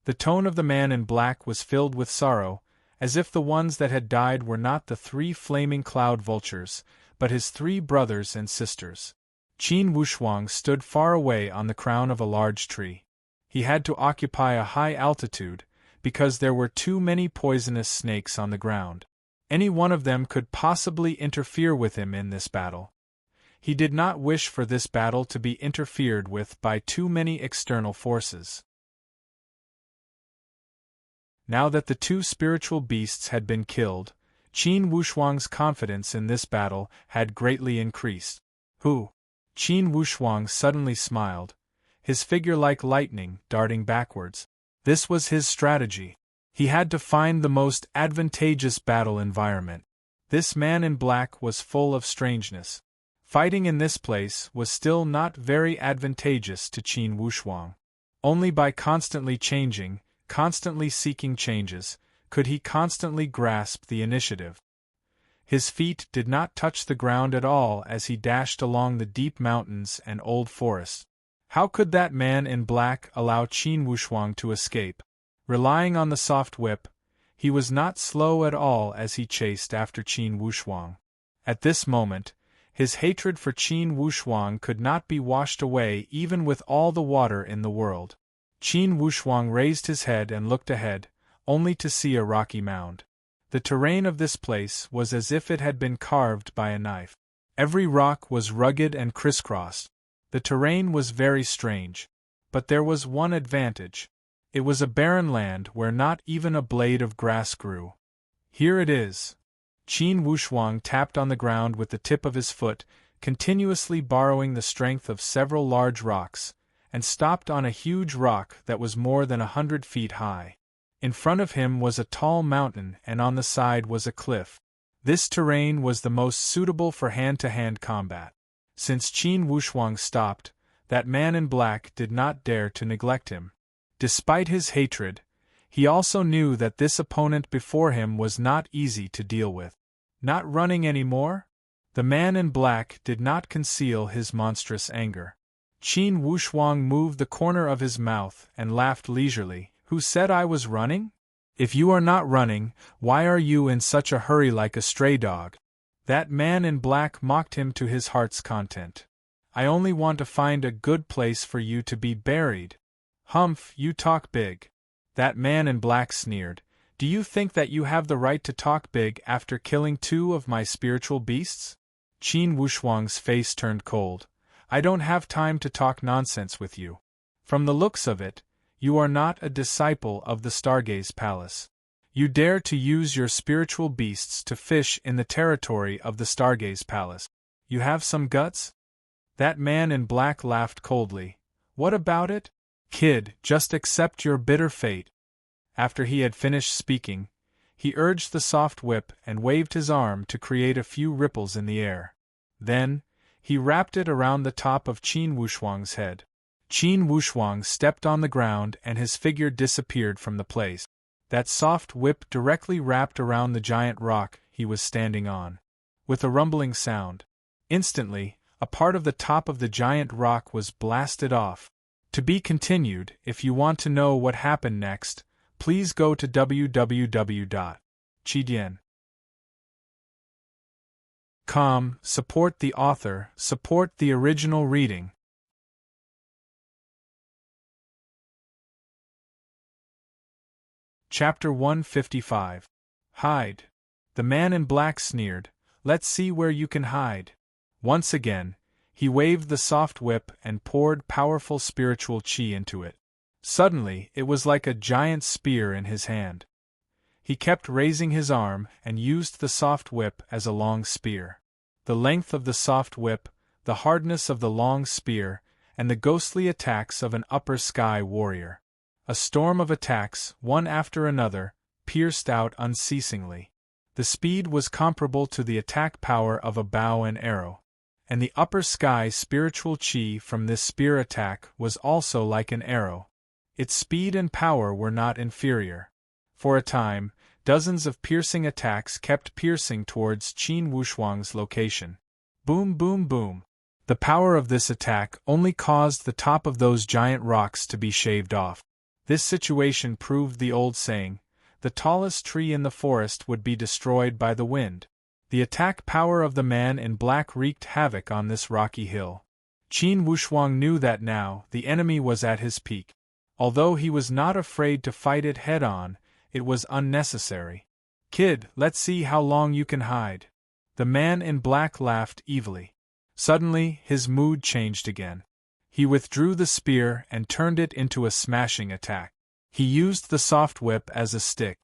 The tone of the man in black was filled with sorrow, as if the ones that had died were not the 3 flaming cloud vultures, but his 3 brothers and sisters. Qin Wushuang stood far away on the crown of a large tree. He had to occupy a high altitude, because there were too many poisonous snakes on the ground. Any one of them could possibly interfere with him in this battle. He did not wish for this battle to be interfered with by too many external forces. Now that the 2 spiritual beasts had been killed, Qin Wushuang's confidence in this battle had greatly increased. Who? Qin Wushuang suddenly smiled, his figure like lightning darting backwards. This was his strategy. He had to find the most advantageous battle environment. This man in black was full of strangeness. Fighting in this place was still not very advantageous to Qin Wushuang. Only by constantly changing, constantly seeking changes, could he constantly grasp the initiative. His feet did not touch the ground at all as he dashed along the deep mountains and old forests. How could that man in black allow Qin Wushuang to escape? Relying on the soft whip, he was not slow at all as he chased after Qin Wushuang. At this moment, his hatred for Qin Wushuang could not be washed away even with all the water in the world. Qin Wushuang raised his head and looked ahead, only to see a rocky mound. The terrain of this place was as if it had been carved by a knife. Every rock was rugged and crisscrossed. The terrain was very strange. But there was one advantage. It was a barren land where not even a blade of grass grew. Here it is. Qin Wushuang tapped on the ground with the tip of his foot, continuously borrowing the strength of several large rocks, and stopped on a huge rock that was more than 100 feet high. In front of him was a tall mountain, and on the side was a cliff. This terrain was the most suitable for hand-to-hand combat. Since Qin Wushuang stopped, that man in black did not dare to neglect him. Despite his hatred, he also knew that this opponent before him was not easy to deal with. Not running anymore? The man in black did not conceal his monstrous anger. Qin Wushuang moved the corner of his mouth and laughed leisurely. Who said I was running? If you are not running, why are you in such a hurry like a stray dog? That man in black mocked him to his heart's content. I only want to find a good place for you to be buried. Humph, you talk big. That man in black sneered. Do you think that you have the right to talk big after killing 2 of my spiritual beasts? Qin Wushuang's face turned cold. I don't have time to talk nonsense with you. From the looks of it, you are not a disciple of the Stargaze Palace. You dare to use your spiritual beasts to fish in the territory of the Stargaze Palace. You have some guts? That man in black laughed coldly. What about it? Kid, just accept your bitter fate. After he had finished speaking, he urged the soft whip and waved his arm to create a few ripples in the air. Then, he wrapped it around the top of Qin Wushuang's head. Qin Wushuang stepped on the ground and his figure disappeared from the place. That soft whip directly wrapped around the giant rock he was standing on. With a rumbling sound, instantly, a part of the top of the giant rock was blasted off. To be continued. If you want to know what happened next, please go to www.chidian.com. Support the author, support the original reading. Chapter 155. Hide. The man in black sneered. Let's see where you can hide. Once again, he waved the soft whip and poured powerful spiritual qi into it. Suddenly, it was like a giant spear in his hand. He kept raising his arm and used the soft whip as a long spear. The length of the soft whip, the hardness of the long spear, and the ghostly attacks of an upper sky warrior. A storm of attacks, one after another, pierced out unceasingly. The speed was comparable to the attack power of a bow and arrow. And the upper sky spiritual qi from this spear attack was also like an arrow. Its speed and power were not inferior. For a time, dozens of piercing attacks kept piercing towards Qin Wushuang's location. Boom, boom, boom. The power of this attack only caused the top of those giant rocks to be shaved off. This situation proved the old saying, the tallest tree in the forest would be destroyed by the wind. The attack power of the man in black wreaked havoc on this rocky hill. Qin Wushuang knew that now the enemy was at his peak. Although he was not afraid to fight it head-on, it was unnecessary. Kid, let's see how long you can hide. The man in black laughed evilly. Suddenly, his mood changed again. He withdrew the spear and turned it into a smashing attack. He used the soft whip as a stick.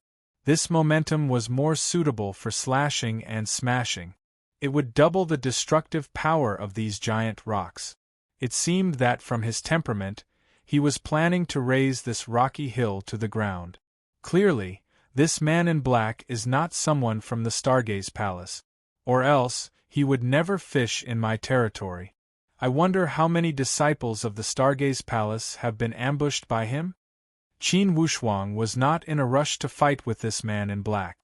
This momentum was more suitable for slashing and smashing. It would double the destructive power of these giant rocks. It seemed that from his temperament, he was planning to raze this rocky hill to the ground. Clearly, this man in black is not someone from the Stargaze Palace. Or else, he would never fish in my territory. I wonder how many disciples of the Stargaze Palace have been ambushed by him? Qin Wushuang was not in a rush to fight with this man in black.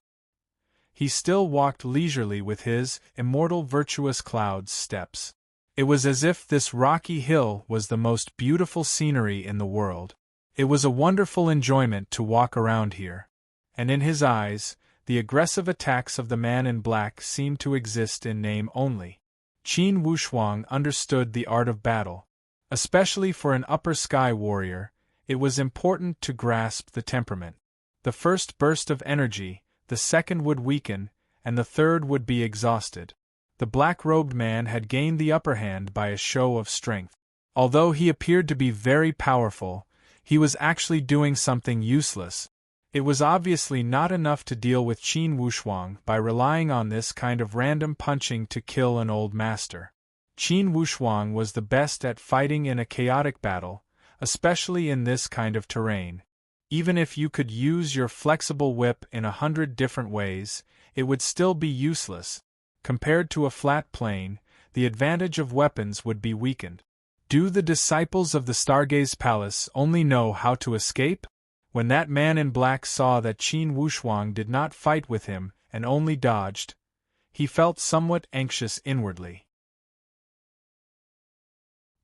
He still walked leisurely with his immortal virtuous cloud's steps. It was as if this rocky hill was the most beautiful scenery in the world. It was a wonderful enjoyment to walk around here. And in his eyes, the aggressive attacks of the man in black seemed to exist in name only. Qin Wushuang understood the art of battle. Especially for an upper sky warrior, it was important to grasp the temperament. The first burst of energy, the second would weaken, and the third would be exhausted. The black-robed man had gained the upper hand by a show of strength. Although he appeared to be very powerful, he was actually doing something useless. It was obviously not enough to deal with Qin Wushuang by relying on this kind of random punching to kill an old master. Qin Wushuang was the best at fighting in a chaotic battle, especially in this kind of terrain. Even if you could use your flexible whip in 100 different ways, it would still be useless. Compared to a flat plain, the advantage of weapons would be weakened. Do the disciples of the Stargaze Palace only know how to escape? When that man in black saw that Qin Wushuang did not fight with him and only dodged, he felt somewhat anxious inwardly.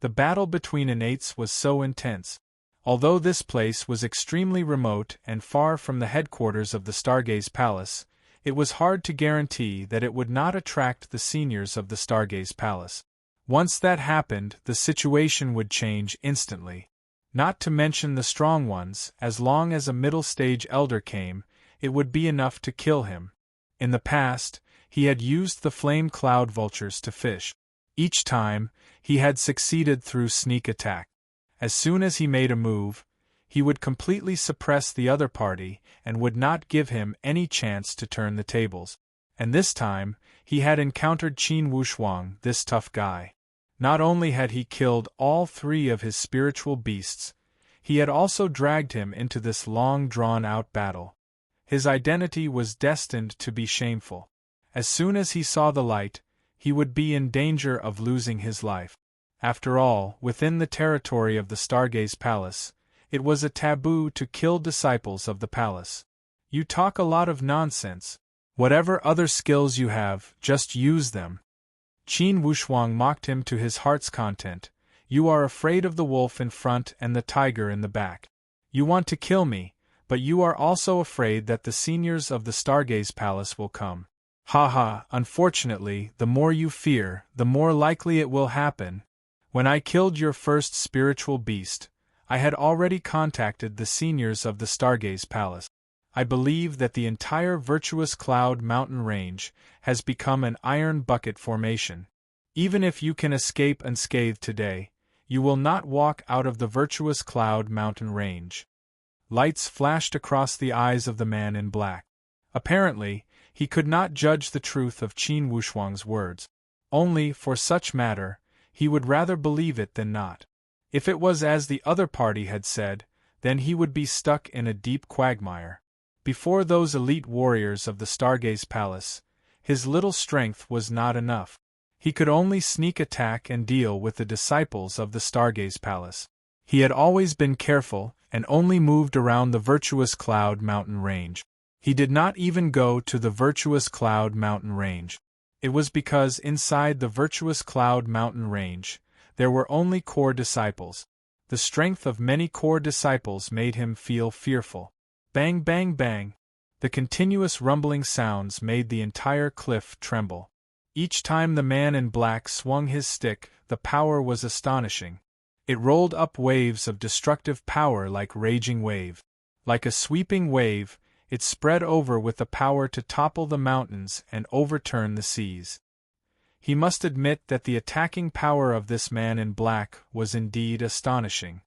The battle between innates was so intense. Although this place was extremely remote and far from the headquarters of the Stargaze Palace, it was hard to guarantee that it would not attract the seniors of the Stargaze Palace. Once that happened, the situation would change instantly. Not to mention the strong ones, as long as a middle-stage elder came, it would be enough to kill him. In the past, he had used the flame cloud vultures to fish. Each time, he had succeeded through sneak attack. As soon as he made a move, he would completely suppress the other party and would not give him any chance to turn the tables. And this time, he had encountered Qin Wushuang, this tough guy. Not only had he killed all 3 of his spiritual beasts, he had also dragged him into this long drawn-out battle. His identity was destined to be shameful. As soon as he saw the light, he would be in danger of losing his life. After all, within the territory of the Stargaze Palace, it was a taboo to kill disciples of the palace. You talk a lot of nonsense. Whatever other skills you have, just use them. Qin Wushuang mocked him to his heart's content. You are afraid of the wolf in front and the tiger in the back. You want to kill me, but you are also afraid that the seniors of the Stargaze Palace will come. Ha! Unfortunately, the more you fear, the more likely it will happen. When I killed your first spiritual beast, I had already contacted the seniors of the Stargaze Palace. I believe that the entire Virtuous Cloud mountain range has become an iron bucket formation. Even if you can escape unscathed today, you will not walk out of the Virtuous Cloud mountain range. Lights flashed across the eyes of the man in black. Apparently, he could not judge the truth of Qin Wushuang's words. Only, for such matter, he would rather believe it than not. If it was as the other party had said, then he would be stuck in a deep quagmire. Before those elite warriors of the Stargaze Palace, his little strength was not enough. He could only sneak attack and deal with the disciples of the Stargaze Palace. He had always been careful and only moved around the Virtuous Cloud mountain range. He did not even go to the Virtuous Cloud mountain range. It was because inside the Virtuous Cloud mountain range, there were only core disciples. The strength of many core disciples made him feel fearful. Bang, bang, bang. The continuous rumbling sounds made the entire cliff tremble. Each time the man in black swung his stick, the power was astonishing. It rolled up waves of destructive power like raging wave. Like a sweeping wave, it spread over with the power to topple the mountains and overturn the seas. He must admit that the attacking power of this man in black was indeed astonishing.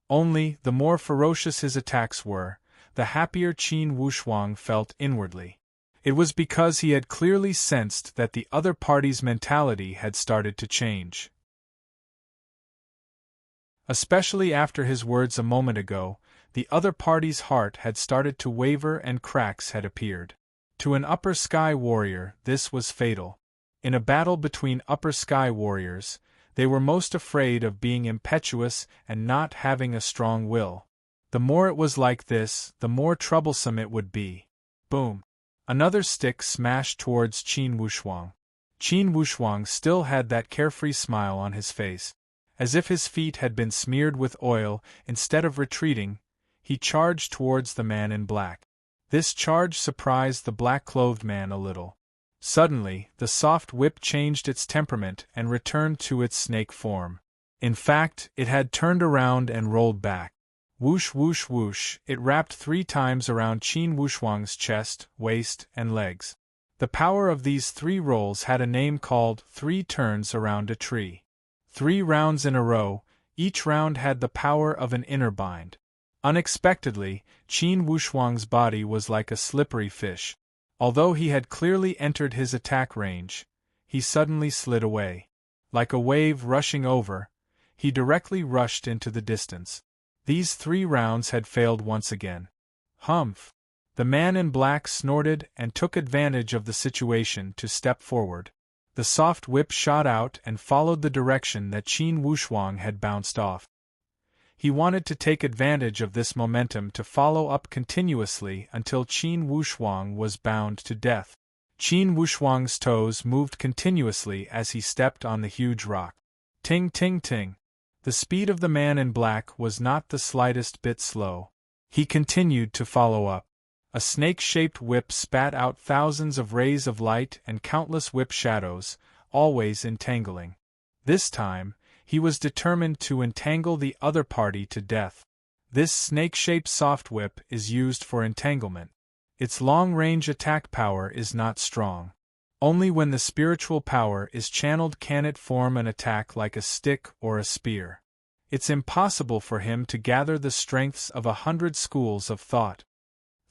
Only, the more ferocious his attacks were, the happier Qin Wushuang felt inwardly. It was because he had clearly sensed that the other party's mentality had started to change. Especially after his words a moment ago, the other party's heart had started to waver and cracks had appeared. To an upper sky warrior, this was fatal. In a battle between upper sky warriors, they were most afraid of being impetuous and not having a strong will. The more it was like this, the more troublesome it would be. Boom! Another stick smashed towards Qin Wushuang. Qin Wushuang still had that carefree smile on his face. As if his feet had been smeared with oil, instead of retreating, he charged towards the man in black. This charge surprised the black-clothed man a little. Suddenly, the soft whip changed its temperament and returned to its snake form. In fact, it had turned around and rolled back. Whoosh, whoosh, whoosh, it wrapped 3 times around Qin Wushuang's chest, waist, and legs. The power of these 3 rolls had a name called 3 turns around a tree. 3 rounds in a row, each round had the power of an inner bind. Unexpectedly, Qin Wushuang's body was like a slippery fish. Although he had clearly entered his attack range, he suddenly slid away. Like a wave rushing over, he directly rushed into the distance. These 3 rounds had failed once again. Humph! The man in black snorted and took advantage of the situation to step forward. The soft whip shot out and followed the direction that Qin Wushuang had bounced off. He wanted to take advantage of this momentum to follow up continuously until Qin Wushuang was bound to death. Qin Wushuang's toes moved continuously as he stepped on the huge rock. Ting ting ting. The speed of the man in black was not the slightest bit slow. He continued to follow up. A snake-shaped whip spat out thousands of rays of light and countless whip shadows, always entangling. This time, he was determined to entangle the other party to death. This snake-shaped soft whip is used for entanglement. Its long-range attack power is not strong. Only when the spiritual power is channeled can it form an attack like a stick or a spear. It's impossible for him to gather the strengths of 100 schools of thought.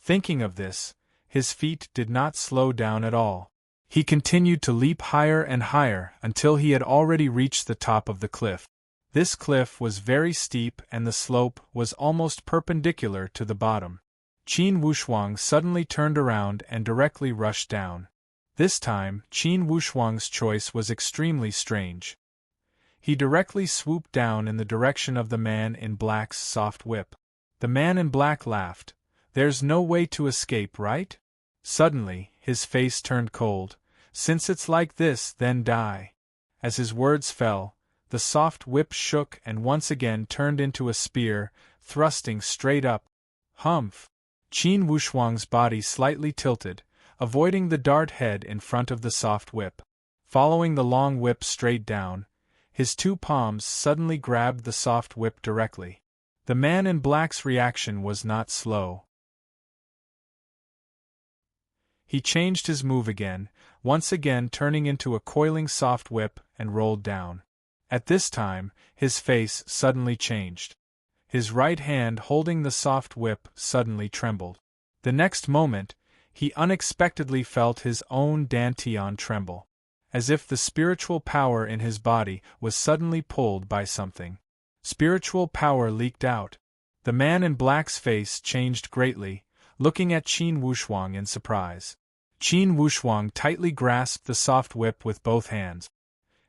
Thinking of this, his feet did not slow down at all. He continued to leap higher and higher until he had already reached the top of the cliff. This cliff was very steep and the slope was almost perpendicular to the bottom. Qin Wushuang suddenly turned around and directly rushed down. This time, Qin Wushuang's choice was extremely strange. He directly swooped down in the direction of the man in black's soft whip. The man in black laughed. "There's no way to escape, right?" Suddenly, his face turned cold. "Since it's like this, then die." As his words fell, the soft whip shook and once again turned into a spear, thrusting straight up. Humph! Qin Wushuang's body slightly tilted, avoiding the dart head in front of the soft whip. Following the long whip straight down, his 2 palms suddenly grabbed the soft whip directly. The man in black's reaction was not slow. He changed his move again, once again turning into a coiling soft whip and rolled down. At this time, his face suddenly changed. His right hand holding the soft whip suddenly trembled. The next moment, he unexpectedly felt his own dantian tremble, as if the spiritual power in his body was suddenly pulled by something. Spiritual power leaked out. The man in black's face changed greatly, looking at Qin Wushuang in surprise. Qin Wushuang tightly grasped the soft whip with both hands.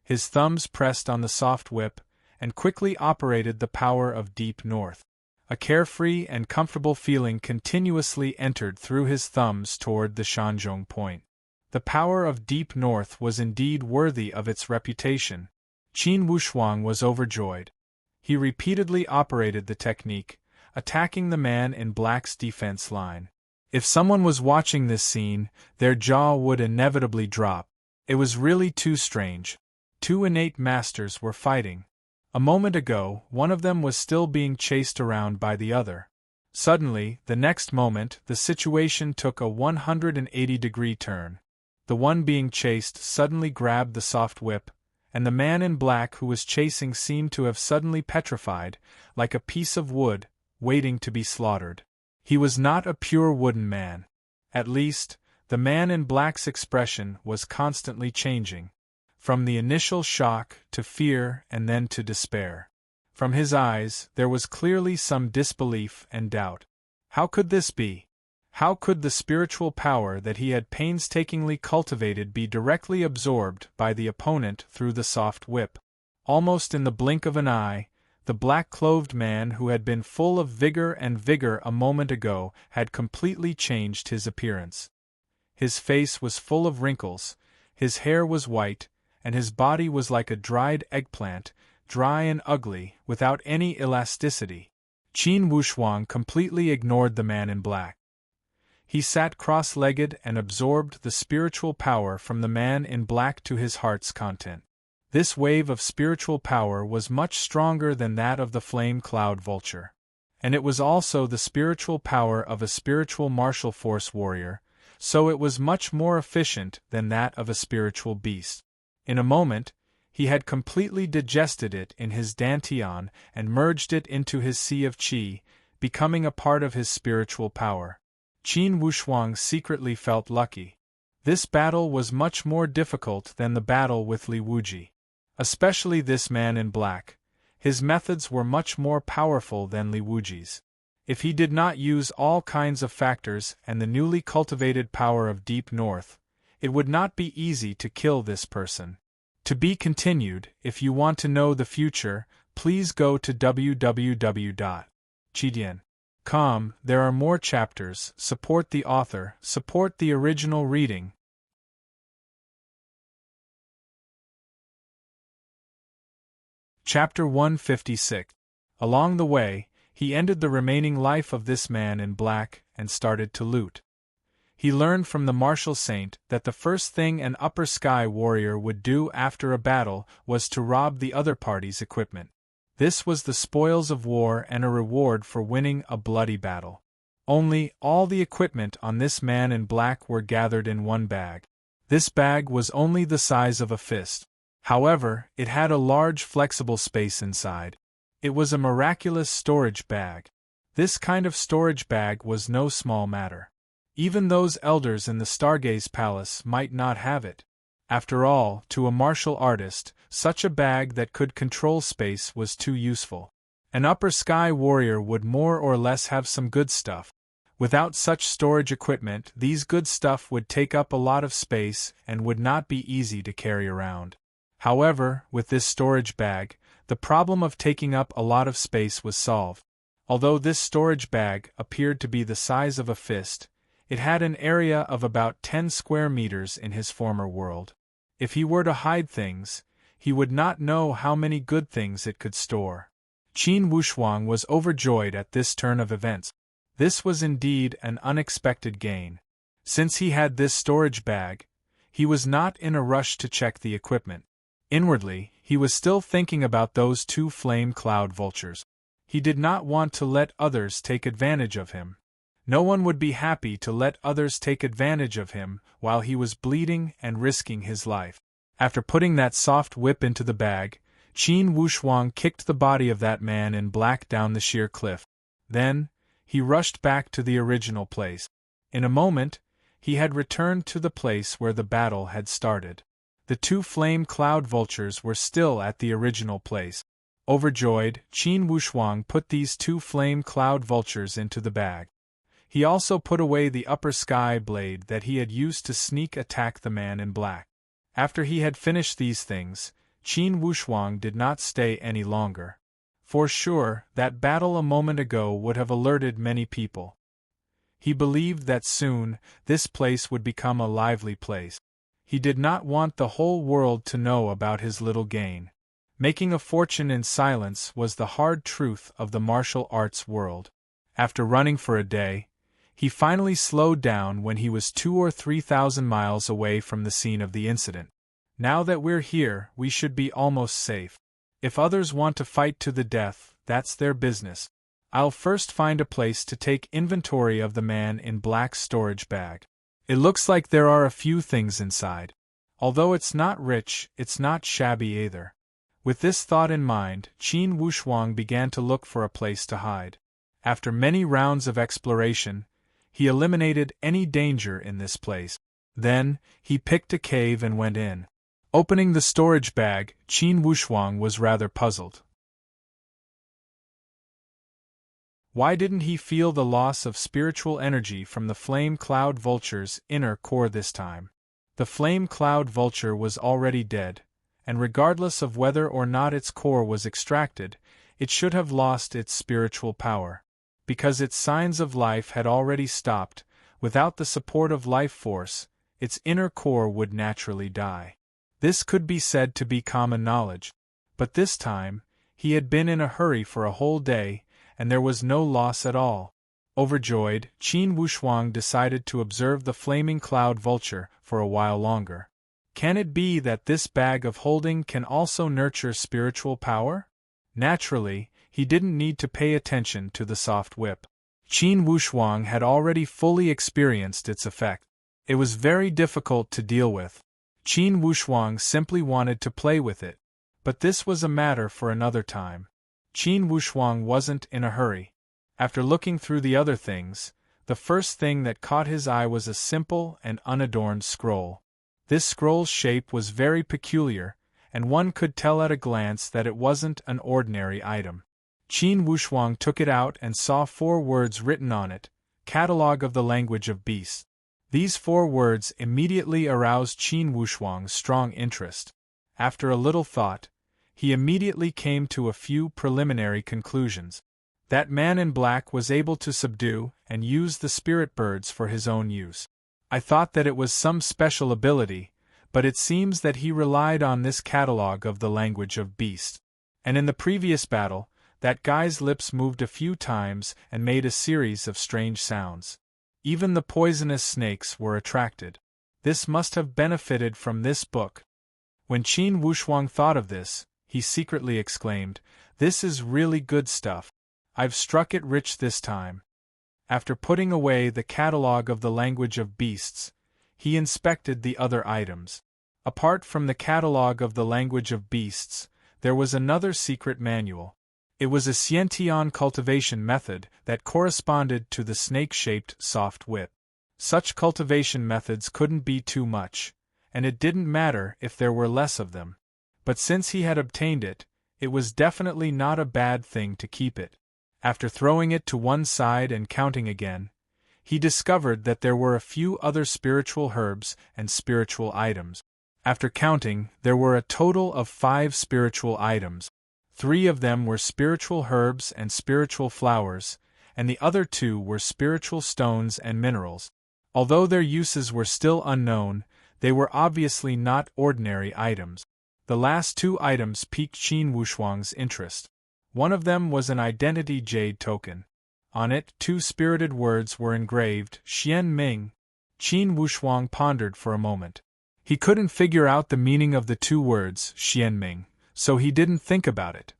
His thumbs pressed on the soft whip, and quickly operated the power of Deep North. A carefree and comfortable feeling continuously entered through his thumbs toward the Shanzhong point. The power of Deep North was indeed worthy of its reputation. Qin Wushuang was overjoyed. He repeatedly operated the technique, attacking the man in black's defense line. If someone was watching this scene, their jaw would inevitably drop. It was really too strange. 2 innate masters were fighting. A moment ago, one of them was still being chased around by the other. Suddenly, the next moment, the situation took a 180-degree turn. The one being chased suddenly grabbed the soft whip, and the man in black who was chasing seemed to have suddenly petrified, like a piece of wood, waiting to be slaughtered. He was not a pure wooden man. At least, the man in black's expression was constantly changing. From the initial shock to fear and then to despair. From his eyes, there was clearly some disbelief and doubt. How could this be? How could the spiritual power that he had painstakingly cultivated be directly absorbed by the opponent through the soft whip? Almost in the blink of an eye, the black-clothed man who had been full of vigor a moment ago had completely changed his appearance. His face was full of wrinkles, his hair was white, and his body was like a dried eggplant, dry and ugly, without any elasticity. Qin Wushuang completely ignored the man in black. He sat cross-legged and absorbed the spiritual power from the man in black to his heart's content. This wave of spiritual power was much stronger than that of the flame cloud vulture. And it was also the spiritual power of a spiritual martial force warrior, so it was much more efficient than that of a spiritual beast. In a moment, he had completely digested it in his dantian and merged it into his sea of qi, becoming a part of his spiritual power. Qin Wushuang secretly felt lucky. This battle was much more difficult than the battle with Li Wuji. Especially this man in black. His methods were much more powerful than Li Wuji's. If he did not use all kinds of factors and the newly cultivated power of Deep North, it would not be easy to kill this person. To be continued. If you want to know the future, please go to www.chidian.com. There are more chapters. Support the author, support the original reading. Chapter 156. Along the way, he ended the remaining life of this man in black and started to loot. He learned from the martial saint that the first thing an upper sky warrior would do after a battle was to rob the other party's equipment. This was the spoils of war and a reward for winning a bloody battle. Only, all the equipment on this man in black were gathered in one bag. This bag was only the size of a fist. However, it had a large flexible space inside. It was a miraculous storage bag. This kind of storage bag was no small matter. Even those elders in the Stargaze Palace might not have it. After all, to a martial artist, such a bag that could control space was too useful. An upper sky warrior would more or less have some good stuff. Without such storage equipment, these good stuff would take up a lot of space and would not be easy to carry around. However, with this storage bag, the problem of taking up a lot of space was solved. Although this storage bag appeared to be the size of a fist, it had an area of about 10 square meters in his former world. If he were to hide things, he would not know how many good things it could store. Qin Wushuang was overjoyed at this turn of events. This was indeed an unexpected gain. Since he had this storage bag, he was not in a rush to check the equipment. Inwardly, he was still thinking about those two flame cloud vultures. He did not want to let others take advantage of him. No one would be happy to let others take advantage of him while he was bleeding and risking his life. After putting that soft whip into the bag, Qin Wushuang kicked the body of that man in black down the sheer cliff. Then, he rushed back to the original place. In a moment, he had returned to the place where the battle had started. The two flame cloud vultures were still at the original place. Overjoyed, Qin Wushuang put these two flame cloud vultures into the bag. He also put away the upper sky blade that he had used to sneak attack the man in black. After he had finished these things, Qin Wushuang did not stay any longer. For sure, that battle a moment ago would have alerted many people. He believed that soon, this place would become a lively place. He did not want the whole world to know about his little gain. Making a fortune in silence was the hard truth of the martial arts world. After running for a day, he finally slowed down when he was 2,000 or 3,000 miles away from the scene of the incident. Now that we're here, we should be almost safe. If others want to fight to the death, that's their business. I'll first find a place to take inventory of the man in black storage bag. It looks like there are a few things inside. Although it's not rich, it's not shabby either. With this thought in mind, Qin Wushuang began to look for a place to hide. After many rounds of exploration, he eliminated any danger in this place. Then, he picked a cave and went in. Opening the storage bag, Qin Wushuang was rather puzzled. Why didn't he feel the loss of spiritual energy from the flame cloud vulture's inner core this time? The flame cloud vulture was already dead, and regardless of whether or not its core was extracted, it should have lost its spiritual power. Because its signs of life had already stopped, without the support of life force, its inner core would naturally die. This could be said to be common knowledge. But this time, he had been in a hurry for a whole day, and there was no loss at all. Overjoyed, Qin Wushuang decided to observe the flaming cloud vulture for a while longer. Can it be that this bag of holding can also nurture spiritual power? Naturally, he didn't need to pay attention to the soft whip. Qin Wushuang had already fully experienced its effect. It was very difficult to deal with. Qin Wushuang simply wanted to play with it. But this was a matter for another time. Qin Wushuang wasn't in a hurry. After looking through the other things, the first thing that caught his eye was a simple and unadorned scroll. This scroll's shape was very peculiar, and one could tell at a glance that it wasn't an ordinary item. Qin Wushuang took it out and saw 4 words written on it, Catalogue of the Language of Beasts. These 4 words immediately aroused Qin Wushuang's strong interest. After a little thought, he immediately came to a few preliminary conclusions. That man in black was able to subdue and use the spirit birds for his own use. I thought that it was some special ability, but it seems that he relied on this catalogue of the language of beasts. And in the previous battle, that guy's lips moved a few times and made a series of strange sounds. Even the poisonous snakes were attracted. This must have benefited from this book. When Qin Wushuang thought of this, he secretly exclaimed, "This is really good stuff. I've struck it rich this time." After putting away the catalogue of the language of beasts, he inspected the other items. Apart from the catalogue of the language of beasts, there was another secret manual. It was a Xiantian cultivation method that corresponded to the snake-shaped soft whip. Such cultivation methods couldn't be too much, and it didn't matter if there were less of them. But since he had obtained it, it was definitely not a bad thing to keep it. After throwing it to one side and counting again, he discovered that there were a few other spiritual herbs and spiritual items. After counting, there were a total of 5 spiritual items. 3 of them were spiritual herbs and spiritual flowers, and the other 2 were spiritual stones and minerals. Although their uses were still unknown, they were obviously not ordinary items. The last 2 items piqued Qin Wushuang's interest. One of them was an identity jade token. On it 2 spirited words were engraved, Xian Ming. Qin Wushuang pondered for a moment. He couldn't figure out the meaning of the 2 words, Xian Ming, so he didn't think about it.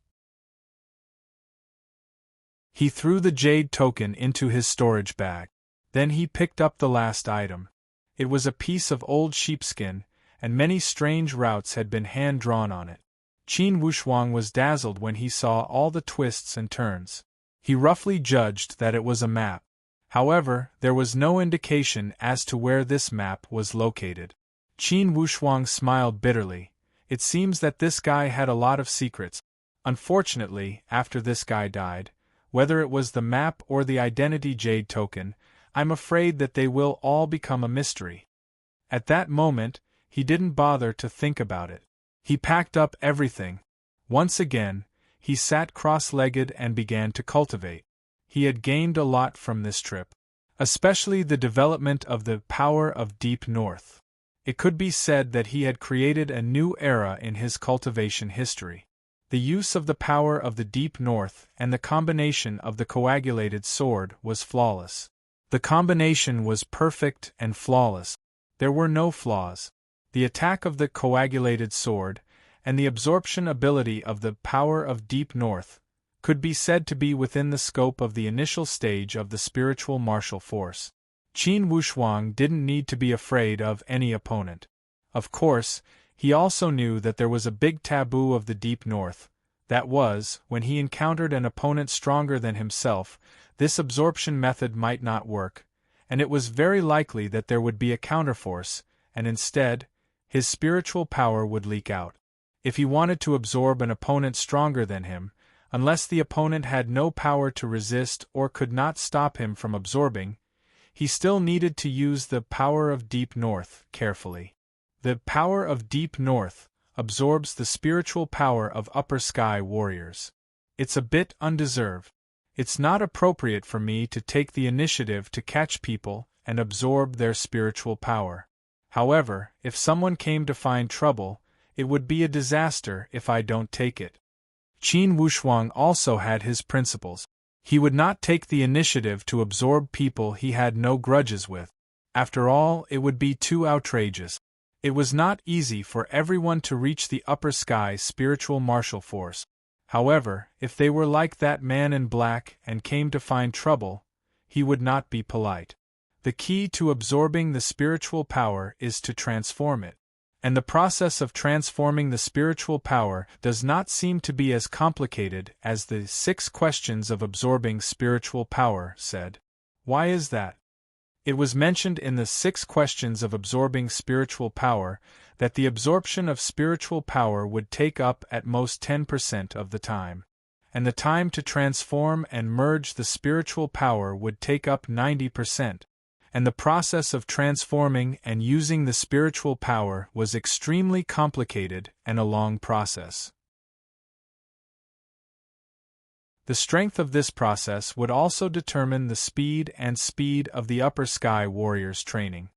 He threw the jade token into his storage bag. Then he picked up the last item. It was a piece of old sheepskin, and many strange routes had been hand-drawn on it. Qin Wushuang was dazzled when he saw all the twists and turns. He roughly judged that it was a map. However, there was no indication as to where this map was located. Qin Wushuang smiled bitterly. It seems that this guy had a lot of secrets. Unfortunately, after this guy died, whether it was the map or the identity jade token, I'm afraid that they will all become a mystery. At that moment, he didn't bother to think about it. He packed up everything. Once again, he sat cross-legged and began to cultivate. He had gained a lot from this trip, especially the development of the power of Deep North. It could be said that he had created a new era in his cultivation history. The use of the power of the Deep North and the combination of the coagulated sword was flawless. The combination was perfect and flawless. There were no flaws. The attack of the coagulated sword, and the absorption ability of the power of Deep North, could be said to be within the scope of the initial stage of the spiritual martial force. Qin Wushuang didn't need to be afraid of any opponent. Of course, he also knew that there was a big taboo of the Deep North. That was, when he encountered an opponent stronger than himself, this absorption method might not work, and it was very likely that there would be a counterforce, and instead, his spiritual power would leak out. If he wanted to absorb an opponent stronger than him, unless the opponent had no power to resist or could not stop him from absorbing, he still needed to use the power of Deep North carefully. The power of Deep North absorbs the spiritual power of Upper Sky warriors. It's a bit undeserved. It's not appropriate for me to take the initiative to catch people and absorb their spiritual power. However, if someone came to find trouble, it would be a disaster if I don't take it. Qin Wushuang also had his principles. He would not take the initiative to absorb people he had no grudges with. After all, it would be too outrageous. It was not easy for everyone to reach the Upper Sky spiritual martial force. However, if they were like that man in black and came to find trouble, he would not be polite. The key to absorbing the spiritual power is to transform it. And the process of transforming the spiritual power does not seem to be as complicated as the 6 questions of absorbing spiritual power said. Why is that? It was mentioned in the 6 questions of absorbing spiritual power that the absorption of spiritual power would take up at most 10% of the time, and the time to transform and merge the spiritual power would take up 90%, and the process of transforming and using the spiritual power was extremely complicated and a long process. The strength of this process would also determine the speed of the upper sky warrior's training.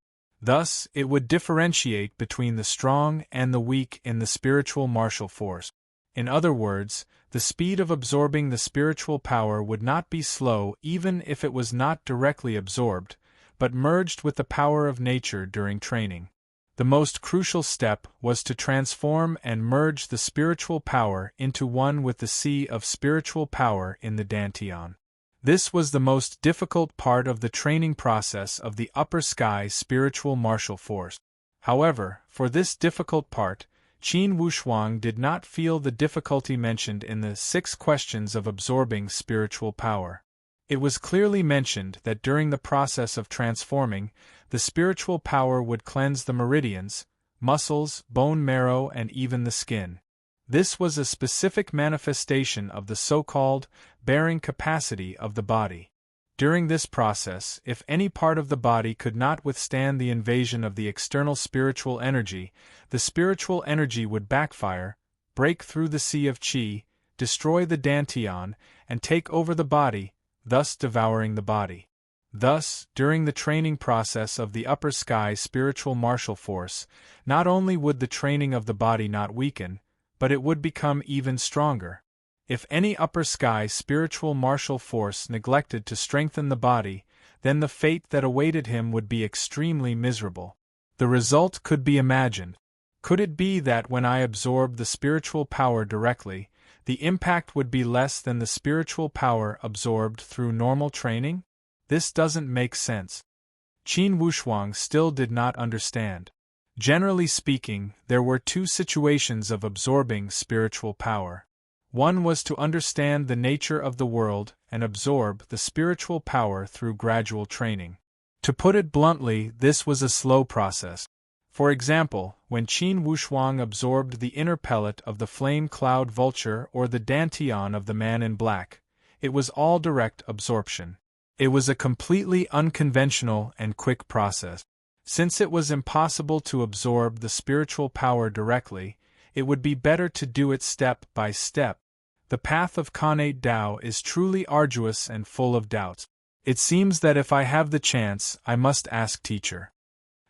Thus, it would differentiate between the strong and the weak in the spiritual martial force. In other words, the speed of absorbing the spiritual power would not be slow even if it was not directly absorbed, but merged with the power of nature during training. The most crucial step was to transform and merge the spiritual power into one with the sea of spiritual power in the Dantian. This was the most difficult part of the training process of the upper sky spiritual martial force. However, for this difficult part, Qin Wushuang did not feel the difficulty mentioned in the 6 questions of absorbing spiritual power. It was clearly mentioned that during the process of transforming, the spiritual power would cleanse the meridians, muscles, bone marrow, and even the skin. This was a specific manifestation of the so-called bearing capacity of the body. During this process, if any part of the body could not withstand the invasion of the external spiritual energy, the spiritual energy would backfire, break through the sea of qi, destroy the dantian, and take over the body, thus devouring the body. Thus, during the training process of the upper sky spiritual martial force, not only would the training of the body not weaken, but it would become even stronger. If any upper sky spiritual martial force neglected to strengthen the body, then the fate that awaited him would be extremely miserable. The result could be imagined. Could it be that when I absorbed the spiritual power directly, the impact would be less than the spiritual power absorbed through normal training? This doesn't make sense. Qin Wushuang still did not understand. Generally speaking, there were 2 situations of absorbing spiritual power. One was to understand the nature of the world and absorb the spiritual power through gradual training. To put it bluntly, this was a slow process. For example, when Qin Wushuang absorbed the inner pellet of the flame cloud vulture or the dantian of the man in black, it was all direct absorption. It was a completely unconventional and quick process. Since it was impossible to absorb the spiritual power directly, it would be better to do it step by step. The path of Connate Tao is truly arduous and full of doubts. It seems that if I have the chance, I must ask teacher.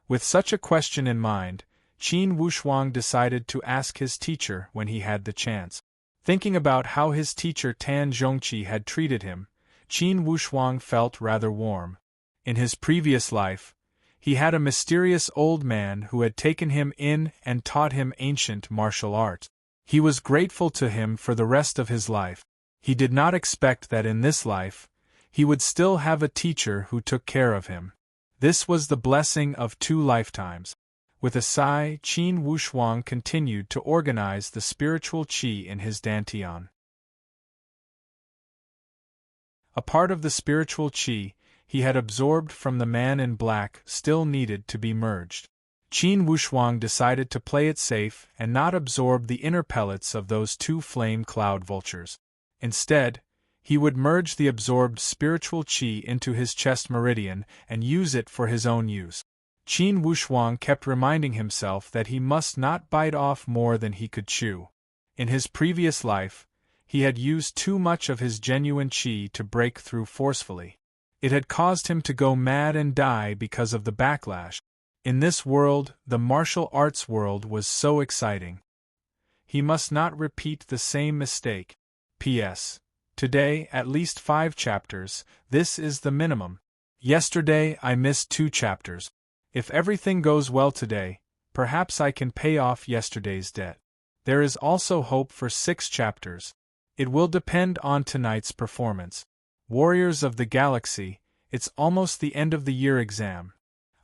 With such a question in mind, Qin Wushuang decided to ask his teacher when he had the chance. Thinking about how his teacher Tan Zhongqi had treated him, Qin Wushuang felt rather warm. In his previous life, he had a mysterious old man who had taken him in and taught him ancient martial arts. He was grateful to him for the rest of his life. He did not expect that in this life, he would still have a teacher who took care of him. This was the blessing of 2 lifetimes. With a sigh, Qin Wushuang continued to organize the spiritual qi in his dantian. A part of the spiritual qi he had absorbed from the man in black still needed to be merged. Qin Wushuang decided to play it safe and not absorb the inner pellets of those 2 flame cloud vultures. Instead, he would merge the absorbed spiritual qi into his chest meridian and use it for his own use. Qin Wushuang kept reminding himself that he must not bite off more than he could chew. In his previous life, he had used too much of his genuine qi to break through forcefully. It had caused him to go mad and die because of the backlash. In this world, the martial arts world was so exciting. He must not repeat the same mistake. P.S. Today, at least 5 chapters, this is the minimum. Yesterday, I missed 2 chapters. If everything goes well today, perhaps I can pay off yesterday's debt. There is also hope for 6 chapters. It will depend on tonight's performance. Warriors of the Galaxy, it's almost the end of the year exam.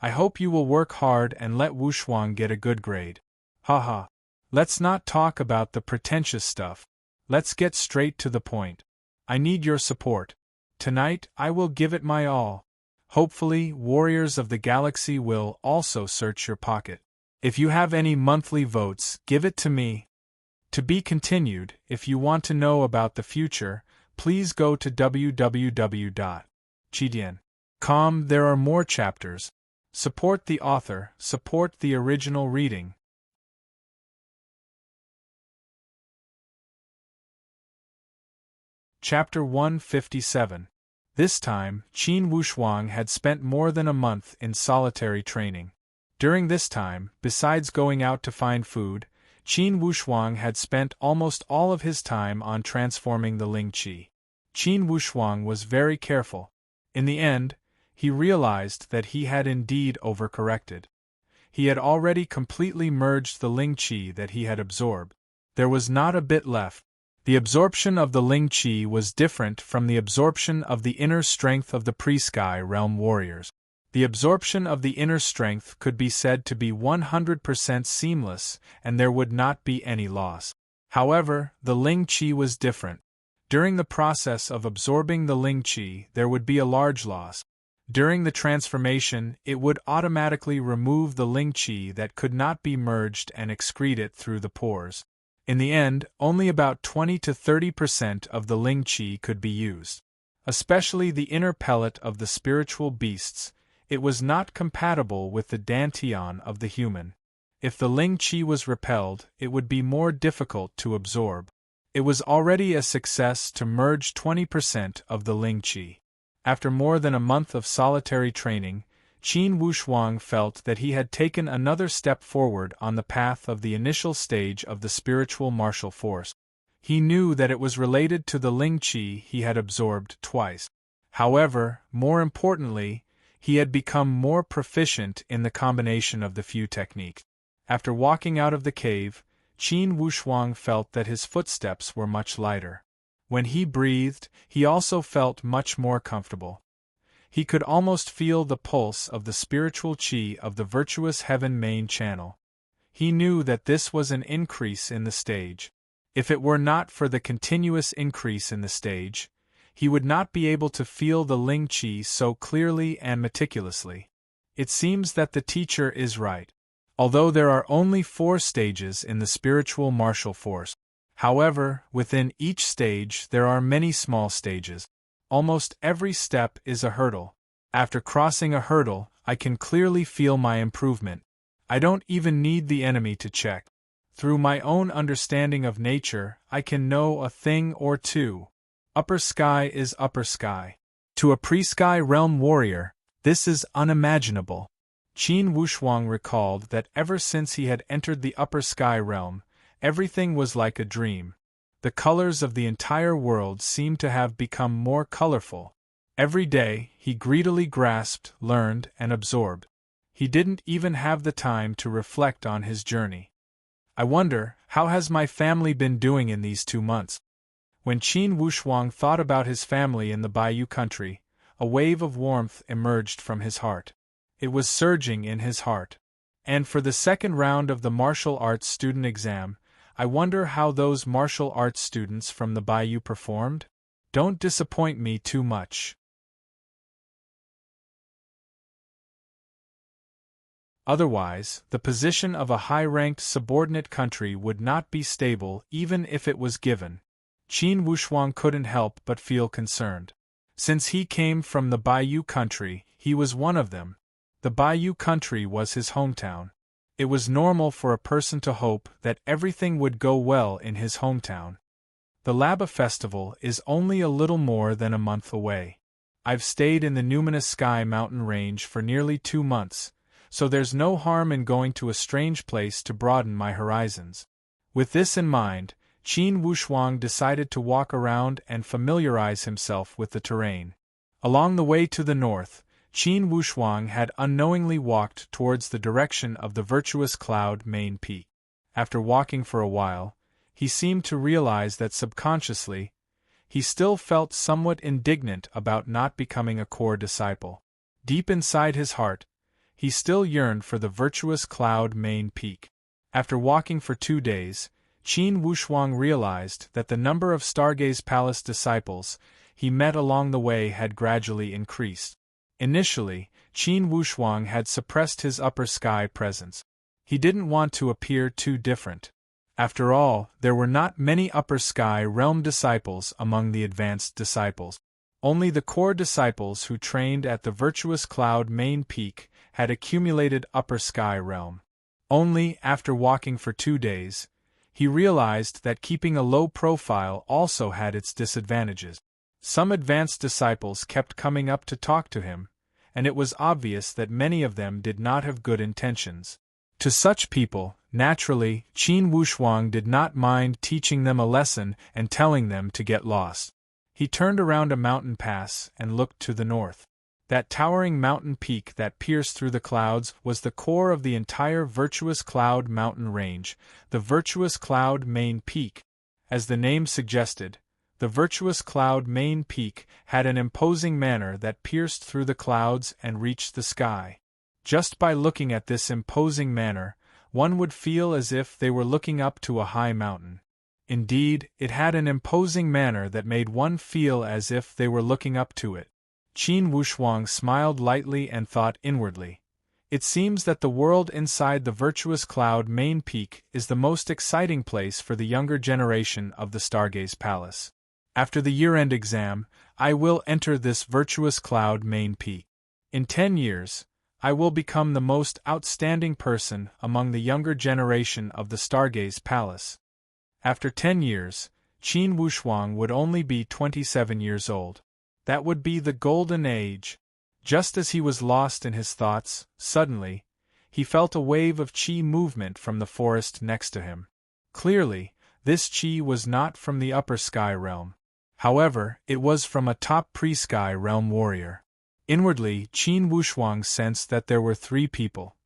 I hope you will work hard and let Wushuang get a good grade. Haha. Let's not talk about the pretentious stuff. Let's get straight to the point. I need your support. Tonight, I will give it my all. Hopefully, warriors of the galaxy will also search your pocket. If you have any monthly votes, give it to me. To be continued. If you want to know about the future, please go to www.chidian.com. There are more chapters. Support the author, support the original reading. Chapter 157. This time, Qin Wushuang had spent more than a month in solitary training. During this time, besides going out to find food, Qin Wushuang had spent almost all of his time on transforming the Ling Qi. Qin Wushuang was very careful. In the end, he realized that he had indeed overcorrected. He had already completely merged the Ling Qi that he had absorbed. There was not a bit left. The absorption of the Ling Qi was different from the absorption of the inner strength of the pre-sky realm warriors. The absorption of the inner strength could be said to be 100% seamless, and there would not be any loss. However, the Ling Qi was different. During the process of absorbing the Ling Qi, there would be a large loss. During the transformation, it would automatically remove the Ling Qi that could not be merged and excrete it through the pores. In the end, only about 20 to 30% of the Ling Qi could be used. Especially the inner pellet of the spiritual beasts, it was not compatible with the dantian of the human. If the Ling Qi was repelled, it would be more difficult to absorb. It was already a success to merge 20% of the Ling Qi. After more than a month of solitary training, Qin Wushuang felt that he had taken another step forward on the path of the initial stage of the spiritual martial force. He knew that it was related to the Ling Qi he had absorbed twice. However, more importantly, he had become more proficient in the combination of the few techniques. After walking out of the cave, Qin Wushuang felt that his footsteps were much lighter. When he breathed, he also felt much more comfortable. He could almost feel the pulse of the spiritual qi of the virtuous heaven main channel. He knew that this was an increase in the stage. If it were not for the continuous increase in the stage, he would not be able to feel the Ling Qi so clearly and meticulously. It seems that the teacher is right. Although there are only 4 stages in the spiritual martial force, however, within each stage there are many small stages. Almost every step is a hurdle. After crossing a hurdle, I can clearly feel my improvement. I don't even need the enemy to check. Through my own understanding of nature, I can know a thing or two. Upper sky is upper sky. To a pre-sky realm warrior, this is unimaginable. Qin Wushuang recalled that ever since he had entered the upper sky realm, everything was like a dream. The colors of the entire world seemed to have become more colorful. Every day, he greedily grasped, learned, and absorbed. He didn't even have the time to reflect on his journey. I wonder, how has my family been doing in these 2 months? When Qin Wushuang thought about his family in the Bayou country, a wave of warmth emerged from his heart. It was surging in his heart. And for the second round of the martial arts student exam, I wonder how those martial arts students from the Bayou performed? Don't disappoint me too much. Otherwise, the position of a high-ranked subordinate country would not be stable even if it was given. Qin Wushuang couldn't help but feel concerned. Since he came from the Bayou country, he was one of them. The Bayou country was his hometown. It was normal for a person to hope that everything would go well in his hometown. The Laba Festival is only a little more than a month away. I've stayed in the Numinous Sky mountain range for nearly 2 months, so there's no harm in going to a strange place to broaden my horizons. With this in mind, Qin Wushuang decided to walk around and familiarize himself with the terrain. Along the way to the north, Qin Wushuang had unknowingly walked towards the direction of the virtuous cloud main peak. After walking for a while, he seemed to realize that subconsciously, he still felt somewhat indignant about not becoming a core disciple. Deep inside his heart, he still yearned for the virtuous cloud main peak. After walking for 2 days, Qin Wushuang realized that the number of Stargaze Palace disciples he met along the way had gradually increased. Initially, Qin Wushuang had suppressed his upper sky presence. He didn't want to appear too different. After all, there were not many upper sky realm disciples among the advanced disciples. Only the core disciples who trained at the virtuous cloud main peak had accumulated upper sky realm. Only after walking for 2 days, he realized that keeping a low profile also had its disadvantages. Some advanced disciples kept coming up to talk to him, and it was obvious that many of them did not have good intentions. To such people, naturally, Qin Wushuang did not mind teaching them a lesson and telling them to get lost. He turned around a mountain pass and looked to the north. That towering mountain peak that pierced through the clouds was the core of the entire Virtuous Cloud mountain range, the Virtuous Cloud main peak. As the name suggested, the Virtuous Cloud main peak had an imposing manner that pierced through the clouds and reached the sky. Just by looking at this imposing manner, one would feel as if they were looking up to a high mountain. Indeed, it had an imposing manner that made one feel as if they were looking up to it. Qin Wushuang smiled lightly and thought inwardly. It seems that the world inside the Virtuous Cloud main peak is the most exciting place for the younger generation of the Stargaze Palace. After the year-end exam, I will enter this Virtuous Cloud main peak. In 10 years, I will become the most outstanding person among the younger generation of the Stargaze Palace. After 10 years, Qin Wushuang would only be 27 years old. That would be the golden age. Just as he was lost in his thoughts, suddenly, he felt a wave of qi movement from the forest next to him. Clearly, this qi was not from the upper sky realm. However, it was from a top pre-sky realm warrior. Inwardly, Qin Wushuang sensed that there were 3 people.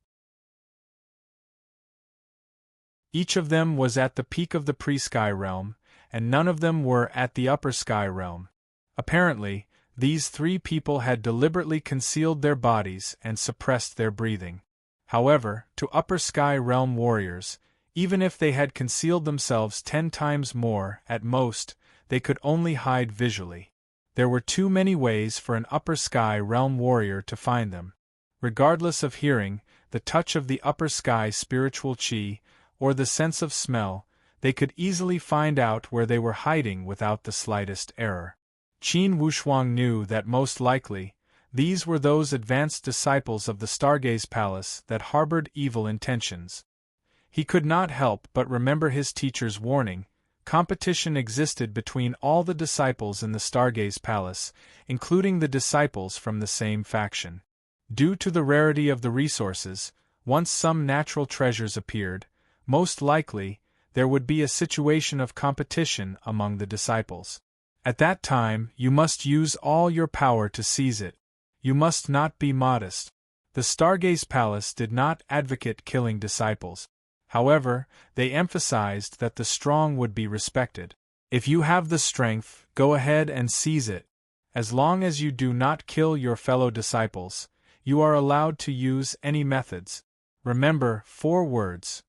Each of them was at the peak of the pre-sky realm, and none of them were at the upper sky realm. Apparently, these 3 people had deliberately concealed their bodies and suppressed their breathing. However, to upper sky realm warriors, even if they had concealed themselves 10 times more, at most, they could only hide visually. There were too many ways for an upper sky realm warrior to find them. Regardless of hearing, the touch of the upper sky spiritual qi, or the sense of smell, they could easily find out where they were hiding without the slightest error. Qin Wushuang knew that most likely, these were those advanced disciples of the Stargaze Palace that harbored evil intentions. He could not help but remember his teacher's warning. Competition existed between all the disciples in the Stargaze Palace, including the disciples from the same faction. Due to the rarity of the resources, once some natural treasures appeared, most likely, there would be a situation of competition among the disciples. At that time, you must use all your power to seize it. You must not be modest. The Stargaze Palace did not advocate killing disciples. However, they emphasized that the strong would be respected. If you have the strength, go ahead and seize it. As long as you do not kill your fellow disciples, you are allowed to use any methods. Remember 4 words.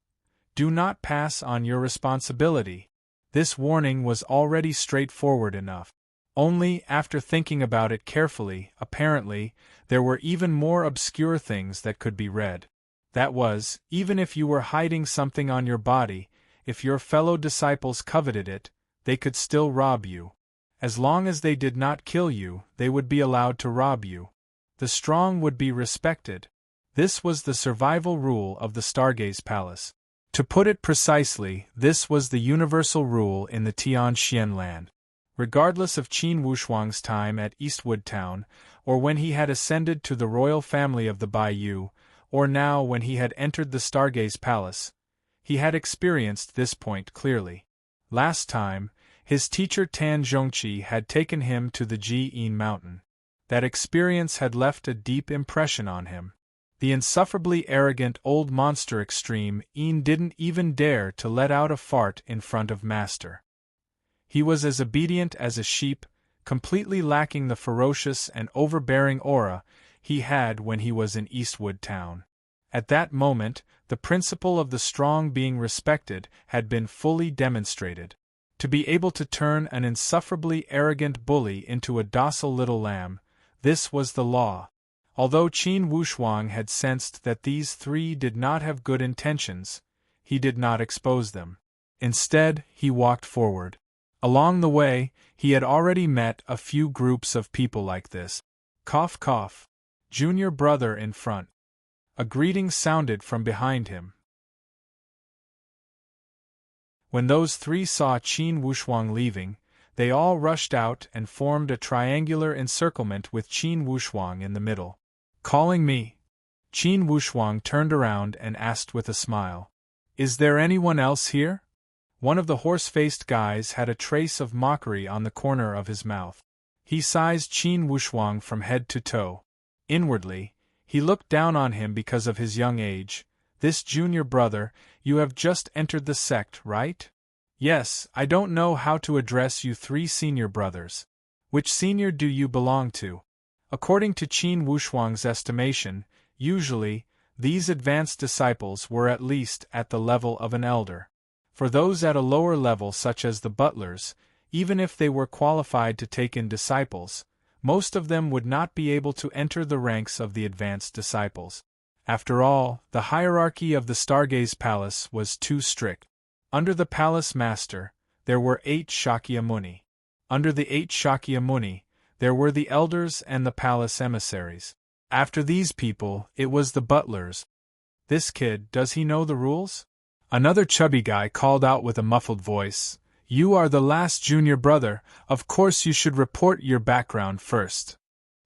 Do not pass on your responsibility. This warning was already straightforward enough. Only after thinking about it carefully, apparently, there were even more obscure things that could be read. That was, even if you were hiding something on your body, if your fellow disciples coveted it, they could still rob you. As long as they did not kill you, they would be allowed to rob you. The strong would be respected. This was the survival rule of the Stargaze Palace. To put it precisely, this was the universal rule in the Tianxian land. Regardless of Qin Wushuang's time at Eastwood Town, or when he had ascended to the royal family of the Bayou, or now when he had entered the Stargaze Palace, he had experienced this point clearly. Last time, his teacher Tan Zhongqi had taken him to the Ji-In mountain. That experience had left a deep impression on him. The insufferably arrogant old monster Extreme In didn't even dare to let out a fart in front of Master. He was as obedient as a sheep, completely lacking the ferocious and overbearing aura he had when he was in Eastwood Town. At that moment, the principle of the strong being respected had been fully demonstrated. To be able to turn an insufferably arrogant bully into a docile little lamb, this was the law. Although Qin Wushuang had sensed that these three did not have good intentions, he did not expose them. Instead, he walked forward. Along the way, he had already met a few groups of people like this. Cough cough. Junior brother in front. A greeting sounded from behind him. When those three saw Qin Wushuang leaving, they all rushed out and formed a triangular encirclement with Qin Wushuang in the middle. Calling me? Qin Wushuang turned around and asked with a smile. Is there anyone else here? One of the horse-faced guys had a trace of mockery on the corner of his mouth. He sized Qin Wushuang from head to toe. Inwardly, he looked down on him because of his young age. This junior brother, you have just entered the sect, right? Yes, I don't know how to address you three senior brothers. Which senior do you belong to? According to Qin Wushuang's estimation, usually, these advanced disciples were at least at the level of an elder. For those at a lower level such as the butlers, even if they were qualified to take in disciples, most of them would not be able to enter the ranks of the advanced disciples. After all, the hierarchy of the Stargaze Palace was too strict. Under the palace master, there were 8 Shakyamuni. Under the 8 Shakyamuni, there were the elders and the palace emissaries. After these people, it was the butlers. This kid, does he know the rules? Another chubby guy called out with a muffled voice, You are the last junior brother, of course you should report your background first.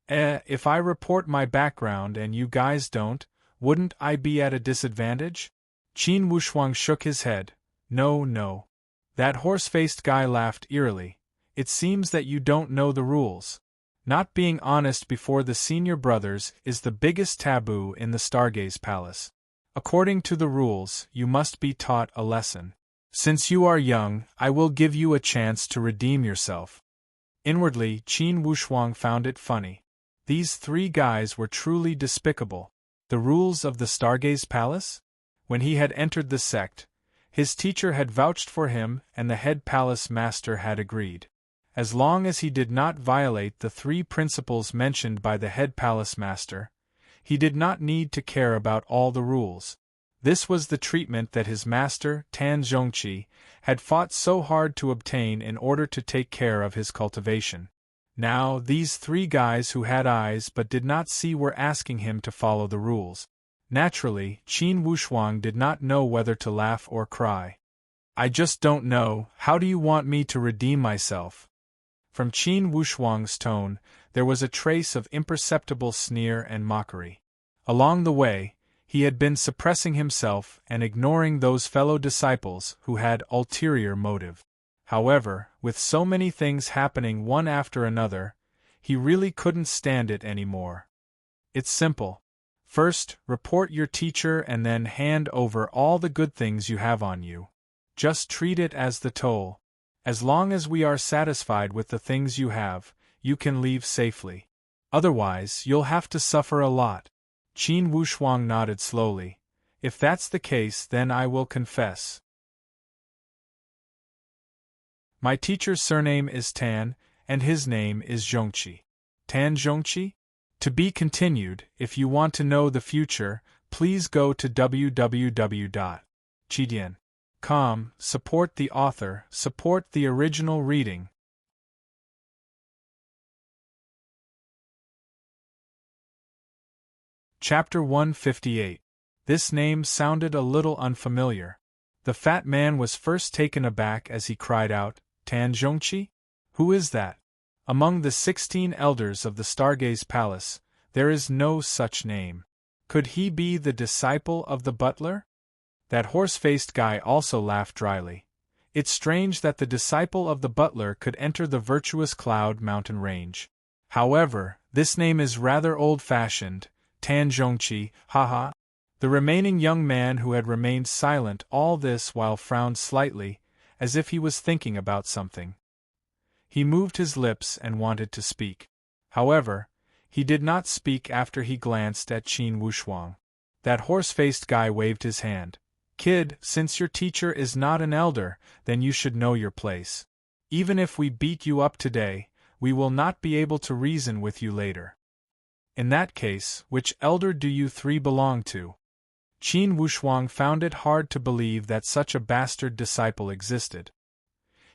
If I report my background and you guys don't, wouldn't I be at a disadvantage? Qin Wushuang shook his head. No. That horse-faced guy laughed eerily. It seems that you don't know the rules. Not being honest before the senior brothers is the biggest taboo in the Stargaze Palace. According to the rules, you must be taught a lesson. Since you are young, I will give you a chance to redeem yourself. Inwardly, Qin Wushuang found it funny. These three guys were truly despicable. The rules of the Stargaze Palace? When he had entered the sect, his teacher had vouched for him and the head palace master had agreed. As long as he did not violate the 3 principles mentioned by the head palace master, he did not need to care about all the rules. This was the treatment that his master, Tan Zhongqi, had fought so hard to obtain in order to take care of his cultivation. Now, these 3 guys who had eyes but did not see were asking him to follow the rules. Naturally, Qin Wushuang did not know whether to laugh or cry. I just don't know, how do you want me to redeem myself? From Qin Wushuang's tone, there was a trace of imperceptible sneer and mockery. Along the way, he had been suppressing himself and ignoring those fellow disciples who had ulterior motive. However, with so many things happening one after another, he really couldn't stand it anymore. It's simple. First, report your teacher and then hand over all the good things you have on you. Just treat it as the toll. As long as we are satisfied with the things you have, you can leave safely. Otherwise, you'll have to suffer a lot. Qin Wushuang nodded slowly. If that's the case, then I will confess. My teacher's surname is Tan, and his name is Zhongqi. Tan Zhongqi? To be continued. If you want to know the future, please go to www.chidian.com. Support the author, support the original reading. Chapter 158. This name sounded a little unfamiliar. The fat man was first taken aback as he cried out, Tan Zhongqi? Who is that? Among the 16 elders of the Stargaze Palace, there is no such name. Could he be the disciple of the butler? That horse-faced guy also laughed dryly. It's strange that the disciple of the butler could enter the virtuous Cloud Mountain Range. However, this name is rather old-fashioned, Tan Zhongqi, haha. The remaining young man who had remained silent all this while frowned slightly, as if he was thinking about something. He moved his lips and wanted to speak. However, he did not speak after he glanced at Qin Wushuang. That horse-faced guy waved his hand. Kid, since your teacher is not an elder, then you should know your place. Even if we beat you up today, we will not be able to reason with you later. In that case, which elder do you three belong to? Qin Wushuang found it hard to believe that such a bastard disciple existed.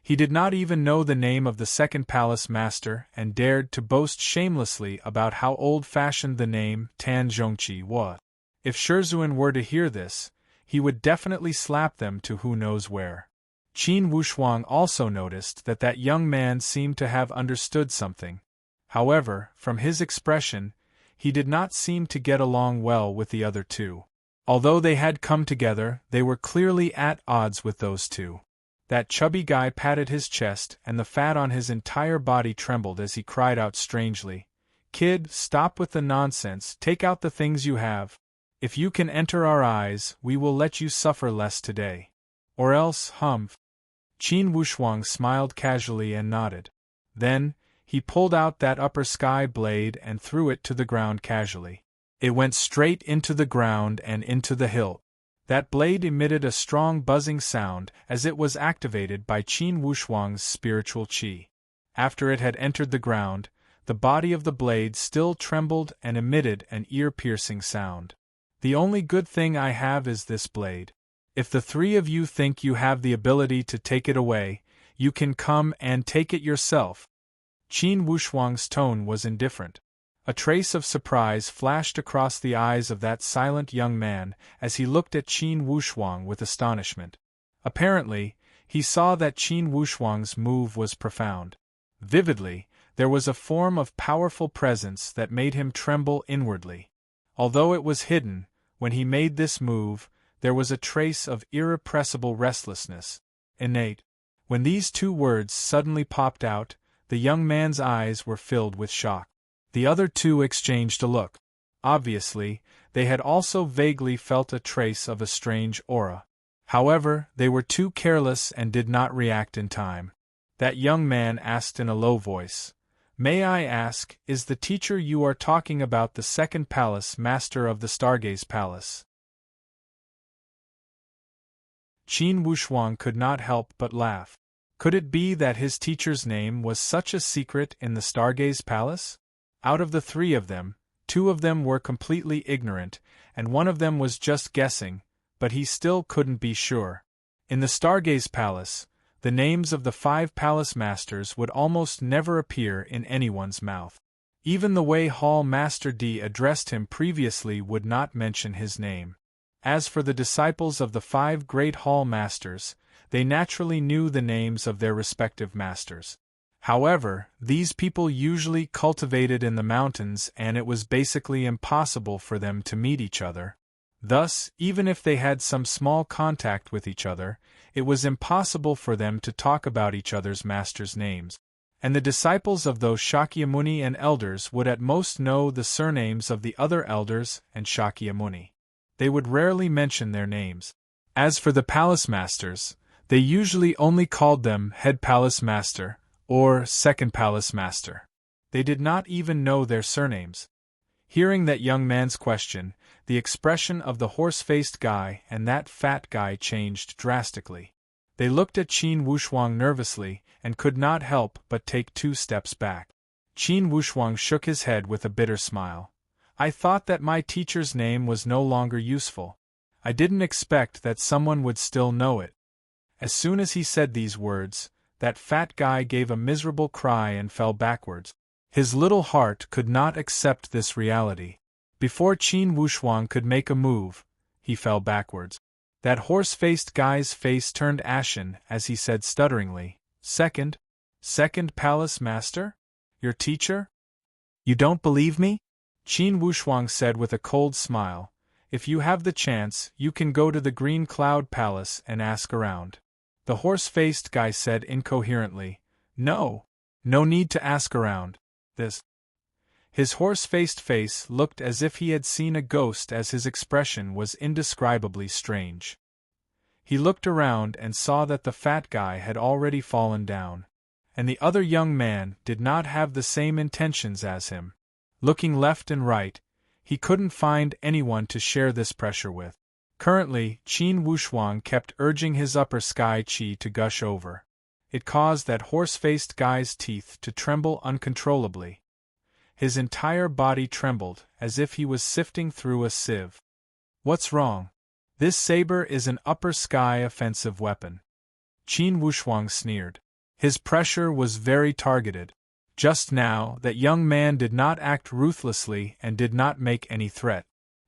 He did not even know the name of the second palace master and dared to boast shamelessly about how old-fashioned the name Tan Zhongqi was. If Shizhuan were to hear this, he would definitely slap them to who knows where. Qin Wushuang also noticed that that young man seemed to have understood something. However, from his expression, he did not seem to get along well with the other two. Although they had come together, they were clearly at odds with those two. That chubby guy patted his chest and the fat on his entire body trembled as he cried out strangely, "Kid, stop with the nonsense, take out the things you have. If you can enter our eyes, we will let you suffer less today. Or else, humph." Qin Wushuang smiled casually and nodded. Then, he pulled out that upper sky blade and threw it to the ground casually. It went straight into the ground and into the hilt. That blade emitted a strong buzzing sound as it was activated by Qin Wushuang's spiritual qi. After it had entered the ground, the body of the blade still trembled and emitted an ear-piercing sound. "The only good thing I have is this blade. If the three of you think you have the ability to take it away, you can come and take it yourself." Qin Wushuang's tone was indifferent. A trace of surprise flashed across the eyes of that silent young man as he looked at Qin Wushuang with astonishment. Apparently, he saw that Qin Wushuang's move was profound. Vividly, there was a form of powerful presence that made him tremble inwardly. Although it was hidden, when he made this move, there was a trace of irrepressible restlessness, innate. When these two words suddenly popped out, the young man's eyes were filled with shock. The other two exchanged a look. Obviously, they had also vaguely felt a trace of a strange aura. However, they were too careless and did not react in time. That young man asked in a low voice, "May I ask, is the teacher you are talking about the second palace master of the Stargaze Palace?" Qin Wushuang could not help but laugh. Could it be that his teacher's name was such a secret in the Stargaze Palace? Out of the three of them, two of them were completely ignorant, and one of them was just guessing, but he still couldn't be sure. In the Stargaze Palace, the names of the 5 palace masters would almost never appear in anyone's mouth. Even the way Hall Master D addressed him previously would not mention his name. As for the disciples of the 5 great Hall Masters, they naturally knew the names of their respective masters. However, these people usually cultivated in the mountains and it was basically impossible for them to meet each other. Thus, even if they had some small contact with each other, it was impossible for them to talk about each other's masters' names. And the disciples of those Shakyamuni and elders would at most know the surnames of the other elders and Shakyamuni. They would rarely mention their names. As for the palace masters, they usually only called them head palace master or second palace master. They did not even know their surnames. Hearing that young man's question, the expression of the horse-faced guy and that fat guy changed drastically. They looked at Qin Wushuang nervously and could not help but take 2 steps back. Qin Wushuang shook his head with a bitter smile. "I thought that my teacher's name was no longer useful. I didn't expect that someone would still know it." As soon as he said these words, that fat guy gave a miserable cry and fell backwards. His little heart could not accept this reality. Before Qin Wushuang could make a move, he fell backwards. That horse-faced guy's face turned ashen as he said stutteringly, Second palace master? Your teacher? You don't believe me?" Qin Wushuang said with a cold smile, "If you have the chance, you can go to the Green Cloud Palace and ask around." The horse-faced guy said incoherently, No need to ask around. His horse-faced face looked as if he had seen a ghost as his expression was indescribably strange. He looked around and saw that the fat guy had already fallen down, and the other young man did not have the same intentions as him. Looking left and right, he couldn't find anyone to share this pressure with. Currently, Qin Wushuang kept urging his upper sky qi to gush over. It caused that horse-faced guy's teeth to tremble uncontrollably. His entire body trembled, as if he was sifting through a sieve. What's wrong? This saber is an upper sky offensive weapon. Qin Wushuang sneered. His pressure was very targeted. Just now, that young man did not act ruthlessly and did not make any threat.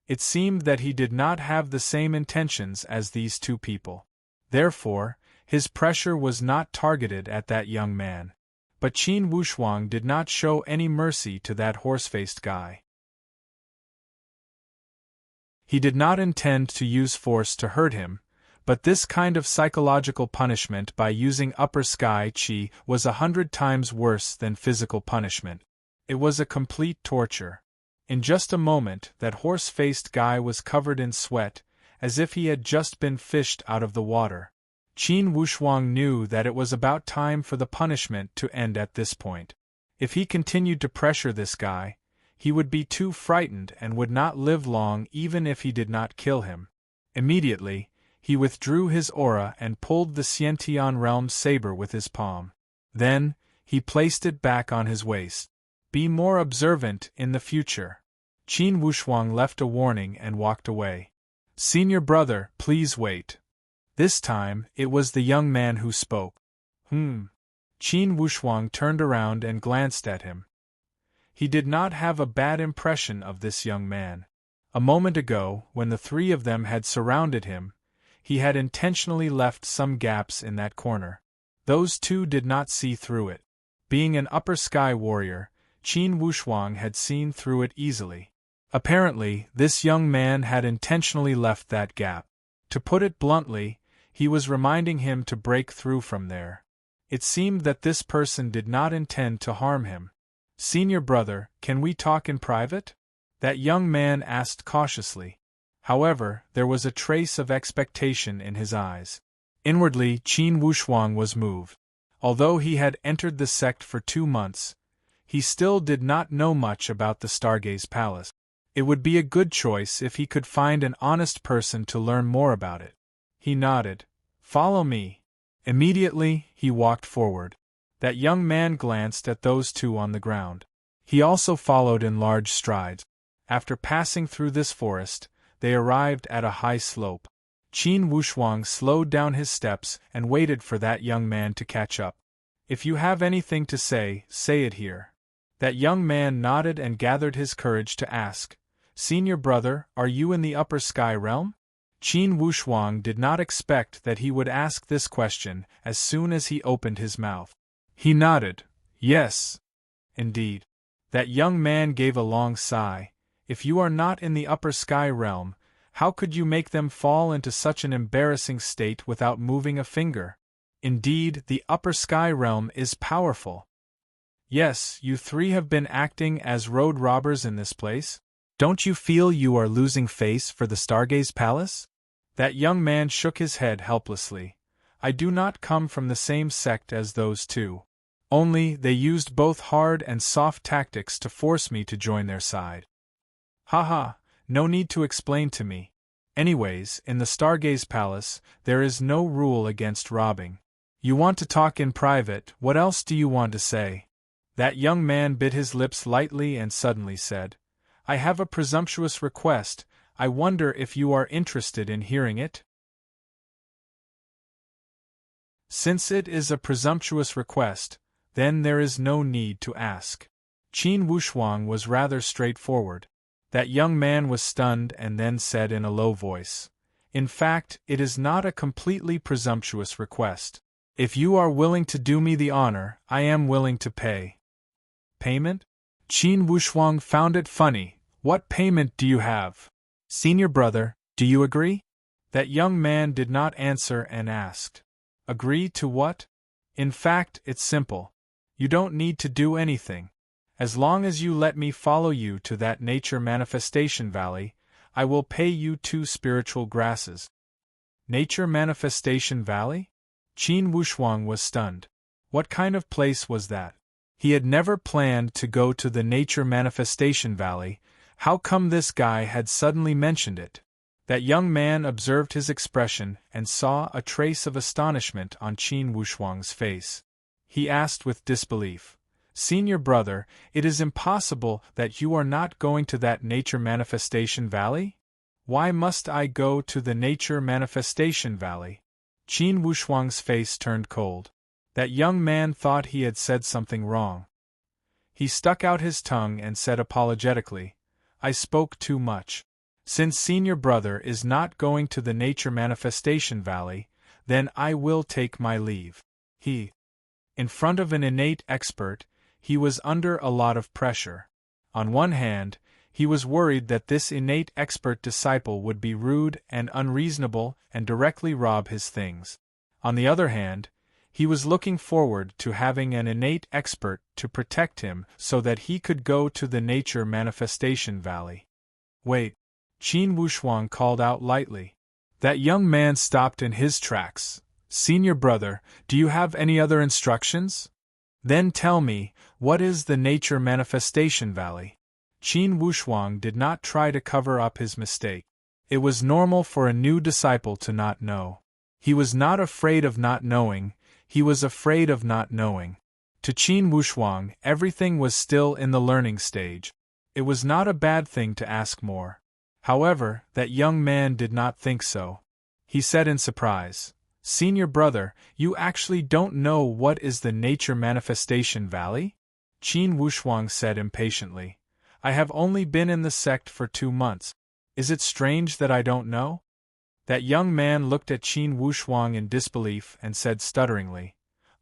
It seemed that he did not have the same intentions as these two people. Therefore, his pressure was not targeted at that young man. But Qin Wushuang did not show any mercy to that horse-faced guy. He did not intend to use force to hurt him, but this kind of psychological punishment by using upper sky chi was 100 times worse than physical punishment. It was a complete torture. In just a moment, that horse-faced guy was covered in sweat, as if he had just been fished out of the water. Qin Wushuang knew that it was about time for the punishment to end at this point. If he continued to pressure this guy, he would be too frightened and would not live long even if he did not kill him. Immediately, he withdrew his aura and pulled the Xiantian realm saber with his palm. Then, he placed it back on his waist. Be more observant in the future. Qin Wushuang left a warning and walked away. Senior brother, please wait. This time, it was the young man who spoke. Qin Wushuang turned around and glanced at him. He did not have a bad impression of this young man. A moment ago, when the three of them had surrounded him, he had intentionally left some gaps in that corner. Those two did not see through it. Being an upper sky warrior, Qin Wushuang had seen through it easily. Apparently, this young man had intentionally left that gap. To put it bluntly, he was reminding him to break through from there. It seemed that this person did not intend to harm him. Senior brother, can we talk in private? That young man asked cautiously. However, there was a trace of expectation in his eyes. Inwardly, Qin Wushuang was moved. Although he had entered the sect for 2 months, he still did not know much about the Stargaze Palace. It would be a good choice if he could find an honest person to learn more about it. He nodded. Follow me. Immediately, he walked forward. That young man glanced at those two on the ground. He also followed in large strides. After passing through this forest, they arrived at a high slope. Qin Wushuang slowed down his steps and waited for that young man to catch up. If you have anything to say, say it here. That young man nodded and gathered his courage to ask, Senior brother, are you in the upper sky realm? Qin Wushuang did not expect that he would ask this question as soon as he opened his mouth. He nodded. Yes. Indeed. That young man gave a long sigh. If you are not in the upper sky realm, how could you make them fall into such an embarrassing state without moving a finger? Indeed, the upper sky realm is powerful. Yes, you three have been acting as road robbers in this place. Don't you feel you are losing face for the Stargaze Palace? That young man shook his head helplessly. I do not come from the same sect as those two. Only, they used both hard and soft tactics to force me to join their side. Haha, no need to explain to me. Anyways, in the Stargaze Palace, there is no rule against robbing. You want to talk in private, what else do you want to say? That young man bit his lips lightly and suddenly said, I have a presumptuous request, I wonder if you are interested in hearing it? Since it is a presumptuous request, then there is no need to ask. Qin Wushuang was rather straightforward. That young man was stunned and then said in a low voice, In fact, it is not a completely presumptuous request. If you are willing to do me the honor, I am willing to pay. Payment? Qin Wushuang found it funny. What payment do you have? Senior brother, do you agree? That young man did not answer and asked. Agree to what? In fact, it's simple. You don't need to do anything. As long as you let me follow you to that nature manifestation valley, I will pay you 2 spiritual grasses. Nature manifestation valley? Qin Wushuang was stunned. What kind of place was that? He had never planned to go to the nature manifestation valley. How come this guy had suddenly mentioned it? That young man observed his expression and saw a trace of astonishment on Qin Wushuang's face. He asked with disbelief, Senior brother, it is impossible that you are not going to that nature manifestation valley? Why must I go to the nature manifestation valley? Qin Wushuang's face turned cold. That young man thought he had said something wrong. He stuck out his tongue and said apologetically, I spoke too much. Since senior brother is not going to the nature manifestation valley, then I will take my leave. In front of an innate expert, he was under a lot of pressure. On one hand, he was worried that this innate expert disciple would be rude and unreasonable and directly rob his things. On the other hand, he was looking forward to having an innate expert to protect him so that he could go to the nature manifestation valley. Wait, Qin Wushuang called out lightly. That young man stopped in his tracks. Senior brother, do you have any other instructions? Then tell me, what is the nature manifestation valley? Qin Wushuang did not try to cover up his mistake. It was normal for a new disciple to not know. He was not afraid of not knowing, he was afraid of not knowing. To Qin Wushuang, everything was still in the learning stage. It was not a bad thing to ask more. However, that young man did not think so. He said in surprise, Senior brother, you actually don't know what is the nature manifestation valley? Qin Wushuang said impatiently. I have only been in the sect for 2 months. Is it strange that I don't know? That young man looked at Qin Wushuang in disbelief and said stutteringly,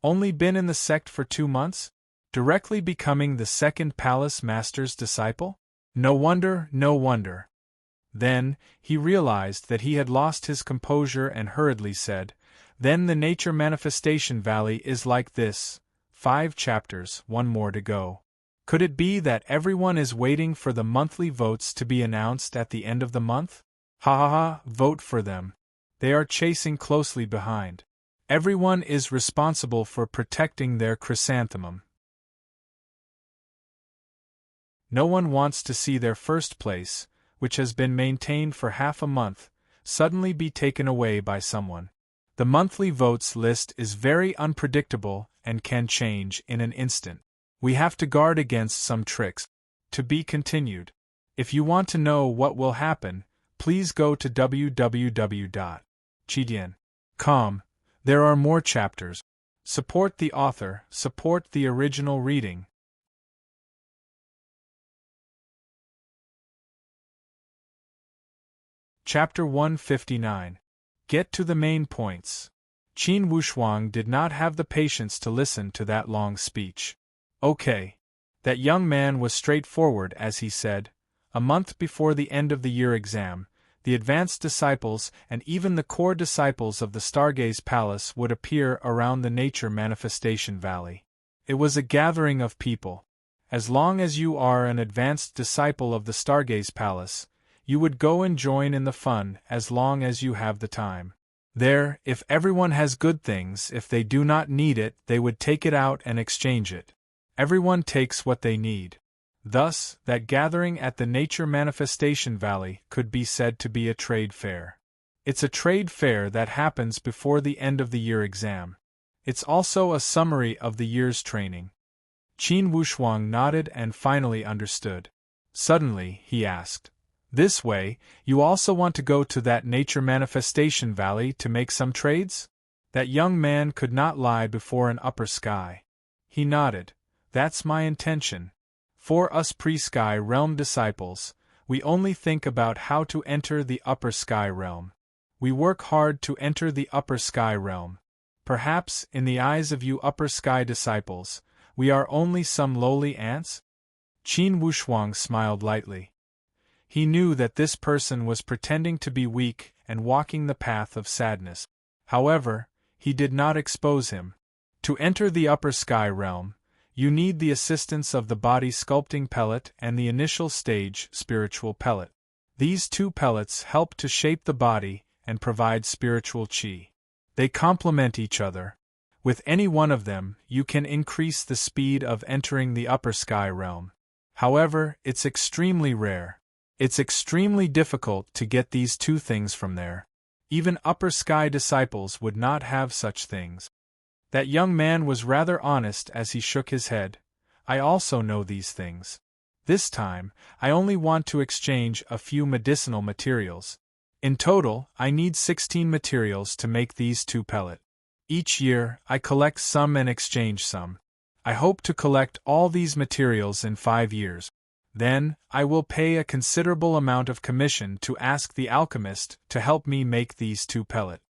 Only been in the sect for 2 months? Directly becoming the second palace master's disciple? No wonder, no wonder. Then, he realized that he had lost his composure and hurriedly said, Then the nature manifestation valley is like this, 5 chapters, 1 more to go. Could it be that everyone is waiting for the monthly votes to be announced at the end of the month? Ha ha ha, vote for them. They are chasing closely behind. Everyone is responsible for protecting their chrysanthemum. No one wants to see their first place, which has been maintained for half a month, suddenly be taken away by someone. The monthly votes list is very unpredictable and can change in an instant. We have to guard against some tricks. To be continued. If you want to know what will happen, please go to www.chidian.com. There are more chapters. Support the author, support the original reading. Chapter 159. Get to the main points. Qin Wushuang did not have the patience to listen to that long speech. Okay. That young man was straightforward as he said, a month before the end of the year exam, the advanced disciples and even the core disciples of the Stargaze Palace would appear around the Nature Manifestation Valley. It was a gathering of people. As long as you are an advanced disciple of the Stargaze Palace, you would go and join in the fun as long as you have the time. There, if everyone has good things, if they do not need it, they would take it out and exchange it. Everyone takes what they need. Thus, that gathering at the Nature Manifestation Valley could be said to be a trade fair. It's a trade fair that happens before the end of the year exam. It's also a summary of the year's training. Qin Wushuang nodded and finally understood. Suddenly, he asked, This way, you also want to go to that Nature Manifestation Valley to make some trades? That young man could not lie before an upper sky. He nodded. That's my intention. For us pre-sky realm disciples, we only think about how to enter the upper sky realm. We work hard to enter the upper sky realm. Perhaps, in the eyes of you upper sky disciples, we are only some lowly ants? Qin Wushuang smiled lightly. He knew that this person was pretending to be weak and walking the path of sadness. However, he did not expose him. To enter the upper sky realm, you need the assistance of the body sculpting pellet and the initial stage spiritual pellet. These 2 pellets help to shape the body and provide spiritual chi. They complement each other. With any one of them, you can increase the speed of entering the upper sky realm. However, it's extremely rare. It's extremely difficult to get these 2 things from there. Even upper sky disciples would not have such things. That young man was rather honest as he shook his head. I also know these things. This time, I only want to exchange a few medicinal materials. In total, I need 16 materials to make these 2 pellets. Each year, I collect some and exchange some. I hope to collect all these materials in 5 years. Then, I will pay a considerable amount of commission to ask the alchemist to help me make these 2 pellets.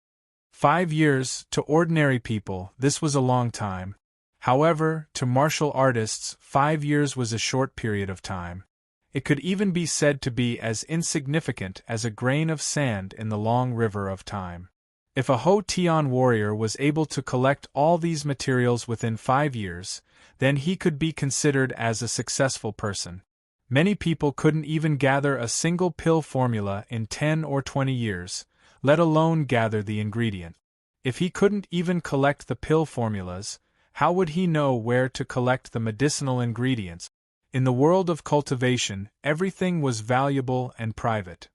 5 years, to ordinary people, this was a long time. However, to martial artists, 5 years was a short period of time. It could even be said to be as insignificant as a grain of sand in the long river of time. If a Ho-Tian warrior was able to collect all these materials within 5 years, then he could be considered as a successful person. Many people couldn't even gather a single pill formula in 10 or 20 years, let alone gather the ingredient. If he couldn't even collect the pill formulas, how would he know where to collect the medicinal ingredients? In the world of cultivation, everything was valuable and private.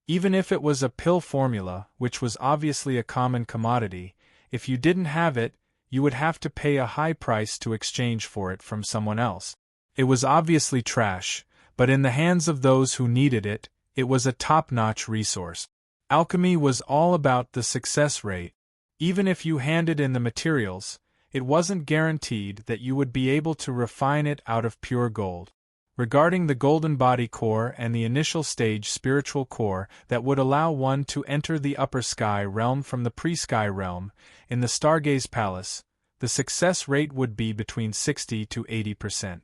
Even if it was a pill formula, which was obviously a common commodity, if you didn't have it, you would have to pay a high price to exchange for it from someone else. It was obviously trash, but in the hands of those who needed it, it was a top-notch resource. Alchemy was all about the success rate. Even if you handed in the materials, it wasn't guaranteed that you would be able to refine it out of pure gold. Regarding the golden body core and the initial stage spiritual core that would allow one to enter the upper sky realm from the pre-sky realm, in the Stargaze Palace, the success rate would be between 60 to 80%.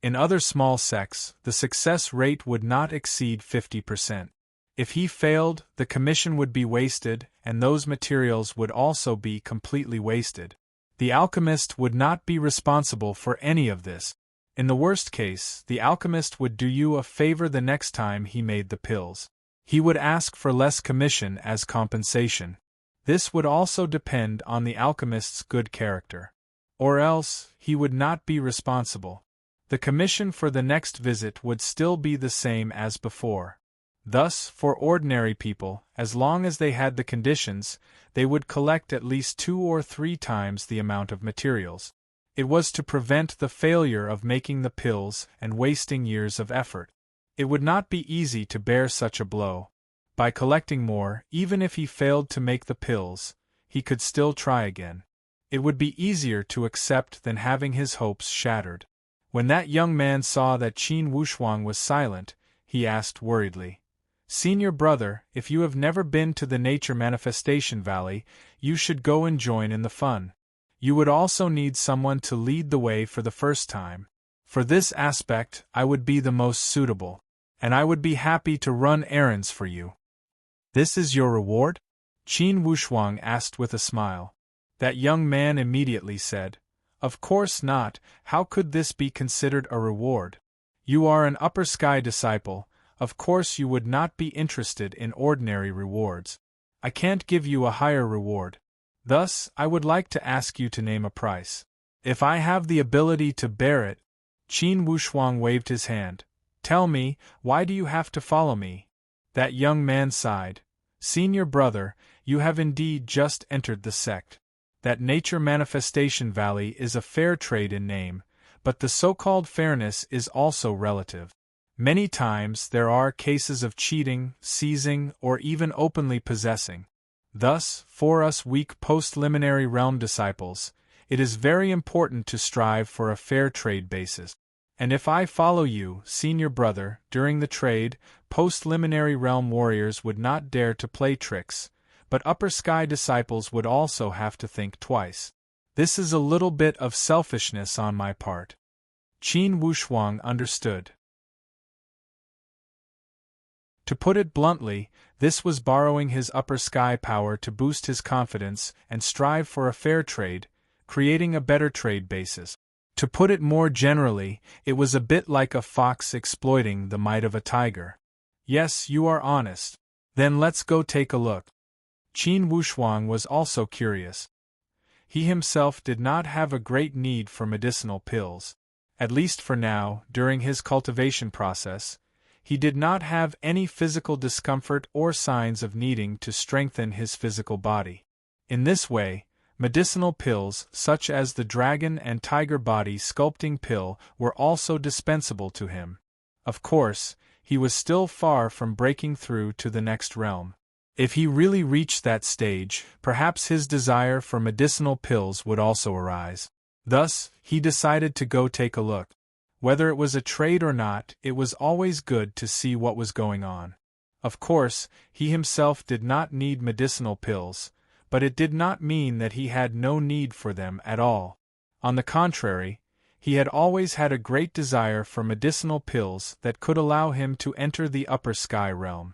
In other small sects, the success rate would not exceed 50%. If he failed, the commission would be wasted, and those materials would also be completely wasted. The alchemist would not be responsible for any of this. In the worst case, the alchemist would do you a favor the next time he made the pills. He would ask for less commission as compensation. This would also depend on the alchemist's good character. Or else, he would not be responsible. The commission for the next visit would still be the same as before. Thus, for ordinary people, as long as they had the conditions, they would collect at least 2 or 3 times the amount of materials. It was to prevent the failure of making the pills and wasting years of effort. It would not be easy to bear such a blow. By collecting more, even if he failed to make the pills, he could still try again. It would be easier to accept than having his hopes shattered. When that young man saw that Qin Wushuang was silent, he asked worriedly, "Senior brother, if you have never been to the Nature Manifestation Valley, you should go and join in the fun. You would also need someone to lead the way for the first time. For this aspect, I would be the most suitable, and I would be happy to run errands for you." "This is your reward?" Qin Wushuang asked with a smile. That young man immediately said, "Of course not, how could this be considered a reward? You are an upper sky disciple, of course you would not be interested in ordinary rewards. I can't give you a higher reward. Thus, I would like to ask you to name a price. If I have the ability to bear it." Qin Wushuang waved his hand. "Tell me, why do you have to follow me?" That young man sighed. "Senior brother, you have indeed just entered the sect. That Nature Manifestation Valley is a fair trade in name, but the so-called fairness is also relative. Many times there are cases of cheating, seizing, or even openly possessing. Thus, for us weak post-liminary realm disciples, it is very important to strive for a fair trade basis. And if I follow you, senior brother, during the trade, post-liminary realm warriors would not dare to play tricks, but upper sky disciples would also have to think twice. This is a little bit of selfishness on my part." Qin Wushuang understood. To put it bluntly, this was borrowing his upper sky power to boost his confidence and strive for a fair trade, creating a better trade basis. To put it more generally, it was a bit like a fox exploiting the might of a tiger. "Yes, you are honest. Then let's go take a look." Qin Wushuang was also curious. He himself did not have a great need for medicinal pills. At least for now, during his cultivation process, he did not have any physical discomfort or signs of needing to strengthen his physical body. In this way, Medicinal pills, such as the dragon and tiger body sculpting pill, were also dispensable to him. Of course, he was still far from breaking through to the next realm. If he really reached that stage, perhaps his desire for medicinal pills would also arise. Thus, he decided to go take a look. Whether it was a trade or not, it was always good to see what was going on. Of course, he himself did not need medicinal pills, but it did not mean that he had no need for them at all. On the contrary, he had always had a great desire for medicinal pills that could allow him to enter the upper sky realm.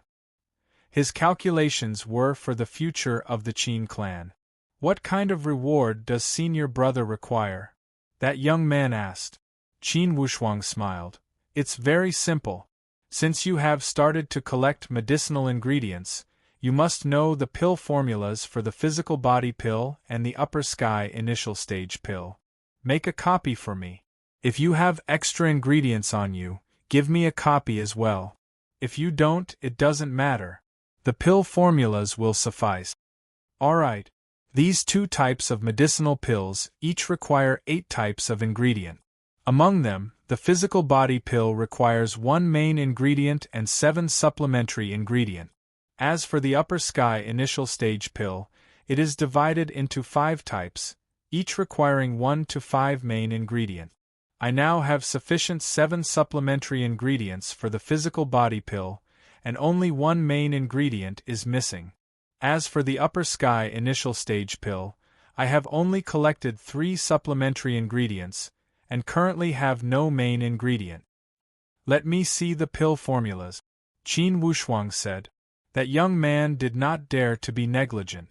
His calculations were for the future of the Qin clan. "What kind of reward does senior brother require?" that young man asked. Qin Wushuang smiled. "It's very simple. Since you have started to collect medicinal ingredients, you must know the pill formulas for the physical body pill and the upper sky initial stage pill. Make a copy for me. If you have extra ingredients on you, give me a copy as well. If you don't, it doesn't matter. The pill formulas will suffice." Alright. These 2 types of medicinal pills each require 8 types of ingredient. Among them, the physical body pill requires 1 main ingredient and 7 supplementary ingredient. As for the upper sky initial stage pill, it is divided into 5 types, each requiring 1 to 5 main ingredient. I now have sufficient 7 supplementary ingredients for the physical body pill, and only 1 main ingredient is missing. As for the upper sky initial stage pill, I have only collected 3 supplementary ingredients, and currently have no main ingredient. "Let me see the pill formulas," Qin Wushuang said. That young man did not dare to be negligent.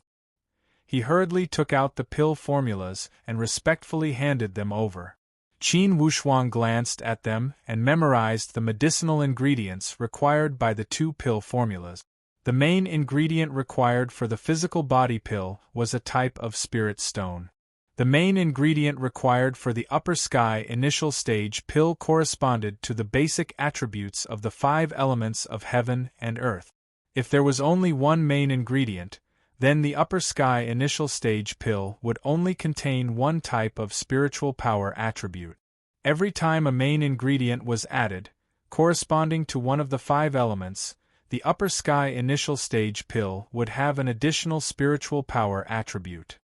He hurriedly took out the pill formulas and respectfully handed them over. Qin Wushuang glanced at them and memorized the medicinal ingredients required by the 2 pill formulas. The main ingredient required for the physical body pill was a type of spirit stone. The main ingredient required for the upper sky initial stage pill corresponded to the basic attributes of the 5 elements of heaven and earth. If there was only 1 main ingredient, then the upper sky initial stage pill would only contain 1 type of spiritual power attribute. Every time a main ingredient was added, corresponding to one of the 5 elements, the upper sky initial stage pill would have an additional spiritual power attribute.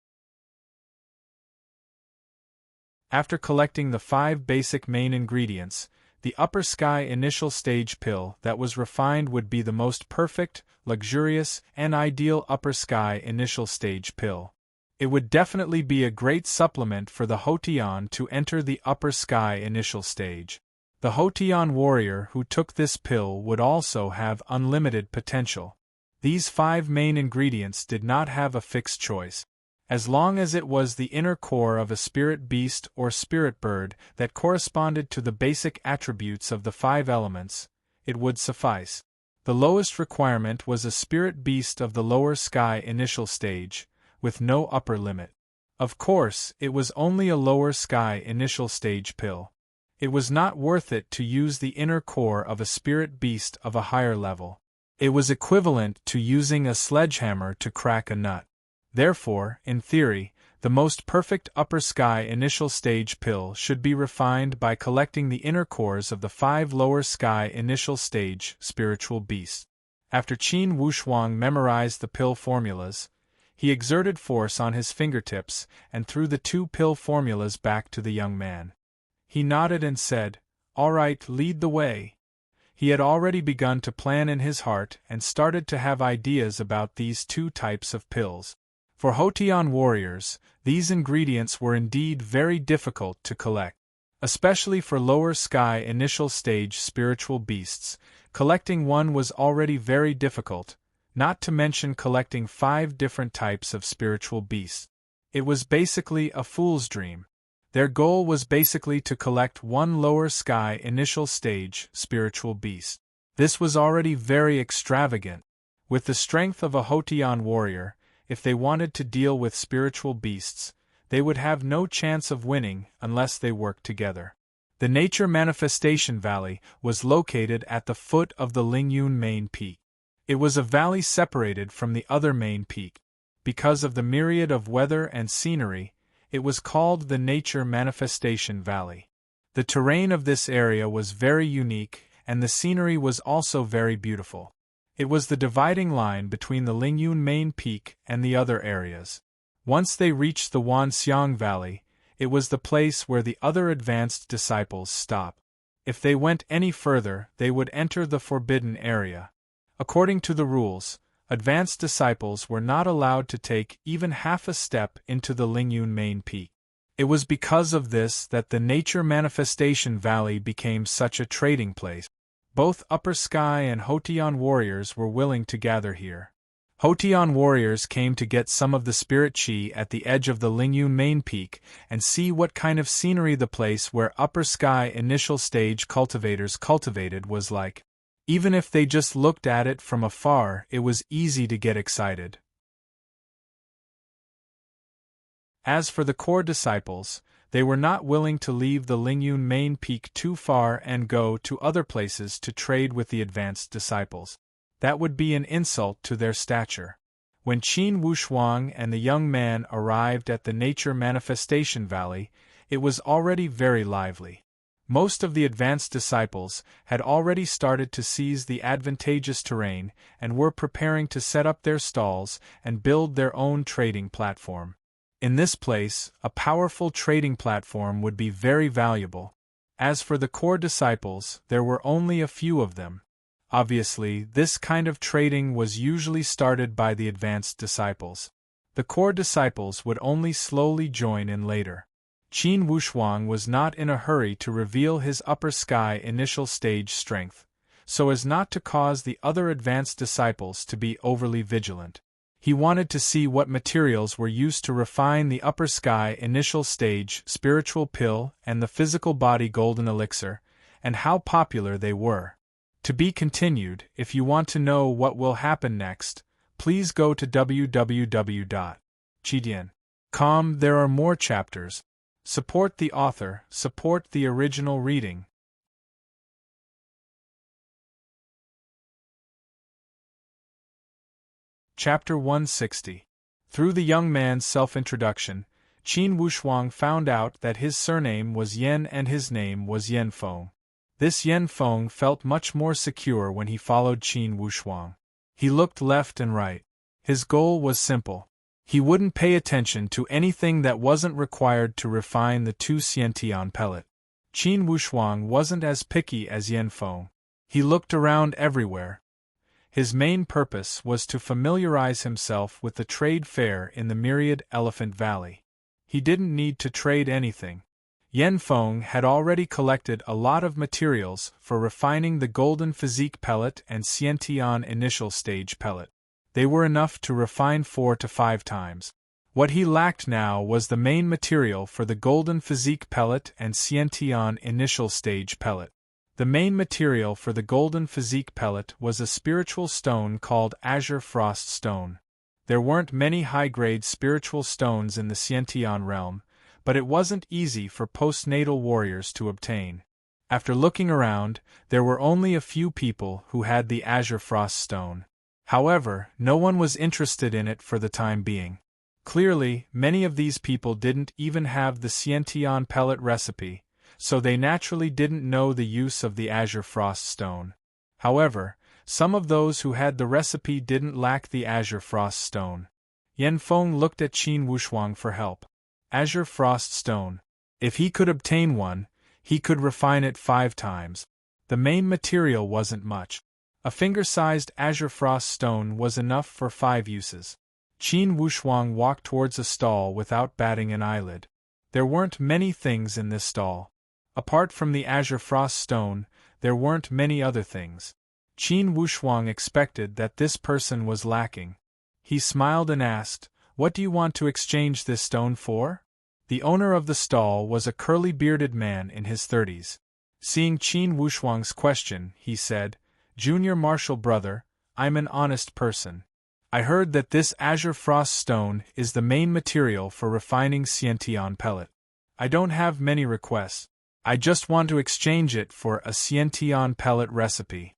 After collecting the 5 basic main ingredients, the upper sky initial stage pill that was refined would be the most perfect, luxurious, and ideal upper sky initial stage pill. It would definitely be a great supplement for the Hotian to enter the upper sky initial stage. The Hotian warrior who took this pill would also have unlimited potential. These 5 main ingredients did not have a fixed choice. As long as it was the inner core of a spirit beast or spirit bird that corresponded to the basic attributes of the 5 elements, it would suffice. The lowest requirement was a spirit beast of the lower sky initial stage, with no upper limit. Of course, it was only a lower sky initial stage pill. It was not worth it to use the inner core of a spirit beast of a higher level. It was equivalent to using a sledgehammer to crack a nut. Therefore, in theory, the most perfect upper sky initial stage pill should be refined by collecting the inner cores of the 5 lower sky initial stage spiritual beasts. After Qin Wushuang memorized the pill formulas, he exerted force on his fingertips and threw the 2 pill formulas back to the young man. He nodded and said, "All right, lead the way." He had already begun to plan in his heart and started to have ideas about these 2 types of pills. For Hotian warriors, these ingredients were indeed very difficult to collect. Especially for lower sky initial stage spiritual beasts, collecting one was already very difficult, not to mention collecting 5 different types of spiritual beasts. It was basically a fool's dream. Their goal was basically to collect 1 lower sky initial stage spiritual beast. This was already very extravagant. With the strength of a Hotian warrior, if they wanted to deal with spiritual beasts, they would have no chance of winning unless they worked together. The Nature Manifestation Valley was located at the foot of the Lingyun main peak. It was a valley separated from the other main peak. because of the myriad of weather and scenery, it was called the Nature Manifestation Valley. The terrain of this area was very unique, and the scenery was also very beautiful. It was the dividing line between the Lingyun main peak and the other areas. Once they reached the Wanxiang Valley, it was the place where the other advanced disciples stopped. If they went any further, they would enter the forbidden area. According to the rules, advanced disciples were not allowed to take even half a step into the Lingyun main peak. It was because of this that the Nature Manifestation Valley became such a trading place. Both Upper Sky and Hotian warriors were willing to gather here. Hotian warriors came to get some of the spirit chi at the edge of the Lingyun main peak and see what kind of scenery the place where Upper Sky initial stage cultivators cultivated was like. Even if they just looked at it from afar, it was easy to get excited. As for the core disciples, they were not willing to leave the Lingyun main peak too far and go to other places to trade with the advanced disciples. That would be an insult to their stature. When Qin Wushuang and the young man arrived at the Nature Manifestation Valley, it was already very lively. Most of the advanced disciples had already started to seize the advantageous terrain and were preparing to set up their stalls and build their own trading platform. In this place, a powerful trading platform would be very valuable. As for the core disciples, there were only a few of them. Obviously, this kind of trading was usually started by the advanced disciples. The core disciples would only slowly join in later. Qin Wushuang was not in a hurry to reveal his Upper Sky initial stage strength, so as not to cause the other advanced disciples to be overly vigilant. He wanted to see what materials were used to refine the Upper Sky initial stage spiritual pill and the physical body golden elixir, and how popular they were. To be continued. If you want to know what will happen next, please go to www.chidian.com. There are more chapters. Support the author, support the original reading. Chapter 160. Through the young man's self-introduction, Qin Wushuang found out that his surname was Yen and his name was Yen Feng. This Yen Feng felt much more secure when he followed Qin Wushuang. He looked left and right. His goal was simple. He wouldn't pay attention to anything that wasn't required to refine the 2 Xiantian pellet. Qin Wushuang wasn't as picky as Yen Feng. He looked around everywhere. His main purpose was to familiarize himself with the trade fair in the Myriad Elephant Valley. He didn't need to trade anything. Yen Feng had already collected a lot of materials for refining the Golden Physique pellet and Xiantian Initial Stage pellet. They were enough to refine 4 to 5 times. What he lacked now was the main material for the Golden Physique pellet and Xiantian Initial Stage pellet. The main material for the Golden Physique pellet was a spiritual stone called Azure Frost Stone. There weren't many high-grade spiritual stones in the Xiantian realm, but it wasn't easy for postnatal warriors to obtain. After looking around, there were only a few people who had the Azure Frost Stone. However, no one was interested in it for the time being. Clearly, many of these people didn't even have the Xiantian pellet recipe, so they naturally didn't know the use of the Azure Frost Stone. However, some of those who had the recipe didn't lack the Azure Frost Stone. Yen Feng looked at Qin Wushuang for help. Azure Frost Stone. If he could obtain one, he could refine it 5 times. The main material wasn't much. A finger-sized Azure Frost Stone was enough for 5 uses. Qin Wushuang walked towards a stall without batting an eyelid. There weren't many things in this stall. Apart from the Azure Frost Stone, there weren't many other things. Qin Wushuang expected that this person was lacking. He smiled and asked, "What do you want to exchange this stone for?" The owner of the stall was a curly-bearded man in his 30s. Seeing Qin Wushuang's question, he said, "Junior Marshal brother, I'm an honest person. I heard that this Azure Frost Stone is the main material for refining Xiantian pellet. I don't have many requests. I just want to exchange it for a Xiantian pellet recipe."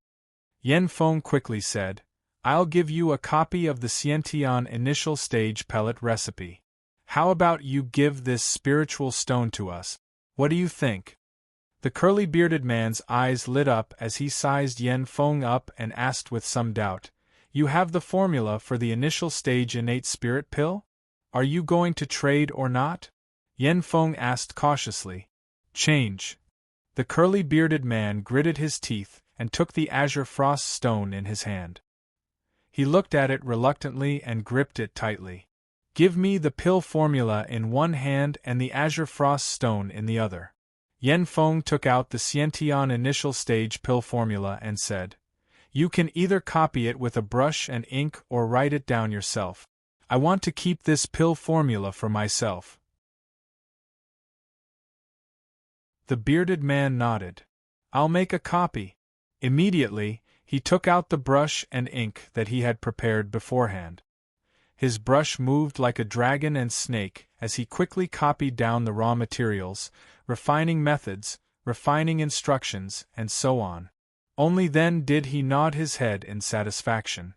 Yen Feng quickly said, I'll give you a copy of the Sciention initial stage pellet recipe. How about you give this spiritual stone to us? What do you think? The curly-bearded man's eyes lit up as he sized Yen Feng up and asked with some doubt, "You have the formula for the initial stage innate spirit pill? Are you going to trade or not?" Yen Feng asked cautiously. "Change." The curly-bearded man gritted his teeth and took the azure frost stone in his hand. He looked at it reluctantly and gripped it tightly. "Give me the pill formula in one hand and the azure frost stone in the other." Yen Feng took out the Sciention initial stage pill formula and said, "You can either copy it with a brush and ink or write it down yourself. I want to keep this pill formula for myself." The bearded man nodded. "I'll make a copy." Immediately, he took out the brush and ink that he had prepared beforehand. His brush moved like a dragon and snake as he quickly copied down the raw materials, refining methods, refining instructions, and so on. Only then did he nod his head in satisfaction.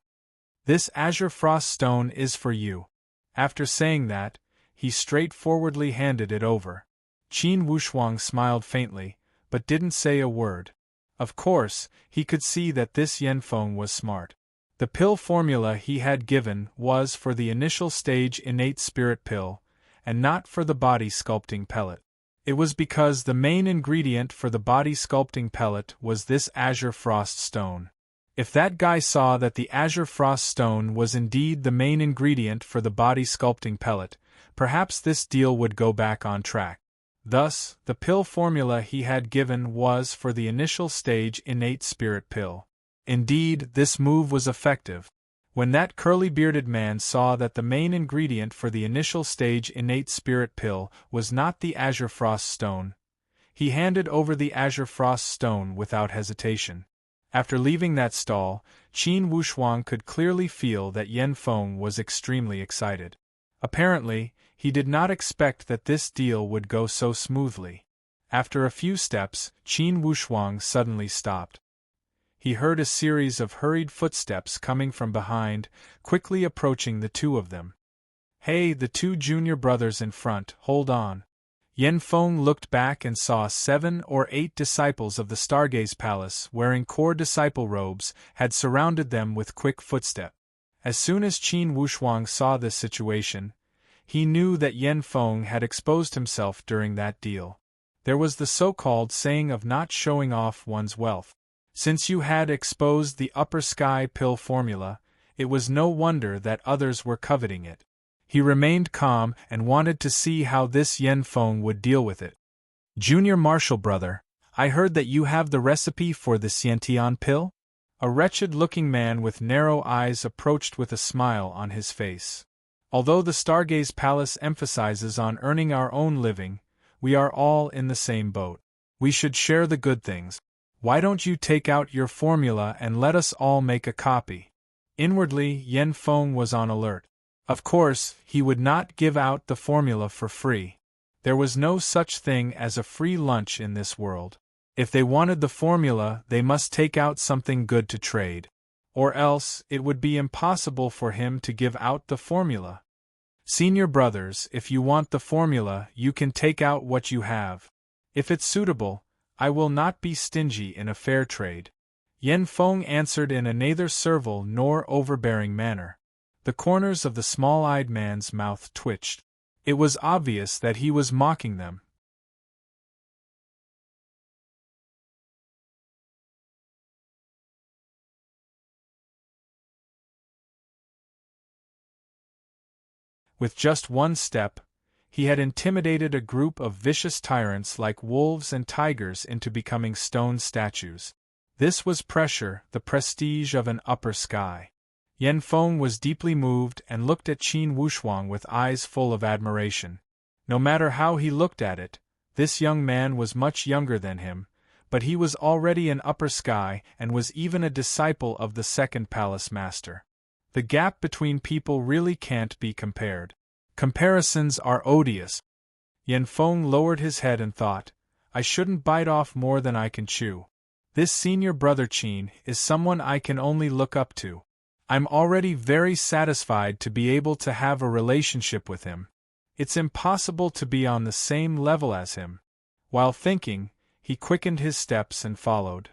"This azure frost stone is for you." After saying that, he straightforwardly handed it over. Qin Wuxuang smiled faintly, but didn't say a word. Of course, he could see that this Yen Feng was smart. The pill formula he had given was for the initial stage innate spirit pill, and not for the body sculpting pellet. It was because the main ingredient for the body sculpting pellet was this azure frost stone. If that guy saw that the azure frost stone was indeed the main ingredient for the body sculpting pellet, perhaps this deal would go back on track. Thus, the pill formula he had given was for the initial stage innate spirit pill. Indeed, this move was effective. When that curly-bearded man saw that the main ingredient for the initial stage innate spirit pill was not the azure frost stone, he handed over the azure frost stone without hesitation. After leaving that stall, Qin Wuxuang could clearly feel that Yen Feng was extremely excited. Apparently, he did not expect that this deal would go so smoothly. After a few steps, Qin Wuxuang suddenly stopped. He heard a series of hurried footsteps coming from behind, quickly approaching the two of them. "Hey, the two junior brothers in front, hold on." Yen Feng looked back and saw 7 or 8 disciples of the Stargaze Palace wearing core disciple robes had surrounded them with quick footstep. As soon as Qin Wuxuang saw this situation, he knew that Yen Feng had exposed himself during that deal. There was the so-called saying of not showing off one's wealth. Since you had exposed the upper sky pill formula, it was no wonder that others were coveting it. He remained calm and wanted to see how this Yen Feng would deal with it. "Junior Marshal brother, I heard that you have the recipe for the Sciention pill?" A wretched-looking man with narrow eyes approached with a smile on his face. "Although the Stargaze Palace emphasizes on earning our own living, we are all in the same boat. We should share the good things. Why don't you take out your formula and let us all make a copy?" Inwardly, Yen Feng was on alert. Of course, he would not give out the formula for free. There was no such thing as a free lunch in this world. If they wanted the formula, they must take out something good to trade. Or else, it would be impossible for him to give out the formula. "Senior brothers, if you want the formula, you can take out what you have. If it's suitable, I will not be stingy in a fair trade." Yen Feng answered in a neither servile nor overbearing manner. The corners of the small-eyed man's mouth twitched. It was obvious that he was mocking them. With just one step, he had intimidated a group of vicious tyrants like wolves and tigers into becoming stone statues. This was pressure, the prestige of an upper sky. Yen Feng was deeply moved and looked at Qin Wuxuang with eyes full of admiration. No matter how he looked at it, this young man was much younger than him, but he was already an upper sky and was even a disciple of the second palace master. The gap between people really can't be compared. Comparisons are odious. Yen Feng lowered his head and thought, "I shouldn't bite off more than I can chew. This senior brother Qin is someone I can only look up to. I'm already very satisfied to be able to have a relationship with him. It's impossible to be on the same level as him. While thinking, he quickened his steps and followed.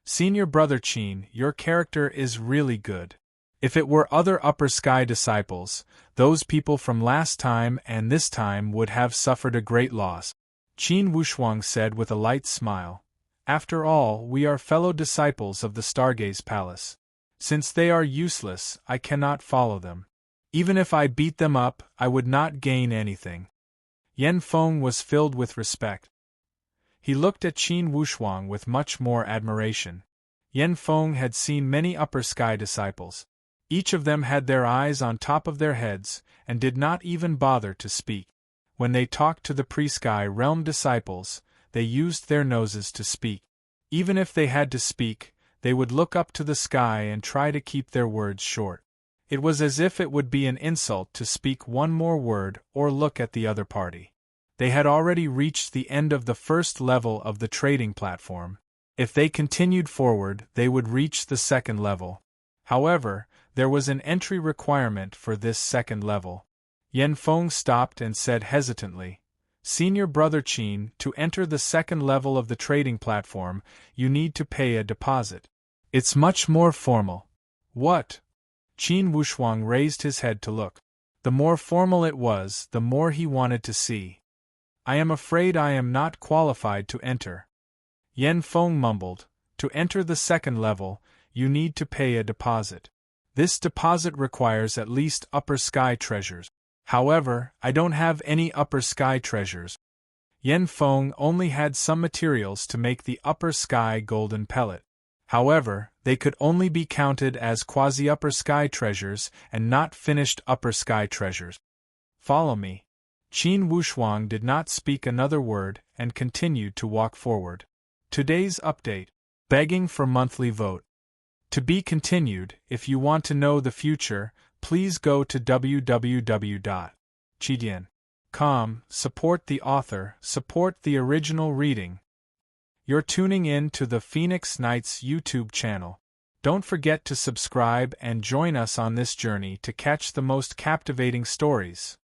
Senior Brother Qin, your character is really good. If it were other upper sky disciples, those people from last time and this time would have suffered a great loss. Qin Wushuang said with a light smile. After all, we are fellow disciples of the Stargaze Palace. Since they are useless, I cannot follow them. Even if I beat them up, I would not gain anything. Yan Feng was filled with respect. He looked at Qin Wushuang with much more admiration. Yan Feng had seen many upper sky disciples. Each of them had their eyes on top of their heads, and did not even bother to speak. When they talked to the pre-sky realm disciples, they used their noses to speak. Even if they had to speak, they would look up to the sky and try to keep their words short. It was as if it would be an insult to speak one more word or look at the other party. They had already reached the end of the first level of the trading platform. If they continued forward, they would reach the second level. However, there was an entry requirement for this second level. Yan Feng stopped and said hesitantly, Senior Brother Qin, to enter the second level of the trading platform, you need to pay a deposit. It's much more formal. What? Qin Wushuang raised his head to look. The more formal it was, the more he wanted to see. I am afraid I am not qualified to enter. Yan Feng mumbled, to enter the second level, you need to pay a deposit. This deposit requires at least upper sky treasures. However, I don't have any upper sky treasures. Yan Feng only had some materials to make the upper sky golden pellet. However, they could only be counted as quasi-upper sky treasures and not finished upper sky treasures. Follow me. Qin Wushuang did not speak another word and continued to walk forward. Today's update. Begging for monthly vote. To be continued. If you want to know the future, please go to www.chidian.com, support the author, support the original reading. You're tuning in to the Phoenix Knights YouTube channel. Don't forget to subscribe and join us on this journey to catch the most captivating stories.